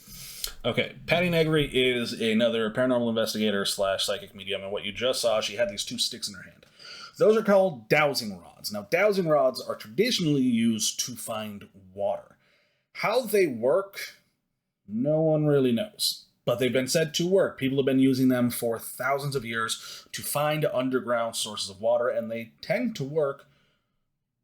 Okay, Patty Negri is another paranormal investigator / psychic medium, and what you just saw, she had these 2 sticks in her hand. Those are called dowsing rods. Now, dowsing rods are traditionally used to find water. How they work, no one really knows. But they've been said to work. People have been using them for thousands of years to find underground sources of water, and they tend to work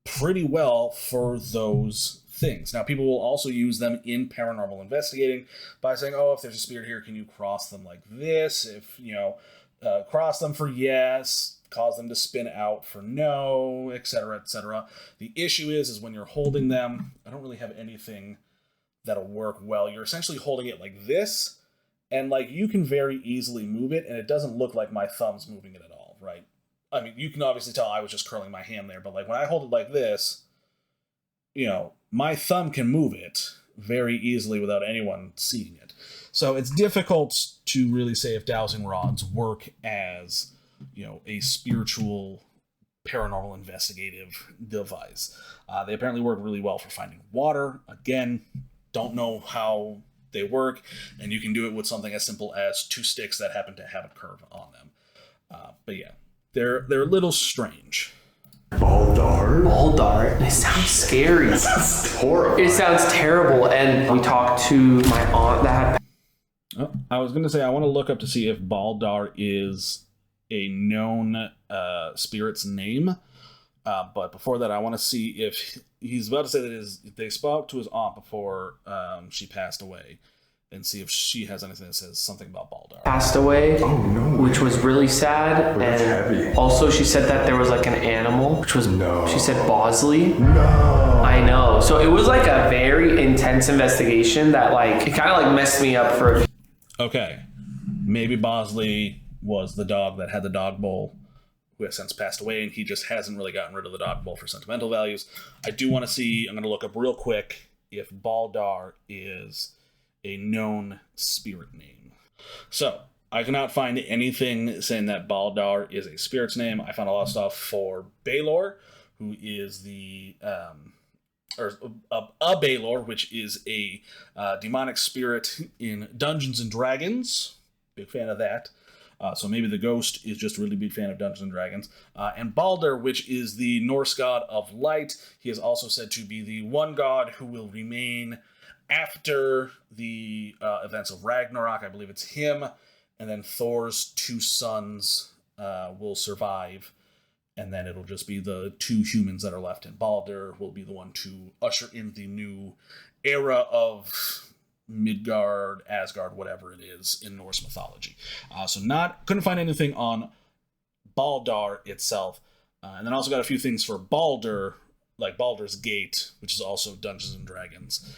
pretty well for those things. Now, people will also use them in paranormal investigating by saying, oh, if there's a spirit here, can you cross them like this? If, cross them for yes, cause them to spin out for no, etc., etc. The issue is when you're holding them, I don't really have anything that'll work well. You're essentially holding it like this, and you can very easily move it, and it doesn't look like my thumb's moving it at all, right? I mean, you can obviously tell I was just curling my hand there, but when I hold it like this, my thumb can move it very easily without anyone seeing it. So it's difficult to really say if dowsing rods work as, a spiritual paranormal investigative device. They apparently work really well for finding water. Again, don't know how they work, and you can do it with something as simple as 2 sticks that happen to have a curve on them. But yeah, they're a little strange. Baldar? It sounds scary. That's horrible. It sounds terrible. And we talked to my aunt that had... I was going to say, I want to look up to see if Baldar is a known spirit's name. But before that, I want to see if he's about to say that they spoke to his aunt before she passed away, and see if she has anything that says something about Baldar. Passed away. Oh, no. Which was really sad. That's and heavy. Also, she said that there was an animal, which was, no. She said Bosley. No. I know. So it was a very intense investigation that it kind of messed me up for a few. Okay. Maybe Bosley was the dog that had the dog bowl, who has since passed away, and he just hasn't really gotten rid of the dog bowl for sentimental values. I do want to see, I'm going to look up real quick if Baldar is a known spirit name. So, I cannot find anything saying that Baldar is a spirit's name. I found a lot of stuff for Baylor, who is the, a Baylor, which is a demonic spirit in Dungeons and Dragons. Big fan of that. So maybe the ghost is just a really big fan of Dungeons and Dragons. And Balder, which is the Norse god of light. He is also said to be the one god who will remain after the events of Ragnarok. I believe it's him. And then Thor's 2 sons will survive. And then it'll just be the 2 humans that are left. And Balder will be the one to usher in the new era of Midgard, Asgard, whatever it is in Norse mythology. So couldn't find anything on Baldar itself. And then also got a few things for Baldur, like Baldur's Gate, which is also Dungeons and Dragons.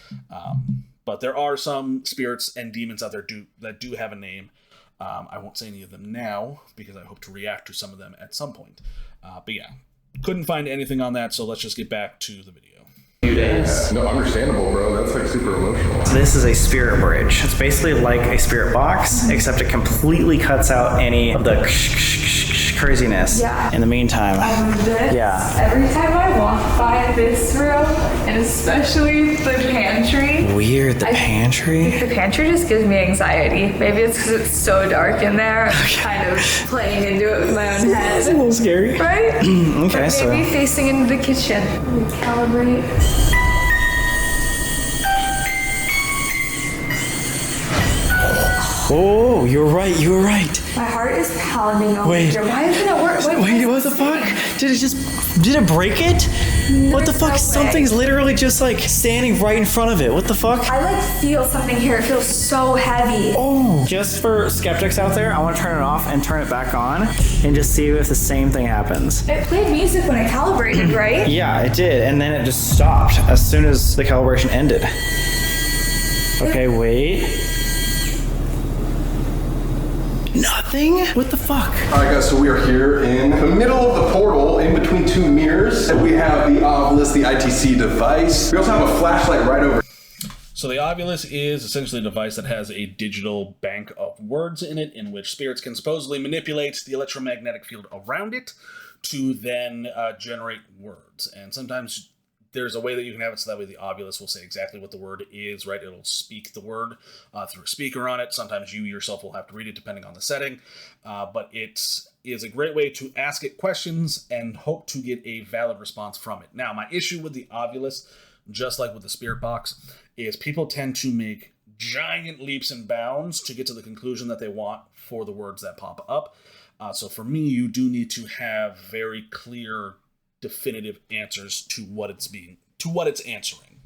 But there are some spirits and demons out there that do have a name. I won't say any of them now because I hope to react to some of them at some point. But yeah, couldn't find anything on that, so let's just get back to the video. Yeah, no, understandable, bro. That's like super emotional. So this is a spirit bridge. It's basically like a spirit box, except it completely cuts out any of the craziness. Yeah. In the meantime, Every time I walk by this room, and especially the pantry. Weird, the pantry? The pantry just gives me anxiety. Maybe it's because it's so dark in there. I'm kind of playing into it with my own head. It's a little scary. Right? Okay, but maybe facing into the kitchen. Recalibrate. Oh, you're right. My heart is pounding over Wait. here. Why isn't it working? Wait, what the fuck? Did it break it? What the fuck? No way. Something's literally just like standing right in front of it. What the fuck? I like feel something here. It feels so heavy. Oh. Just for skeptics out there, I want to turn it off and turn it back on and just see if the same thing happens. It played music when I calibrated, right? Yeah, it did, and then it just stopped as soon as the calibration ended. Okay, wait. Nothing? What the fuck? Alright guys, so we are here in the middle of the portal in between two mirrors. And we have the obelisk, the ITC device. We also have a flashlight right over. So the obelisk is essentially a device that has a digital bank of words in it in which spirits can supposedly manipulate the electromagnetic field around it to then generate words. And sometimes there's a way that you can have it so that way the obelisk will say exactly what the word is, right? It'll speak the word through a speaker on it. Sometimes you yourself will have to read it depending on the setting. But it is a great way to ask it questions and hope to get a valid response from it. Now, my issue with the obelisk, just like with the spirit box, is people tend to make giant leaps and bounds to get to the conclusion that they want for the words that pop up. So for me, you do need to have very clear, definitive answers to what it's answering.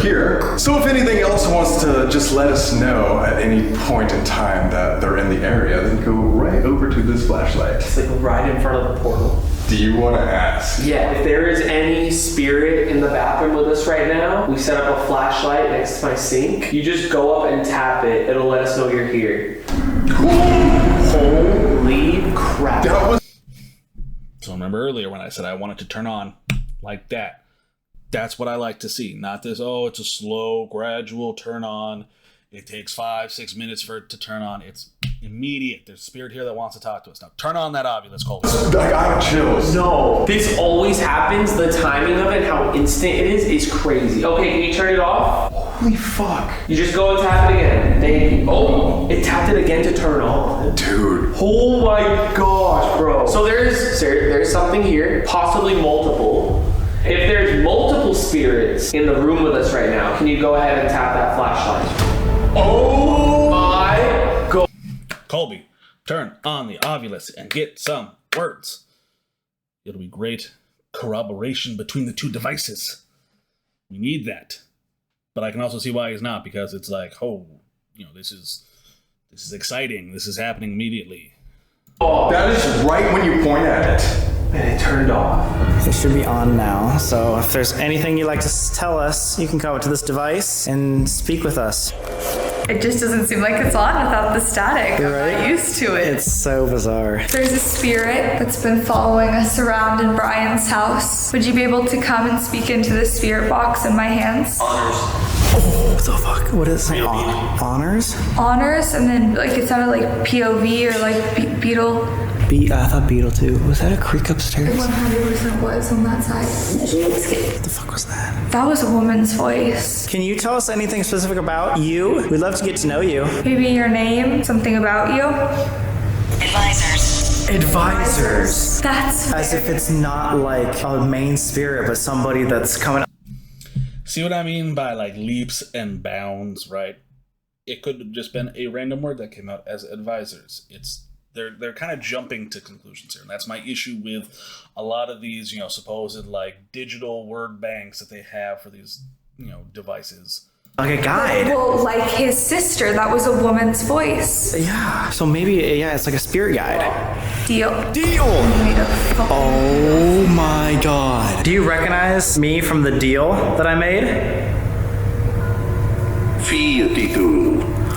Here. So if anything else wants to just let us know at any point in time that they're in the area, then go right over to this flashlight. It's like right in front of the portal. Do you want to ask? Yeah, if there is any spirit in the bathroom with us right now, we set up a flashlight next to my sink. You just go up and tap it. It'll let us know you're here. Holy crap. That was So remember earlier when I said I wanted to turn on like that. That's what I like to see. Not this, oh, it's a slow, gradual turn on. It takes 5-6 minutes for it to turn on. It's immediate. There's a spirit here that wants to talk to us. Now turn on that obelisk, Colby. like I have chills. No, this always happens. The timing of it, how instant it is crazy. Okay, can you turn it off? Holy fuck. You just go and tap it again. Thank you. Oh, it tapped it again to turn on. Dude. Oh my gosh, bro. So there's something here, possibly multiple. If there's multiple spirits in the room with us right now, can you go ahead and tap that flashlight? Oh my god. Colby, turn on the obelisk and get some words. It'll be great corroboration between the two devices. We need that. But I can also see why he's not, because it's like, oh, this is exciting. This is happening immediately. Oh, That is right when you point at it. and it turned off. It should be on now. So if there's anything you'd like to tell us, you can come up to this device and speak with us. It just doesn't seem like it's on without the static. I'm not used to it. It's so bizarre. There's a spirit that's been following us around in Brian's house. Would you be able to come and speak into the spirit box in my hands? Oh, what the fuck? What is it? Honors? Honors, and then it sounded like POV or like beetle. I thought Beetle too. Was that a creak upstairs? 100% was on that side. What the fuck was that? That was a woman's voice. Can you tell us anything specific about you? We'd love to get to know you. Maybe your name, something about you. Advisors. That's As if it's not like a main spirit, but somebody that's coming up. See what I mean by leaps and bounds, right? It could have just been a random word that came out as advisors. They're kind of jumping to conclusions here, and that's my issue with a lot of these, supposed digital word banks that they have for these, devices. Like a guide. Well, like his sister, that was a woman's voice. Yeah. So maybe, it's like a spirit guide. Deal. Deal! Oh my god. Do you recognize me from the deal that I made?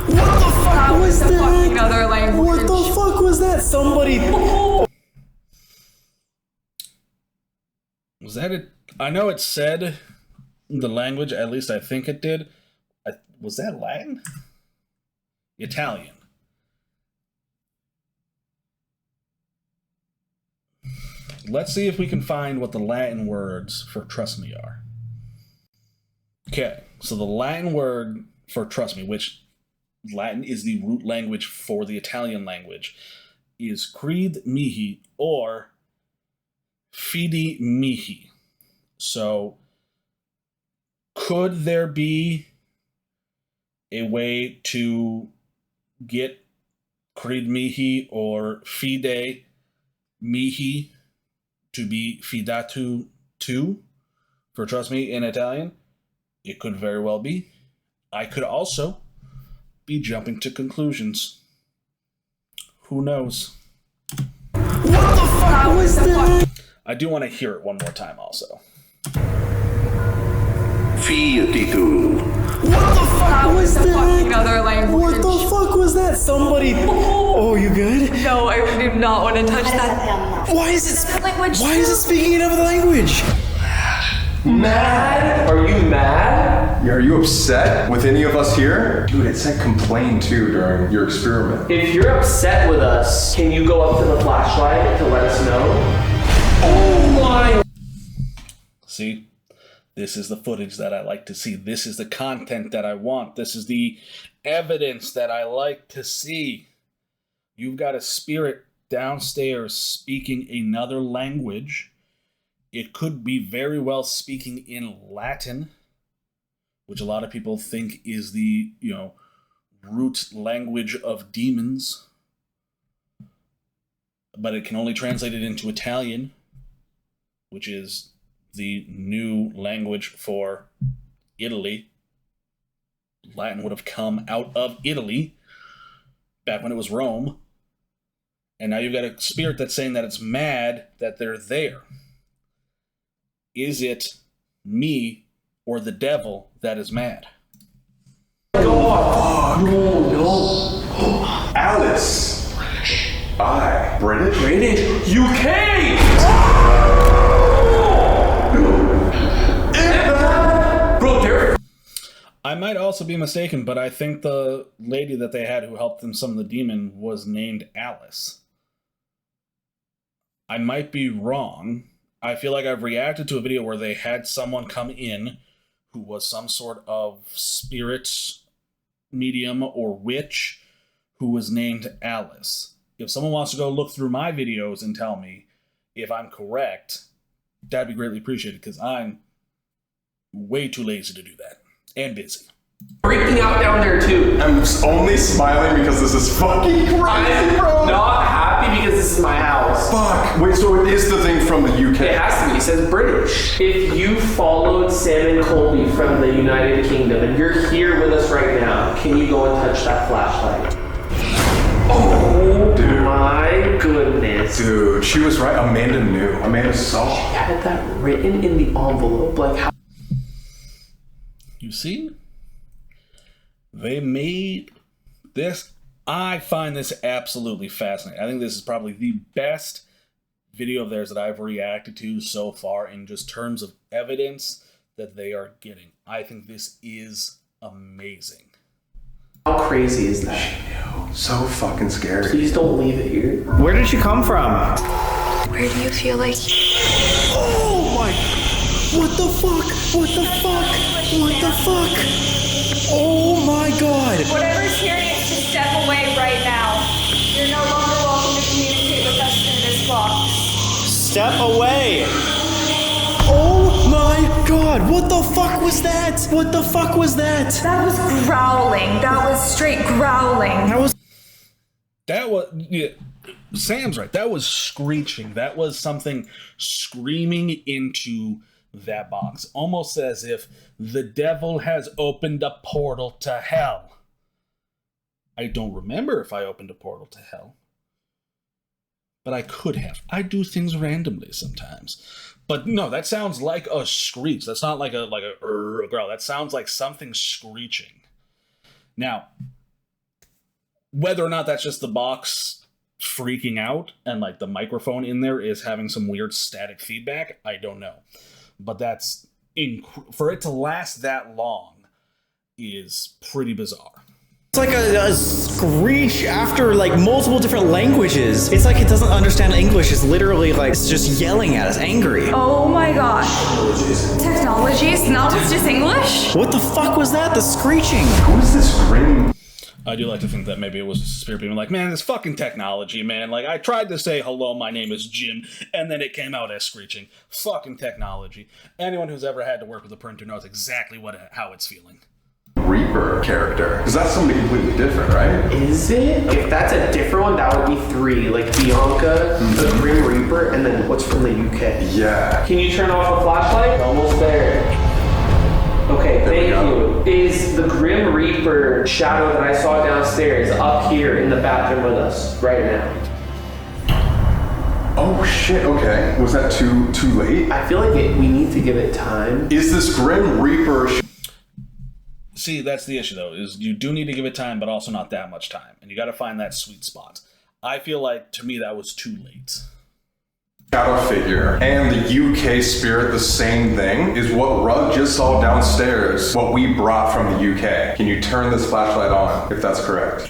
What the fuck was that? Fucking other language. What the fuck was that? Somebody. Was that it? I know it said the language, at least I think it did. Was that Latin? Italian. Let's see if we can find what the Latin words for trust me are. Okay, so the Latin word for trust me, which Latin is the root language for the Italian language, is cred mihi or fidi mihi. So, could there be a way to get cred mihi or fide mihi to be fidatu tu for trust me in Italian? It could very well be. I could also be jumping to conclusions. Who knows? What the fuck was that? I do want to hear it one more time also. What the fuck was that? Fucking other language. What the fuck was that? Somebody. Oh, you good? No, I do not want to touch that. Why is it? Language. Why is it speaking another language? Mad? Are you mad? Are you upset with any of us here? Dude, it said complain too during your experiment. If you're upset with us, can you go up to the flashlight to let us know? Oh my. See? This is the footage that I like to see. This is the content that I want. This is the evidence that I like to see. You've got a spirit downstairs speaking another language. It could be very well speaking in Latin, which a lot of people think is the, root language of demons. But it can only translate it into Italian, which is the new language for Italy. Latin would have come out of Italy back when it was Rome. And now you've got a spirit that's saying that it's mad that they're there. Is it me or the devil that is mad? God. No. Alice. I. British? UK! Bro, they're... I might also be mistaken, but I think the lady that they had who helped them summon the demon was named Alice. I might be wrong. I feel like I've reacted to a video where they had someone come in who was some sort of spirit medium or witch who was named Alice. If someone wants to go look through my videos and tell me if I'm correct, that'd be greatly appreciated because I'm way too lazy to do that and busy. Freaking out down there too. I'm only smiling because this is fucking crazy, bro. I'm not happy because this is my house. Fuck. Wait, so it is the thing from the UK? It has to be. It says British. If you followed Sam and Colby from the United Kingdom and you're here with us right now, can you go and touch that flashlight? Oh, dude. My goodness. Dude, she was right. Amanda knew. Amanda saw. She had that written in the envelope. Like how? You see? They made this. I find this absolutely fascinating. I think this is probably the best video of theirs that I've reacted to so far in just terms of evidence that they are getting. I think this is amazing. How crazy is that? She knew. So fucking scary. Please don't leave it here. Where did you come from? Where do you feel like? Oh my. What the fuck? What the fuck? What the fuck? Oh my god. Whatever's here needs to step away right now. You're no longer welcome to communicate with us in this box. Step away. Oh my god. What the fuck was that? What the fuck was that? That was growling. That was straight growling. Yeah, Sam's right. That was screeching. That was something screaming into that box. Almost as if the devil has opened a portal to hell. I don't remember if I opened a portal to hell. but I could have. I do things randomly sometimes. But no, that sounds like a screech. That's not like a growl. That sounds like something screeching. Now, whether or not that's just the box freaking out and like the microphone in there is having some weird static feedback, I don't know. But that's for it to last that long is pretty bizarre. It's like a screech after like multiple different languages. It's like it doesn't understand English. It's literally like it's just yelling at us, angry. Oh my gosh. Technologies? Now it's just English? What the fuck was that? The screeching. Who is this grim? I do like to think that maybe it was a spirit being like, man, this fucking technology, man. Like, I tried to say, hello, my name is Jim, and then it came out as screeching. Fucking technology. Anyone who's ever had to work with a printer knows exactly how it's feeling. Reaper character. Because that's somebody completely different, right? Is it? If that's a different one, that would be 3. Like Bianca, the Grim Reaper, and then what's from the UK? Yeah. Can you turn off the flashlight? Almost there. Okay, thank you. Is the Grim Reaper shadow that I saw downstairs up here in the bathroom with us right now? Oh shit, okay. Was that too late? I feel like we need to give it time. Is this Grim Reaper... See, that's the issue, though, is you do need to give it time, but also not that much time. And you got to find that sweet spot. I feel like, to me, that was too late. Shadow figure and the UK spirit, the same thing, is what Rug just saw downstairs, what we brought from the UK. Can you turn this flashlight on, if that's correct?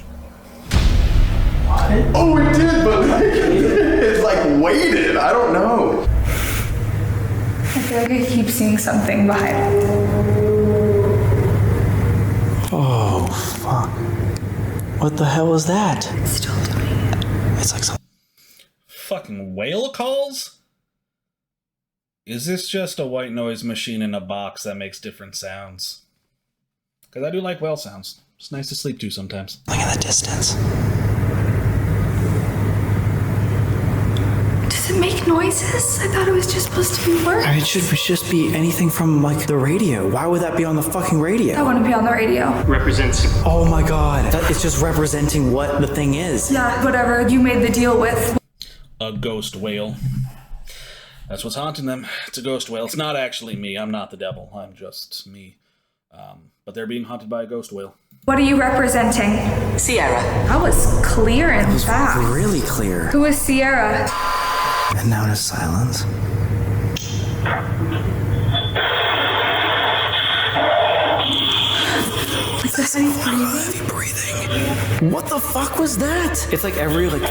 What? Oh, it did, but like, it's like weighted. I don't know. I feel like I keep seeing something behind it. Oh, fuck. What the hell was that? It's still doing it. It's like some... Fucking whale calls? Is this just a white noise machine in a box that makes different sounds? Because I do like whale sounds. It's nice to sleep to sometimes. Like in the distance. Does it make noises? I thought it was just supposed to be words. It should just be anything from like the radio. Why would that be on the fucking radio? I want to be on the radio. Represents... Oh my god. It's just representing what the thing is. Yeah, whatever you made the deal with. A ghost whale. That's what's haunting them. It's a ghost whale. It's not actually me. I'm not the devil. I'm just me. But they're being haunted by a ghost whale. What are you representing? Sierra. That was clear and fast. Really clear. Who is Sierra? And now there's silence. Is this heavy breathing? What the fuck was that? It's like every like...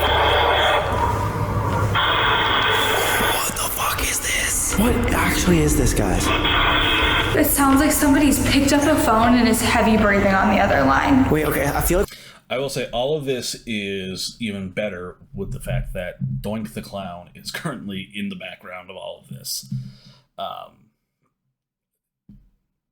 What the fuck is this? What actually is this, guys? It sounds like somebody's picked up a phone and is heavy breathing on the other line. Wait, okay, I feel like... I will say all of this is even better with the fact that Doink the Clown is currently in the background of all of this.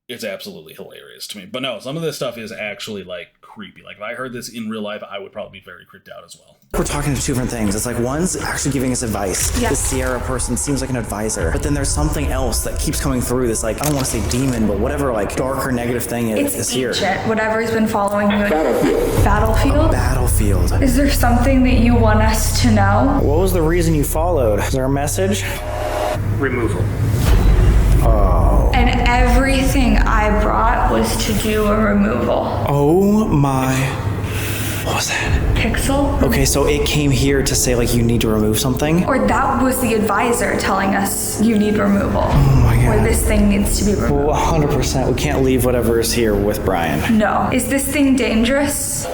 It's absolutely hilarious to me. But no, some of this stuff is actually like creepy. Like if I heard this in real life, I would probably be very creeped out as well. We're talking to two different things. It's like one's actually giving us advice. Yeah. The Sierra person seems like an advisor. But then there's something else that keeps coming through this, like, I don't want to say demon, but whatever, like, dark or negative thing is It's here. ancient. Whatever's been following you. Battlefield? Battlefield. Is there something that you want us to know? What was the reason you followed? Is there a message? Removal. And everything I brought was to do a removal. Oh my... What was that? Pixel? Okay, so it came here to say, like, you need to remove something? Or that was the advisor telling us you need removal. Oh my god. Or this thing needs to be removed. Well, 100%. We can't leave whatever is here with Brian. No. Is this thing dangerous?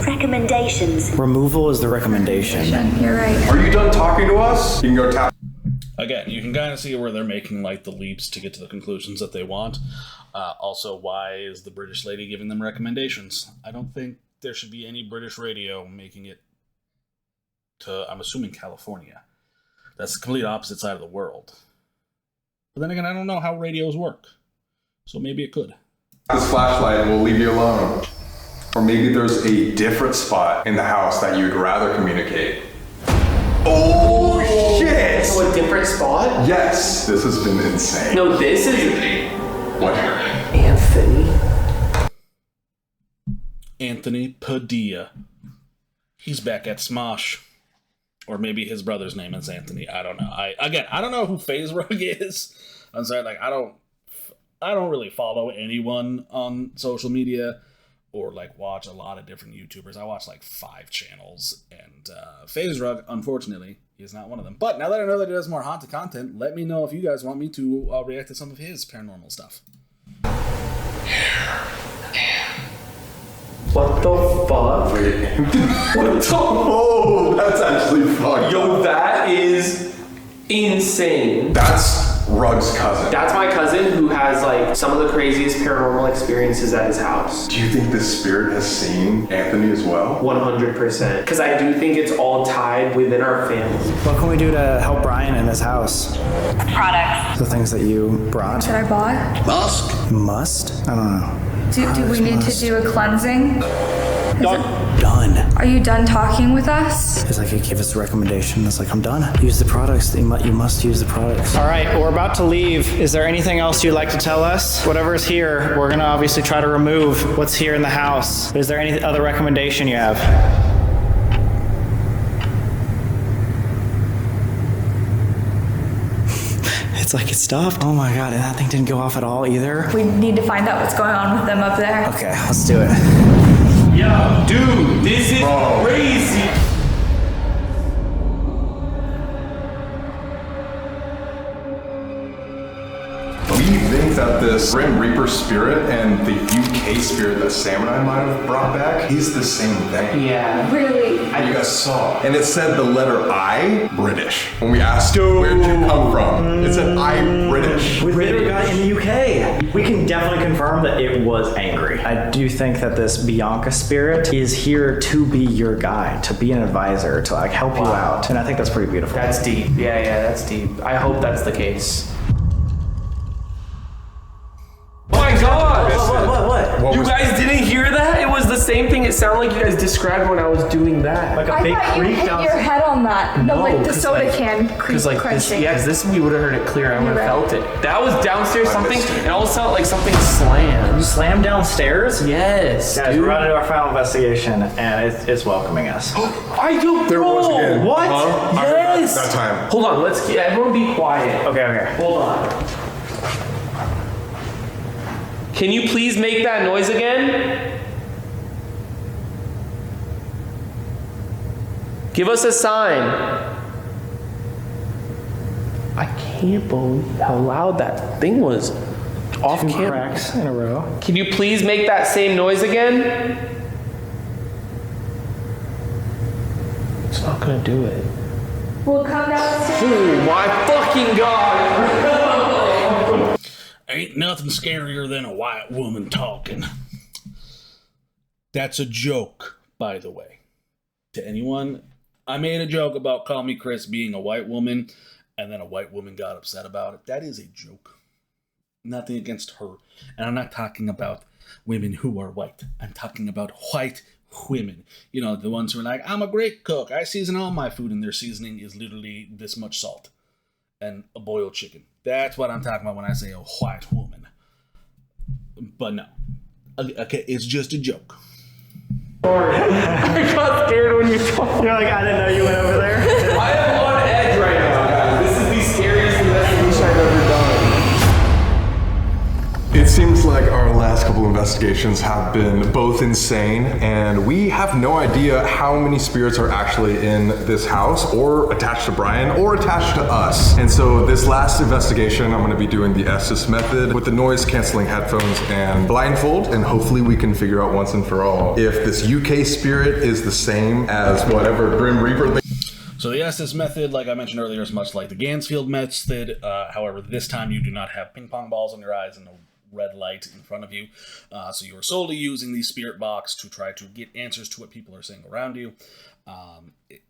Recommendations. Removal is the recommendation. You're right. Are you done talking to us? You can go tap. Again, you can kind of see where they're making like the leaps to get to the conclusions that they want. Also, why is the British lady giving them recommendations? I don't think there should be any British radio making it to, I'm assuming, California. That's the complete opposite side of the world. But then again, I don't know how radios work. So maybe it could. This flashlight and we'll leave you alone. Or maybe there's a different spot in the house that you'd rather communicate. Oh shit! So a different spot? Yes, this has been insane. No, this is What? Anthony. Anthony Padilla. He's back at Smosh. Or maybe his brother's name is Anthony. I don't know. I don't know who FaZe Rug is. I'm sorry, like I don't really follow anyone on social media or like watch a lot of different YouTubers. I watch like 5 channels, and FaZe Rug, unfortunately, is not one of them. But now that I know that he does more haunted content, let me know if you guys want me to react to some of his paranormal stuff. What the fuck? What the? Oh, that's actually fucked. Yo, that is insane. That's Rug's cousin. That's my cousin who has like some of the craziest paranormal experiences at his house. Do you think this spirit has seen Anthony as well? 100%. Because I do think it's all tied within our family. What can we do to help Brian in his house? Products. The things that you brought. That I bought? Must? I don't know. Do we need to do a cleansing? Done. Are you done talking with us? It's like he gave us a recommendation. It's like, I'm done. Use the products. You must use the products. All right, we're about to leave. Is there anything else you'd like to tell us? Whatever is here, we're gonna obviously try to remove what's here in the house. Is there any other recommendation you have? It's like it stopped. Oh my God, and that thing didn't go off at all either. We need to find out what's going on with them up there. Okay, let's do it. Yo, dude, this is crazy. We think that this Grim Reaper spirit and the UK spirit that Sam and I might have brought back, he's the same thing. Yeah. Really? You guys saw. And it said the letter I, British. When we asked, where'd you come from? It said I, British. We literally got it in the UK. We can definitely confirm that it was angry. I do think that this Bianca spirit is here to be your guide, to be an advisor, to like help you out. And I think that's pretty beautiful. That's deep. Yeah, that's deep. I hope that's the case. Oh my God! What? You guys didn't hear that? It was the same thing. It sounded like you guys described when I was doing that. Like a I big thought you creak hit down. your head on that. No, like the 'cause, soda like- can Because like this, crunching. yeah, because this we would have heard it clear. I would have You're felt it. That was downstairs something, and all of a sudden like something slammed. You slammed downstairs? Yes, Guys, dude. we're running to our final investigation, and it's welcoming us. I do. There was again. What? Huh? I heard Yes. that time. Hold on. Let's everyone be quiet. Okay. Hold on. Can you please make that noise again? Give us a sign. I can't believe how loud that thing was off Two camera. cracks in a row. Can you please make that same noise again? It's not gonna do it. We'll come downstairs. Oh my fucking God. Ain't nothing scarier than a white woman talking. That's a joke, by the way. To anyone, I made a joke about Call Me Chris being a white woman, and then a white woman got upset about it. That is a joke. Nothing against her. And I'm not talking about women who are white. I'm talking about white women. You know, the ones who are like, I'm a great cook. I season all my food, and their seasoning is literally this much salt and a boiled chicken. That's what I'm talking about when I say a white woman. But no. Okay, it's just a joke. I got scared when you told. You're like, I didn't know you went over there. I am on edge right now, guys. This is the scariest investigation I've ever done. It seems like our last couple investigations have been both insane, and we have no idea how many spirits are actually in this house, or attached to Brian, or attached to us. And so this last investigation, I'm gonna be doing the Estes method with the noise canceling headphones and blindfold, and hopefully we can figure out once and for all if this UK spirit is the same as whatever Grim Reaper. So the Estes method, like I mentioned earlier, is much like the Gansfield method. However, this time you do not have ping pong balls on your eyes and a red light in front of you. So you are solely using the spirit box to try to get answers to what people are saying around you.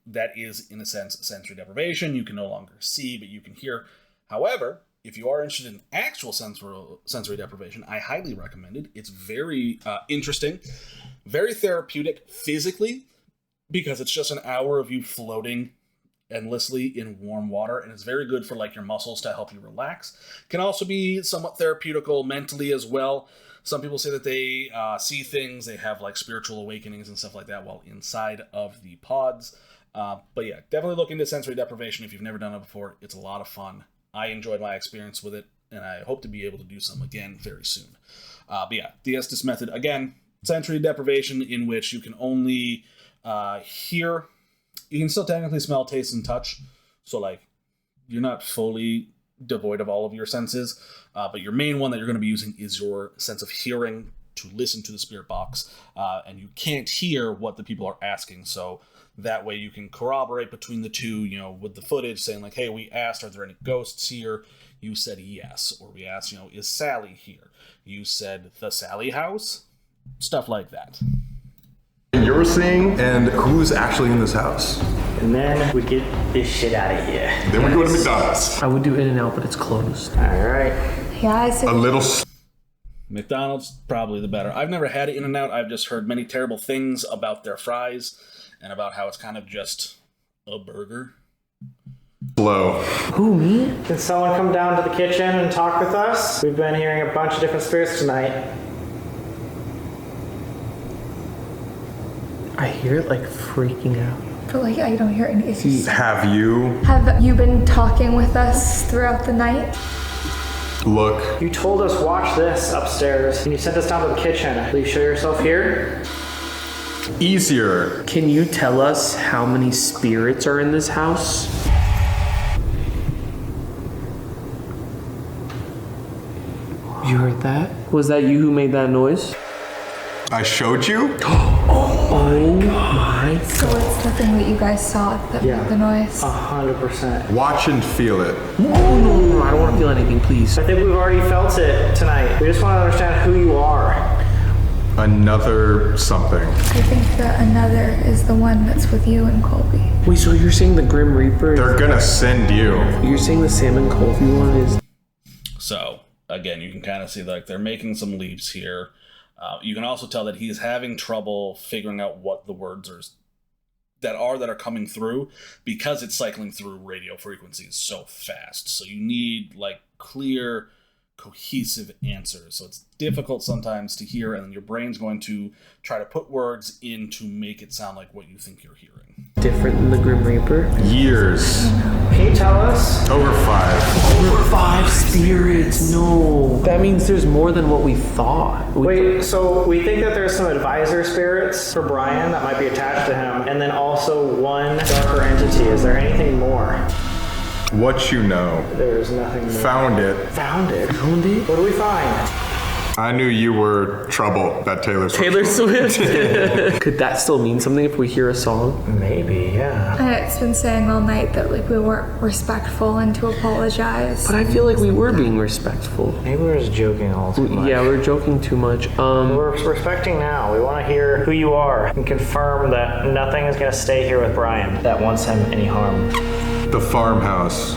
That is, in a sense, sensory deprivation. You can no longer see, but you can hear. However, if you are interested in actual sensory deprivation, I highly recommend it. It's very interesting, very therapeutic physically, because it's just an hour of you floating endlessly in warm water, and it's very good for like your muscles to help you relax. Can also be somewhat therapeutical mentally as well. Some people say that they see things, they have like spiritual awakenings and stuff like that while inside of the pods. But yeah, definitely look into sensory deprivation if you've never done it before. It's a lot of fun. I enjoyed my experience with it, and I hope to be able to do some again very soon. But yeah, the Estes method, again, sensory deprivation in which you can only hear. You can still technically smell, taste, and touch. So, like, you're not fully devoid of all of your senses. But your main one that you're going to be using is your sense of hearing to listen to the spirit box. And you can't hear what the people are asking. So that way you can corroborate between the two, you know, with the footage saying like, hey, we asked, are there any ghosts here? You said yes. Or we asked, you know, is Sally here? You said the Sally house? Stuff like that. You're seeing, and who's actually in this house? And then we get this shit out of here. Then we go to McDonald's. I would do In-N-Out, but it's closed. All right. Yeah, A little. McDonald's, probably the better. I've never had In-N-Out. I've just heard many terrible things about their fries and about how it's kind of just a burger. Slow. Who, me? Can someone come down to the kitchen and talk with us? We've been hearing a bunch of different spirits tonight. I hear it like freaking out. But like, I don't hear any. It's just, Have you? have you been talking with us throughout the night? Look. You told us watch this upstairs, and you sent us down to the kitchen. Will you show yourself here? Easier. Can you tell us how many spirits are in this house? You heard that? Was that you who made that noise? I showed you? Oh my So it's the thing that you guys saw that made the noise? 100%. Watch and feel it. no, I don't want to feel anything, please. I think we've already felt it tonight. We just want to understand who you are. Another something. I think that another is the one that's with you and Colby. Wait, so you're saying the Grim Reaper? They're gonna send you. You're saying the Sam and Colby one is... So, again, you can kind of see like they're making some leaps here. You can also tell that he's having trouble figuring out what the words are that are coming through because it's cycling through radio frequencies so fast. So you need like clear, cohesive answers. So it's difficult sometimes to hear, and then your brain's going to try to put words in to make it sound like what you think you're hearing. Different than the Grim Reaper? Years. Can you tell us? Over 5. Over 5 spirits, no. That means there's more than what we thought. Wait, so we think that there's some advisor spirits for Brian that might be attached to him, and then also one darker entity. Is there anything more? What you know. There's nothing more. Found it. Found it. What do we find? I knew you were trouble, that Taylor Swift. Taylor Swift? Could that still mean something if we hear a song? Maybe, yeah. And it's been saying all night that like we weren't respectful and to apologize. But I feel like we were being respectful. Maybe we're just joking all too much. Yeah, we're joking too much. We're respecting now. We want to hear who you are and confirm that nothing is going to stay here with Brian that wants him any harm. The farmhouse.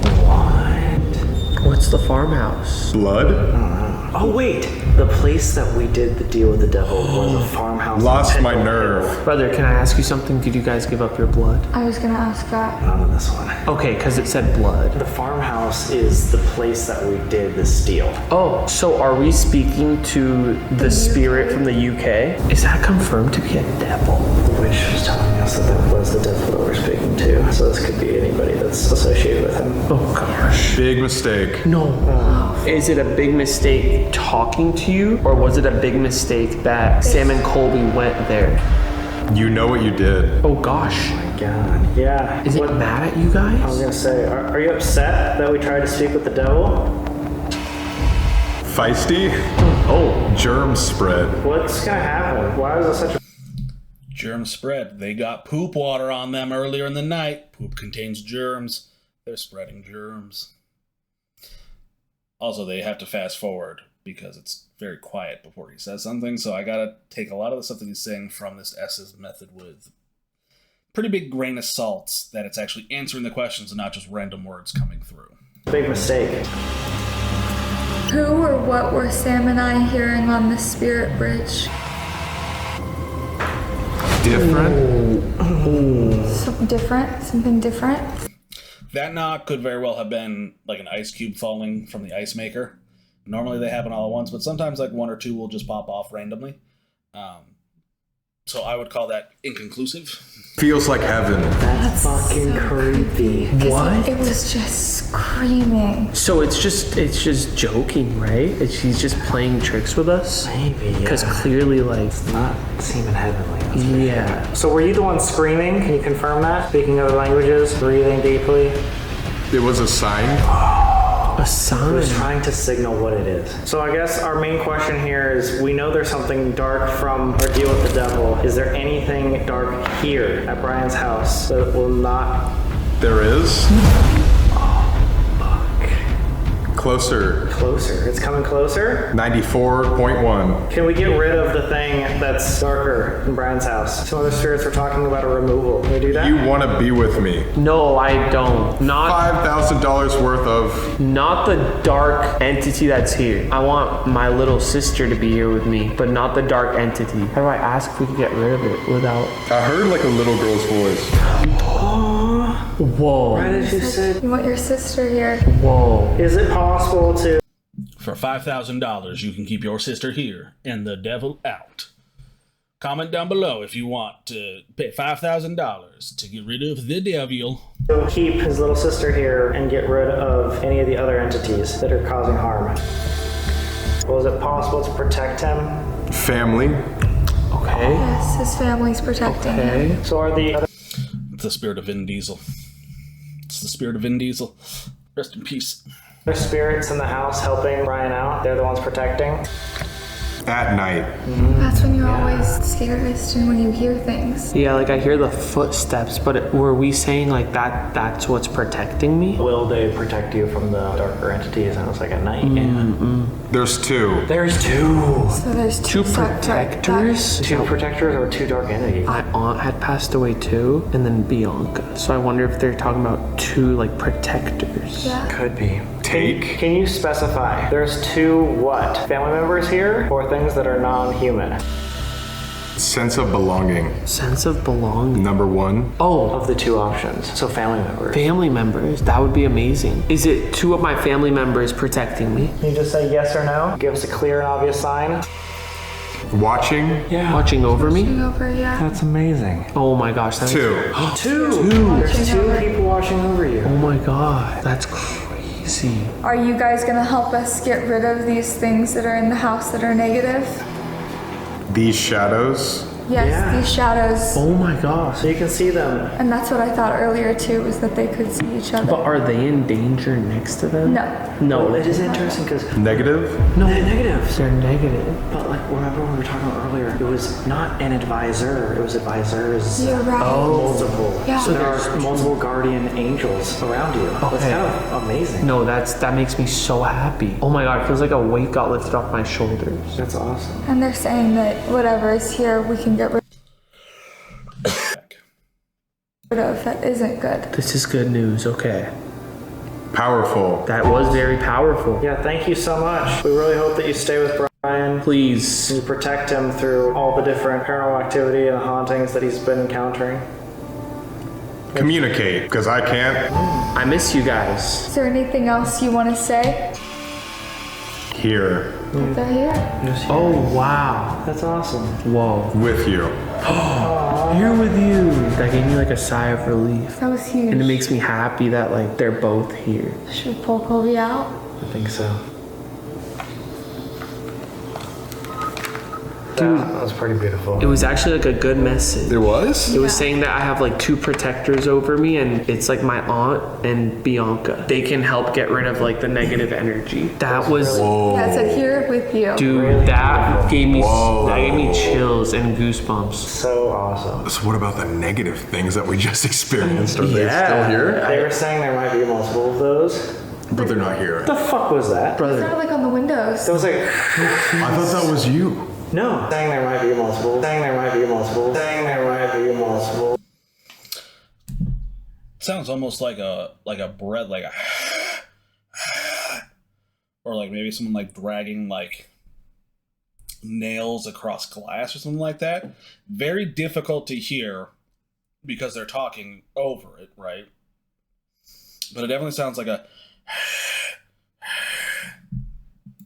What's the farmhouse? Blood? Oh, wait. The place that we did the deal with the devil was a farmhouse. Lost my nerve. Brother, can I ask you something? Could you guys give up your blood? I was gonna ask that. Not on this one. Okay, because it said blood. The farmhouse is the place that we did this deal. Oh, so are we speaking to the spirit from the UK? Is that confirmed to be a devil? The witch was telling us that that was the devil that we're speaking to. So this could be anybody that's associated with him. Oh gosh. Big mistake. No. Is it a big mistake talking to you, or was it a big mistake that Sam and Colby went there? You know what you did. Oh gosh. Oh my god. Yeah. Is it mad at you guys? I was gonna say, are you upset that we tried to speak with the devil? Feisty? Oh. Germ spread. What's gonna happen? Why is it such a... Germ spread. They got poop water on them earlier in the night. Poop contains germs. They're spreading germs. Also, they have to fast forward because it's very quiet before he says something, so I gotta take a lot of the stuff that he's saying from this S's method with pretty big grain of salt, that it's actually answering the questions and not just random words coming through. big mistake? Who or what were Sam and I hearing on the spirit bridge? Different? Something different? That knock could very well have been like an ice cube falling from the ice maker. Normally they happen all at once, but sometimes like one or two will just pop off randomly. So I would call that inconclusive. Feels like heaven. That's fucking so creepy. What? It was just screaming. So it's just joking, right? She's just playing tricks with us? Maybe, yeah. Because clearly, like... It's not seeming heavenly. Yeah. So were you the one screaming? Can you confirm that? Speaking other languages, breathing deeply? It was a sign. A He sign. was trying to signal what it is. So I guess our main question here is, we know there's something dark from our deal with the devil. Is there anything dark here at Brian's house that will not... There is. Closer. Closer. It's coming closer? 94.1. Can we get rid of the thing that's darker in Brian's house? Some other spirits were talking about a removal. Can we do that? You want to be with me. No, I don't. Not $5,000 worth of... not the dark entity that's here. I want my little sister to be here with me, but not the dark entity. How do I ask if we could get rid of it without... I heard like a little girl's voice. Whoa. Right as you said. You want your sister here. Whoa. Is it possible to... For $5,000, you can keep your sister here and the devil out. Comment down below if you want to pay $5,000 to get rid of the devil. keep his little sister here and get rid of any of the other entities that are causing harm? Was it possible to protect him? Family. Okay. Yes, his family's protecting him. Okay. So are the other... It's the spirit of Vin Diesel. It's the spirit of Vin Diesel. Rest in peace. There's spirits in the house helping Brian out. They're the ones protecting. At night. That's when you're always scariest and when you hear things. Yeah, like I hear the footsteps, but were we saying like that's what's protecting me? Will they protect you from the darker entities? And it's like at night. There's two. There's two. So there's Two separate- protectors? Two protectors or two dark entities? My aunt had passed away too, and then Bianca. So I wonder if they're talking about two like protectors. Yeah. Could be. Take. Can you specify? There's two what? Family members here or things that are non-human? Sense of belonging. Sense of belonging. Number one. Oh, Of the two options. So family members. family members. That would be amazing. Is it two of my family members protecting me? Can you just say yes or no? Give us a clear and obvious sign. Watching. Yeah. Watching over me? Over, yeah. That's amazing. Oh my gosh. That's Two. There's two people watching over you. Oh my god. That's crazy. Are you guys gonna help us get rid of these things that are in the house that are negative? These shadows. Yes, Yeah. these shadows. Oh my gosh. So you can see them. And that's what I thought earlier too, was that they could see each other. But are they in danger next to them? No. No. It is interesting because Negative. No. they're negatives. They're negative. But like remember when we were talking about earlier, it was not an advisor, it was advisors. You're right. Multiple. Yeah. So there are multiple guardian angels around you. That's Okay. kind of amazing. No, that makes me so happy. Oh my god, it feels like a weight got lifted off my shoulders. That's awesome. And they're saying that whatever is here, we can get rid of that isn't good. This is good news, okay. Powerful. That was very powerful. Yeah, thank you so much. We really hope that you stay with Brian. Please. You protect him through all the different paranormal activity and hauntings that he's been encountering. Communicate, because I can't I miss you guys. Is there anything else you want to say? hear They're here. Oh wow. That's awesome. Whoa. with you. Here with you. That gave me like a sigh of relief. That was huge. And it makes me happy that like they're both here. Should we pull Colby out? I think so. Dude, That was pretty beautiful. it was actually like a good message. It was? It was saying that I have like two protectors over me, and it's like my aunt and Bianca. They can help get rid of like the negative energy. That was, Yeah, it said here with you. dude, that gave me chills and goosebumps. So awesome. So what about the negative things that we just experienced? Are they still here? They were saying there might be multiple of those. But they're not here. The fuck was that? It's not like on the windows. It was like, I thought that was you. no. Saying there might be multiple. Saying there might be multiple. Saying there might be multiple. Sounds almost like a breath, like a or like maybe someone like dragging like nails across glass or something like that. Very difficult to hear because they're talking over it, right? But it definitely sounds like a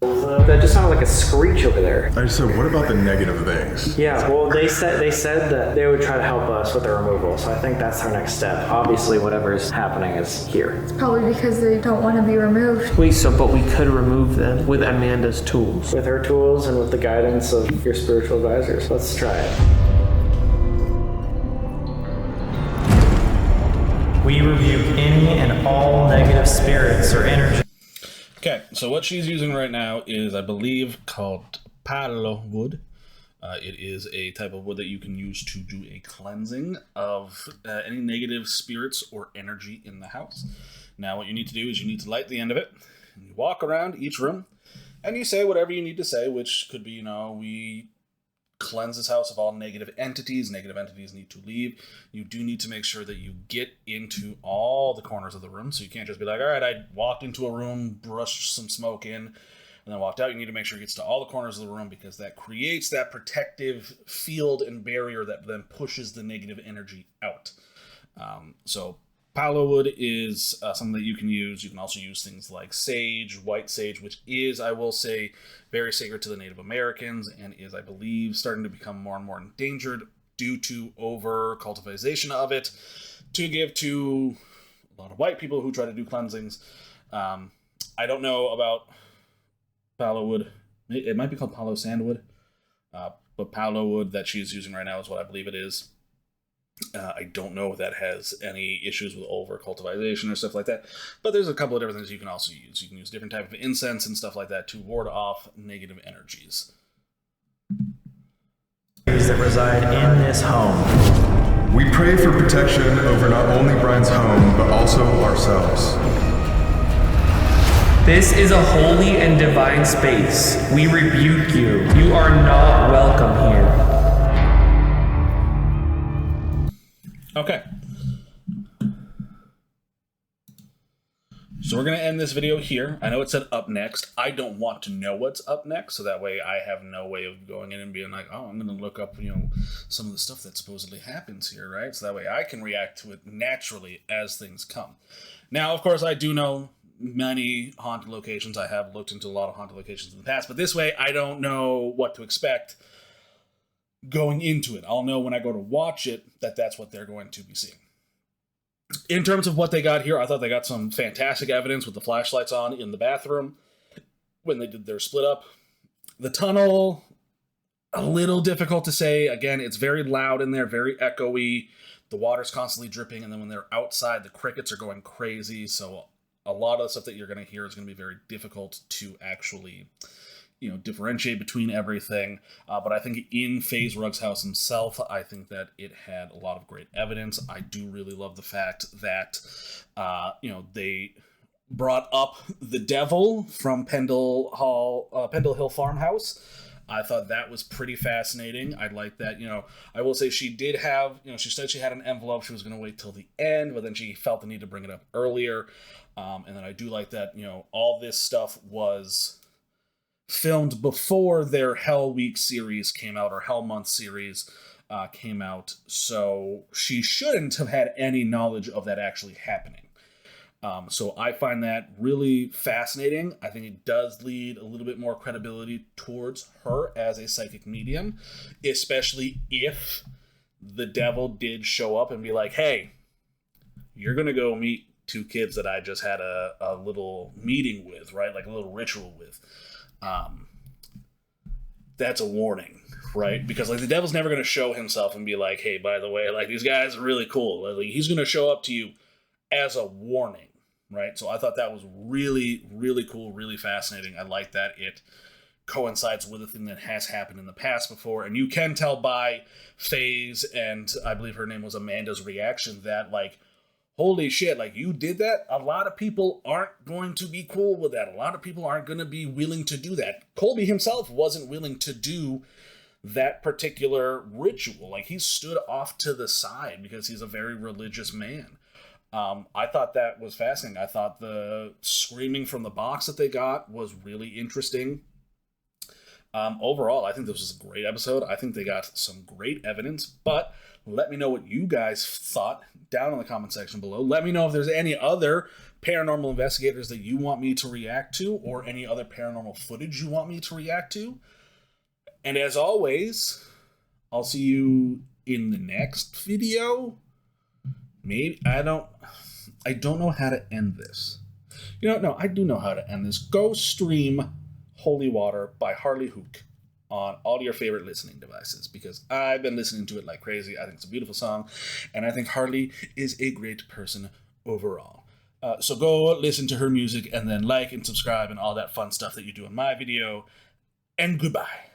That just sounded like a screech over there. I just said, what about the negative things? Yeah, well, they said that they would try to help us with the removal, so I think that's our next step. Obviously, whatever is happening is here. Probably because they don't want to be removed. Wait, but we could remove them with Amanda's tools. With her tools and with the guidance of your spiritual advisors. Let's try it. We rebuke any and all negative spirits or energy. Okay, so what she's using right now is, I believe, called palo wood. It is a type of wood that you can use to do a cleansing of any negative spirits or energy in the house. Now, what you need to do is you need to light the end of it, and you walk around each room, and you say whatever you need to say, which could be, we cleanse this house of all negative entities. Negative entities need to leave. You do need to make sure that you get into all the corners of the room, so you can't just be like, all right, I walked into a room, brushed some smoke in, and then walked out. You need to make sure it gets to all the corners of the room, because that creates that protective field and barrier that then pushes the negative energy out. So palo wood is something that you can use. You can also use things like sage, white sage, which is, I will say, very sacred to the Native Americans, and is, I believe, starting to become more and more endangered due to over-cultivation of it to give to a lot of white people who try to do cleansings. I don't know about palo wood. It might be called palo sandwood, but palo wood that she's using right now is what I believe it is. I don't know if that has any issues with over-cultivation or stuff like that, but there's a couple of different things you can also use. You can use different type of incense and stuff like that to ward off negative energies. That reside in this home. We pray for protection over not only Brian's home, but also ourselves. This is a holy and divine space. We rebuke you. You are not welcome here. Okay. So we're going to end this video here. I know it said up next. I don't want to know what's up next, so that way I have no way of going in and being like, oh, I'm going to look up, some of the stuff that supposedly happens here, right? So that way I can react to it naturally as things come. Now, of course, I do know many haunted locations. I have looked into a lot of haunted locations in the past, but this way I don't know what to expect going into it. I'll know when I go to watch it that that's what they're going to be seeing. In terms of what they got here, I thought they got some fantastic evidence with the flashlights on in the bathroom when they did their split up. The tunnel, a little difficult to say. Again, it's very loud in there, very echoey. The water's constantly dripping, and then when they're outside, the crickets are going crazy. So a lot of the stuff that you're going to hear is going to be very difficult to actually differentiate between everything. But I think in FaZe Rug's house himself, I think that it had a lot of great evidence. I do really love the fact that, they brought up the devil from Pendle Hill Farmhouse. I thought that was pretty fascinating. I like that, I will say she did have, she said she had an envelope. She was going to wait till the end, but then she felt the need to bring it up earlier. And then I do like that, all this stuff was filmed before their Hell Week series came out, or Hell Month series came out, so she shouldn't have had any knowledge of that actually happening. So I find that really fascinating. I think it does lead a little bit more credibility towards her as a psychic medium, especially if the devil did show up and be like, hey, you're gonna go meet two kids that I just had a little meeting with, right? Like a little ritual with. That's a warning, right? Because the devil's never going to show himself and be like, hey, by the way, these guys are really cool. He's going to show up to you as a warning, right? So I thought that was really, really cool, really fascinating. I like that it coincides with a thing that has happened in the past before, and you can tell by FaZe, and I believe her name was Amanda's reaction, that holy shit, you did that? A lot of people aren't going to be cool with that. A lot of people aren't going to be willing to do that. Colby himself wasn't willing to do that particular ritual. He stood off to the side because he's a very religious man. I thought that was fascinating. I thought the screaming from the box that they got was really interesting. Overall, I think this was a great episode. I think they got some great evidence, but let me know what you guys thought down in the comment section below. Let me know if there's any other paranormal investigators that you want me to react to, or any other paranormal footage you want me to react to. And as always, I'll see you in the next video. Maybe I don't know how to end this. No, I do know how to end this. Go stream Holy Water by Harley Hook on all your favorite listening devices, because I've been listening to it like crazy. I think it's a beautiful song, and I think Harley is a great person overall. So go listen to her music, and then like and subscribe and all that fun stuff that you do in my video, and goodbye.